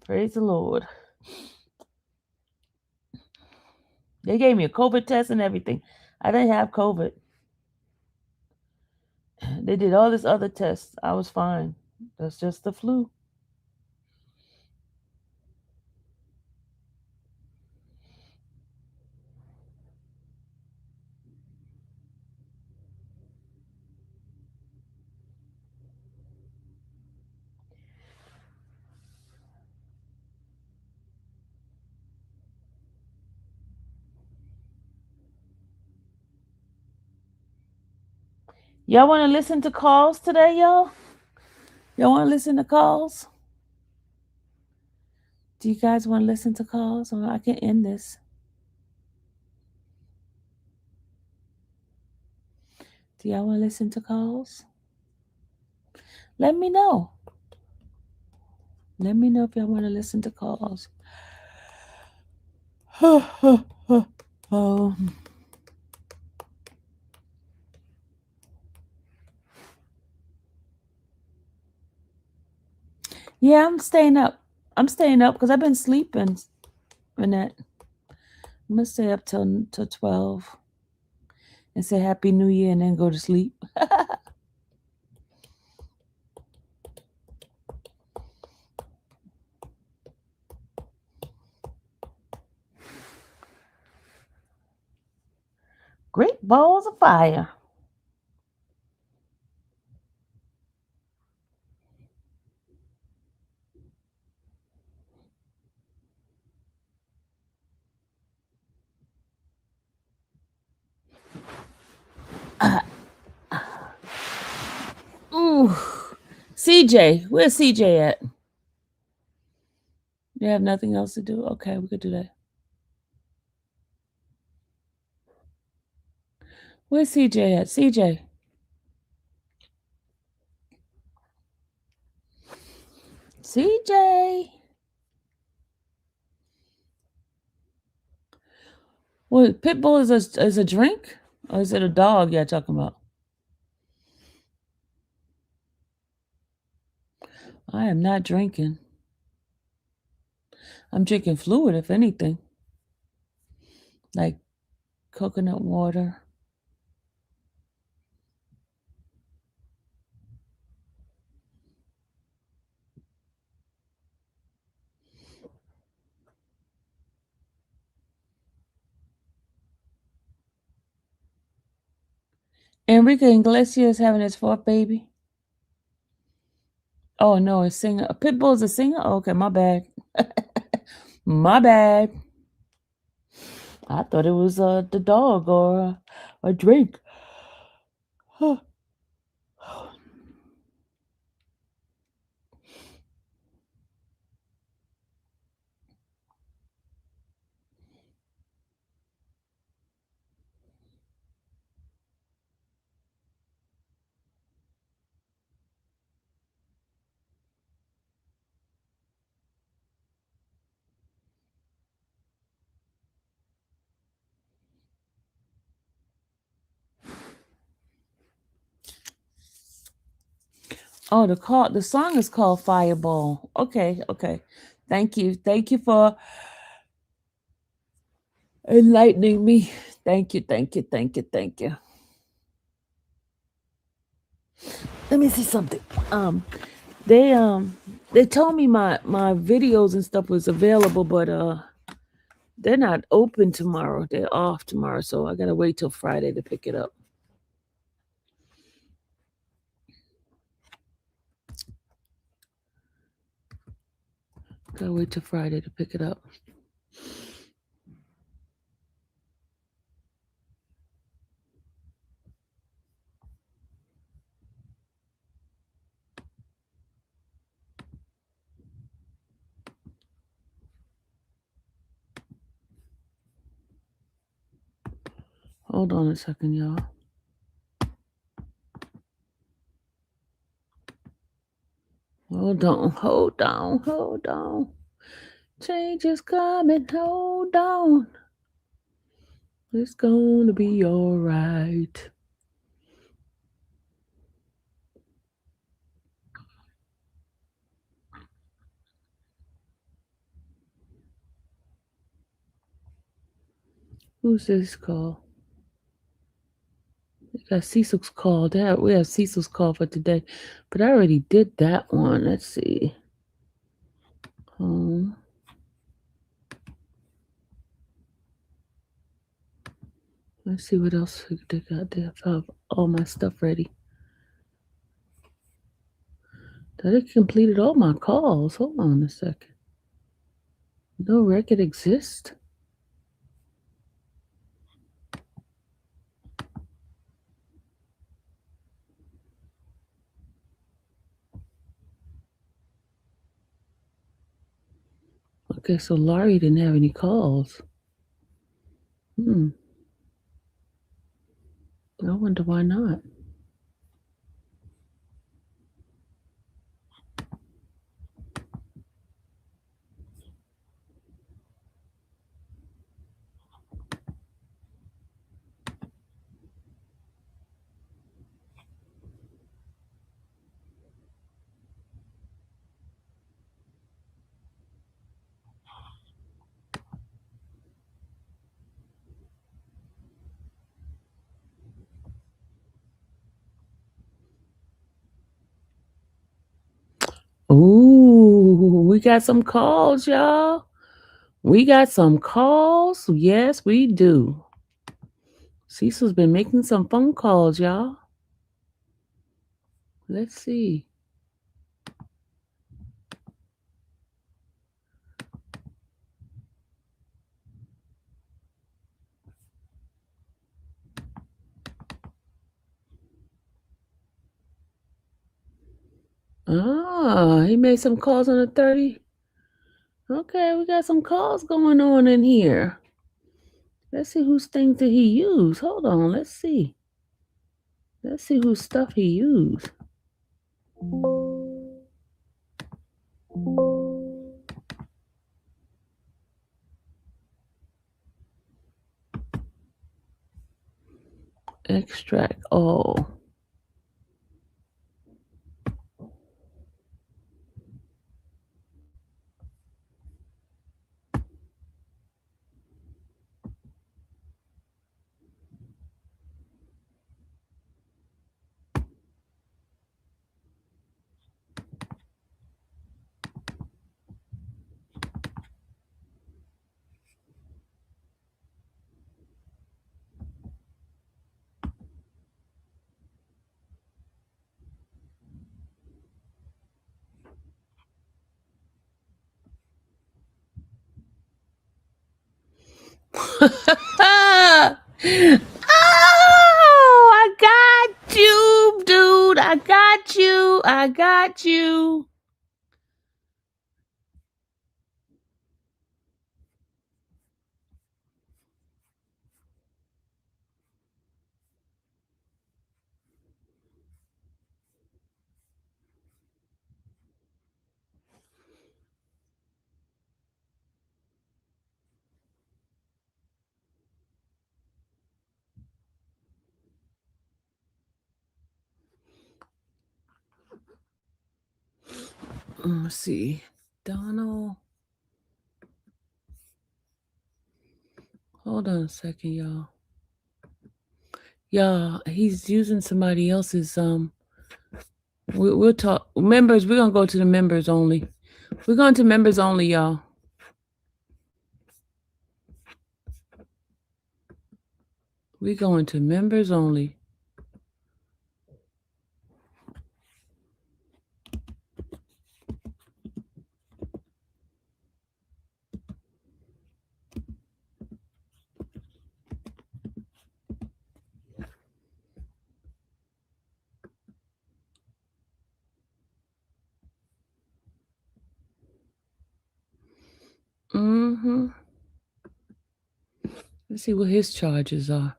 Speaker 2: Praise the Lord. They gave me a COVID test and everything. I didn't have COVID. They did all this other tests. I was fine. That's just the flu. Y'all want to listen to calls today, y'all? Y'all want to listen to calls? Do you guys want to listen to calls? Or I can end this. Do y'all want to listen to calls? Let me know. Let me know if y'all want to listen to calls. Oh. Yeah, I'm staying up. I'm staying up because I've been sleeping, Annette. I'm gonna stay up till 12 and say Happy New Year and then go to sleep. Great balls of fire. Ooh. CJ, where's CJ at? You have nothing else to do? Okay, we could do that. Where's CJ at? CJ. CJ. What, Pitbull is a drink? Or is it a dog you're talking about? I am not drinking. I'm drinking fluid, if anything. Like coconut water. Enrique Iglesias having his fourth baby. Oh no, a singer. Pitbull's a singer? Oh, okay, my bad. My bad. I thought it was the dog or a drink. Oh, the song is called Fireball. Okay. Thank you for enlightening me. Thank you. Let me see something. They told me my videos and stuff was available, but they're not open tomorrow. They're off tomorrow, so I gotta wait till Friday to pick it up. Gotta wait till Friday to pick it up. Hold on a second, y'all. Hold on. Change is coming. Hold on. It's gonna be all right. Who's this call? We got Cecil's call. We have Cecil's call for today, but I already did that one. Let's see. Let's see what else they got there. I have all my stuff ready. That it completed all my calls. Hold on a second. No record exists. Okay, so Laurie didn't have any calls. I wonder why not. Ooh, we got some calls, y'all. We got some calls. Yes, we do. Cecil's been making some phone calls, y'all. Let's see. He made some calls on the 30. Okay, we got some calls going on in here. Let's see whose things did he use. Hold on, let's see. Let's see whose stuff he used. Extract all. Oh, I got you, dude. I got you. Let's see. Donald. Hold on a second, y'all. Yeah, he's using somebody else's we'll talk members. We're gonna go to the members only. We're going to members only, y'all. We're going to members only. Mm-hmm. Let's see what his charges are.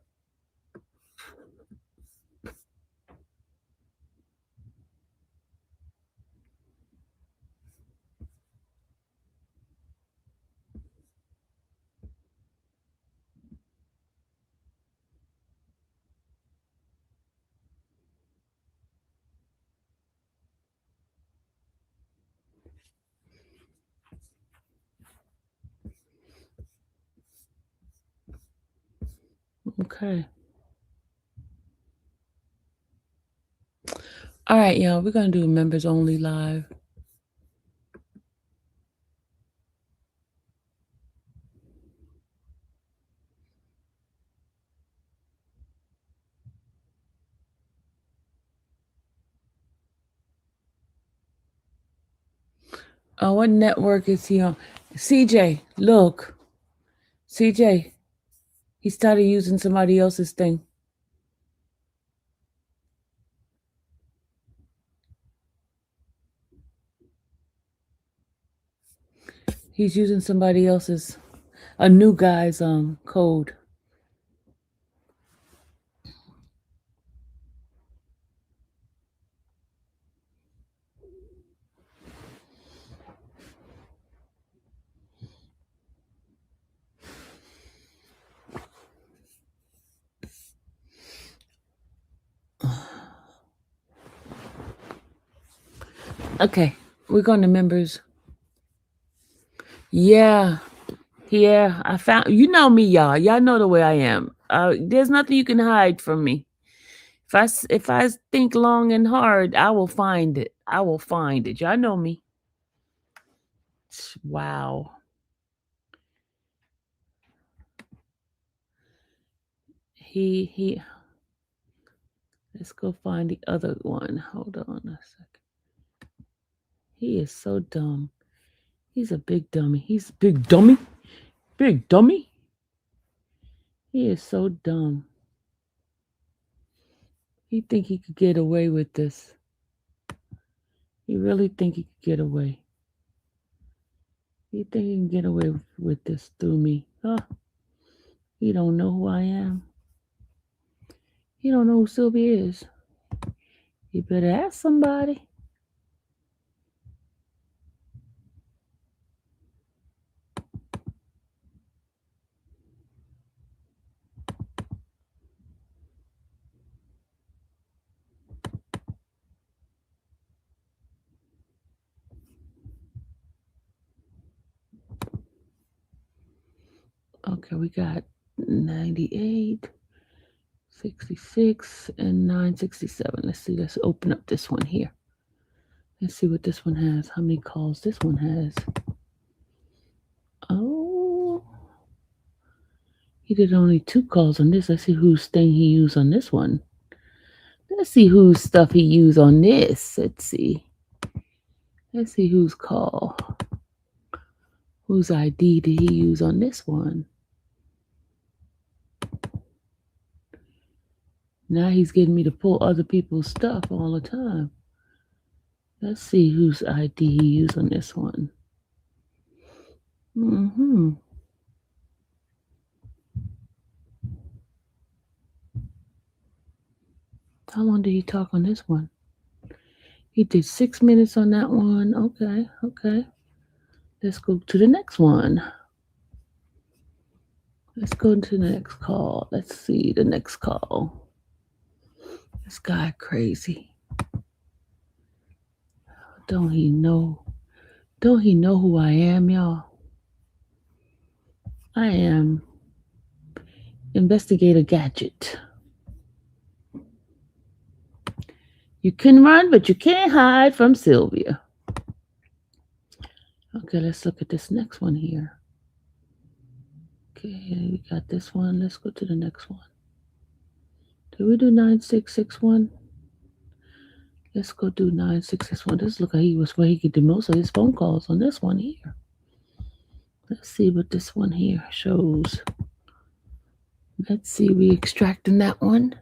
Speaker 2: Okay. All right, y'all. We're gonna do a members only live. What network is he on? CJ, look. CJ, he started using somebody else's thing. He's using somebody else's, a new guy's code. Okay, we're going to members. Yeah, I found, you know me, y'all. Y'all know the way I am. There's nothing you can hide from me. If I think long and hard, I will find it. Y'all know me. Wow. He. Let's go find the other one. Hold on a second. He is so dumb. He's a big dummy. He's a big dummy. Big dummy. He is so dumb. He think he could get away with this. He really think he could get away. He think he can get away with this through me. Huh? He don't know who I am. He don't know who Sylvia is. You better ask somebody. Okay, we got 98, 66, and 967. Let's see. Let's open up this one here. Let's see what this one has. How many calls this one has? Oh, he did only 2 calls on this. Let's see whose thing he used on this one. Let's see whose stuff he used on this. Let's see. Let's see whose call. Whose ID did he use on this one? Now he's getting me to pull other people's stuff all the time. Let's see whose ID he used on this one. How long did he talk on this one? He did 6 minutes on that one. Okay. Let's go to the next one. Let's go to the next call. Let's see the next call. This guy crazy. Don't he know? Don't he know who I am, y'all? I am Investigator Gadget. You can run, but you can't hide from Sylvia. Okay, let's look at this next one here. Okay, we got this one. Let's go to the next one. Did we do 9661? Let's go do 9661. This look like he was where he could do most of his phone calls on this one here. Let's see what this one here shows. Let's see, we extracting that one.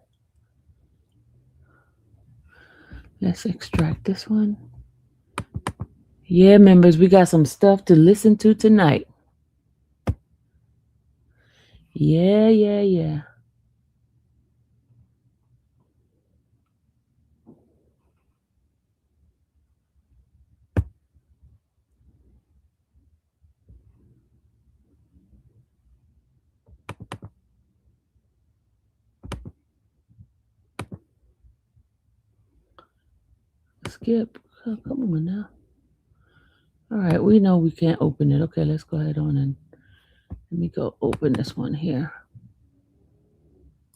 Speaker 2: Let's extract this one. Yeah, members, we got some stuff to listen to tonight. Yeah. Skip. Oh, come on now. All right, we know we can't open it. Okay, let's go ahead on and let me go open this one here.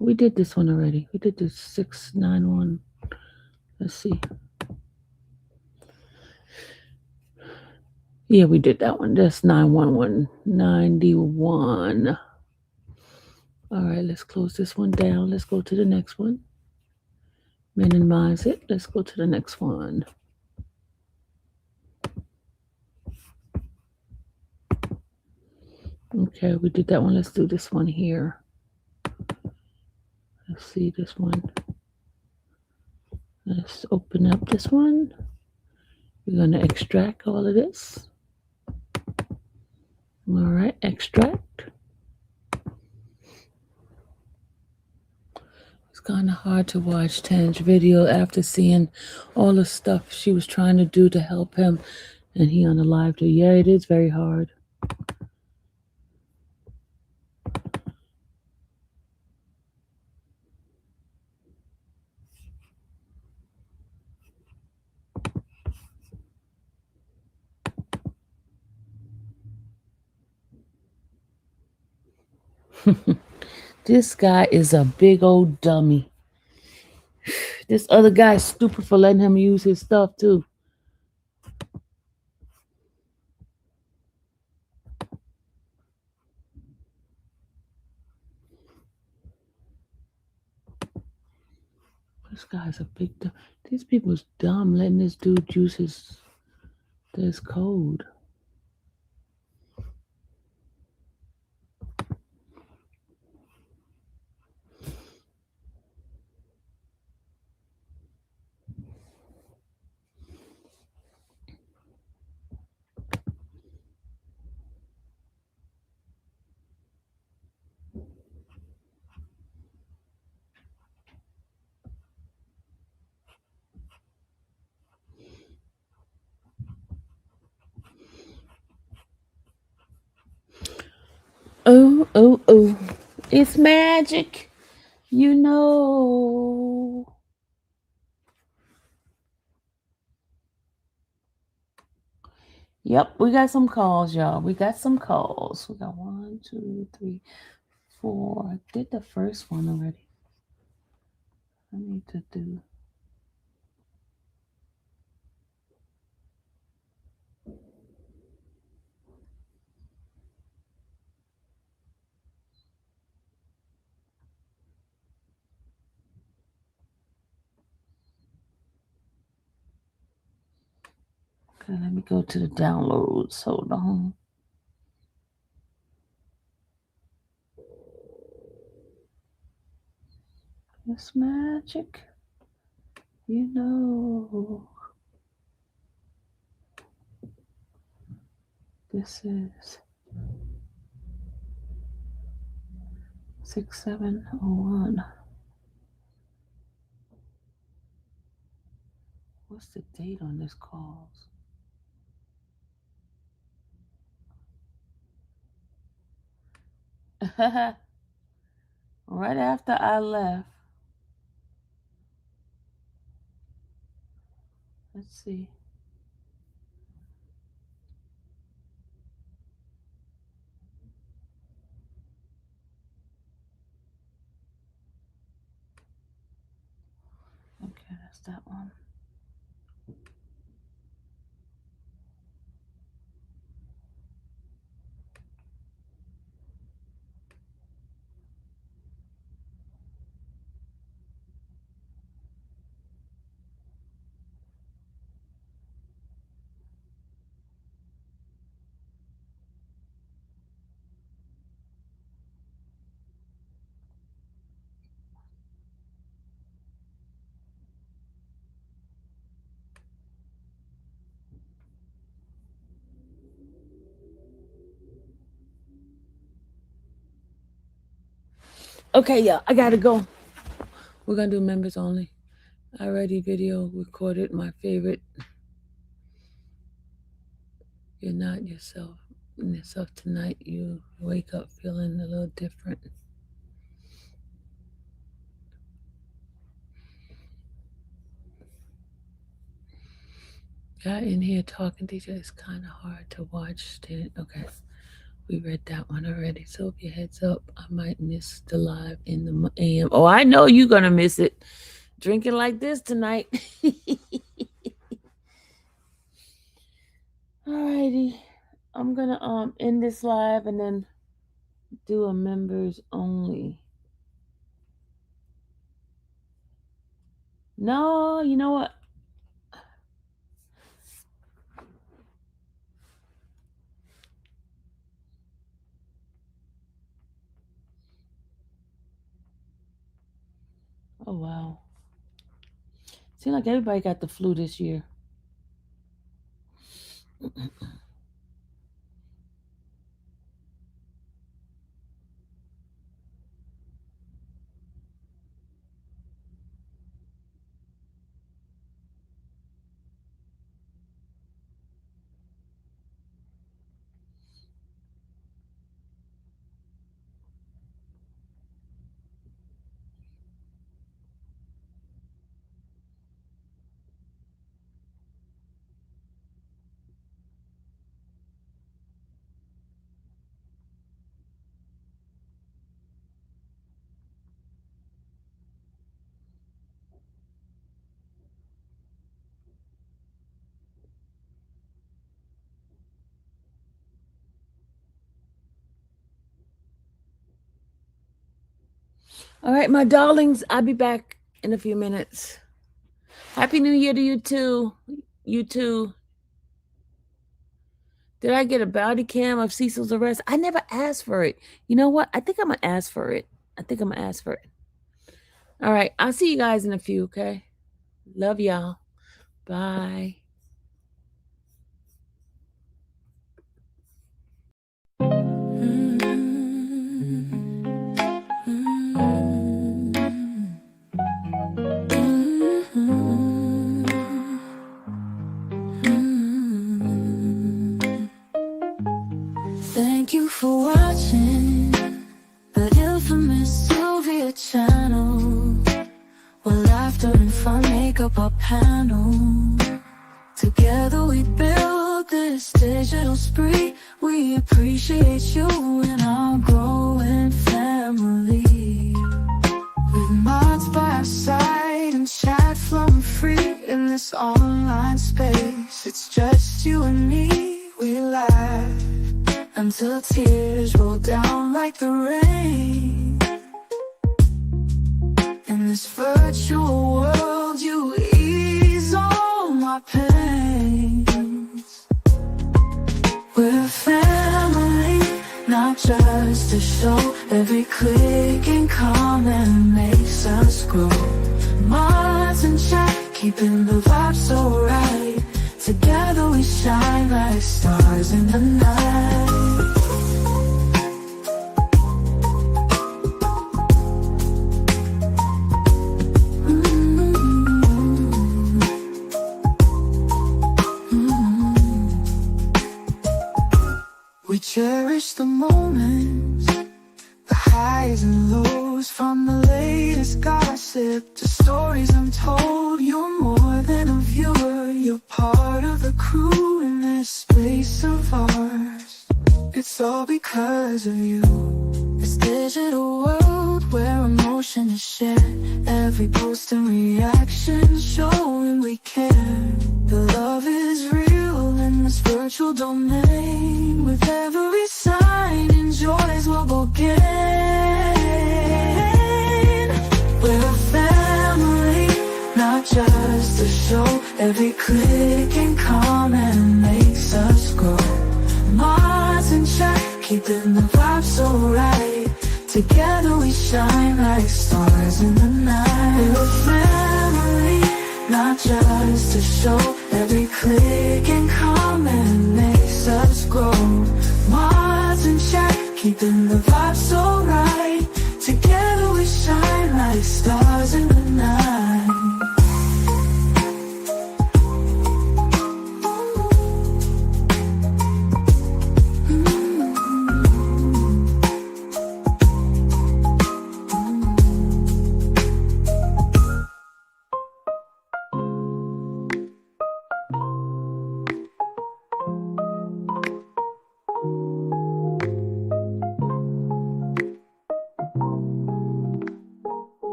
Speaker 2: We did this one already. We did this 691. Let's see. Yeah, we did that one. That's 91191. All right, let's close this one down. Let's go to the next one. Minimize it. Let's go to the next one. Okay, we did that one. Let's do this one here. Let's see this one. Let's open up this one. We're going to extract all of this. All right, extract. It's kind of hard to watch Tan's video after seeing all the stuff she was trying to do to help him, and he on the live too. Yeah, it is very hard. This guy is a big old dummy. This other guy's stupid for letting him use his stuff too. This guy's a big dumb. These people's dumb letting this dude use his code. Oh. It's magic. You know. Yep, we got some calls, y'all. We got some calls. We got 1, 2, 3, 4. I did the first one already. I need to do. Okay, let me go to the downloads. Hold on. It's magic. You know. This is 6701. What's the date on this calls? Right after I left. Let's see. That's that one. Okay, yeah, I gotta go. We're gonna do members only. I already video recorded my favorite. You're not yourself. Yourself tonight. You wake up feeling a little different. Got in here talking to you. It's kind of hard to watch. Okay. We read that one already. So if your heads up, I might miss the live in the AM. Oh, I know you're going to miss it. Drinking like this tonight. Alrighty. I'm going to end this live and then do a members only. No, you know what? Oh, wow. Seems like everybody got the flu this year. All right, my darlings, I'll be back in a few minutes. Happy New Year to you too. You too. Did I get a body cam of Cecil's arrest? I never asked for it. You know what? I think I'm going to ask for it. All right. I'll see you guys in a few, okay? Love y'all. Bye.
Speaker 6: Thank you for watching the infamous Sylvia channel, where laughter and fun make up our panel. Together we build this digital spree. We appreciate you and our growing family. With mods by our side and chat flowing free in this online space. It's just you and me, we laugh until tears roll down like the rain. In this virtual world, you ease all my pains. We're a family, not just a show. Every click and comment makes us grow. Mods and chat, keeping the vibe so right. Together we shine like stars in the night. We cherish the moments, the highs and lows, from the latest gossip to stories untold. You're more than a viewer, you're part of the crew in this space of ours. It's all because of you. This digital world where emotions emotion is shared. Every post and reaction showing we care. The love is real in this virtual domain. With every sign, enjoys what we'll gain. We're a family, not just a show. Every click and comment makes us grow. Mars in check, keeping the vibe so right. Together we shine like stars in the night. We're a family, not just a show. Every click and comment makes us grow. Mars in check, keeping the vibe so right. Together we shine like stars in the night.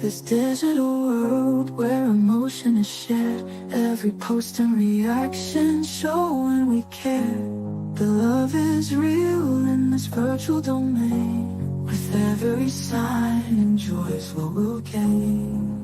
Speaker 6: This digital world where emotion is shared. Every post and reaction showing we care. The love is real in this virtual domain. With every sign, enjoys what we'll gain.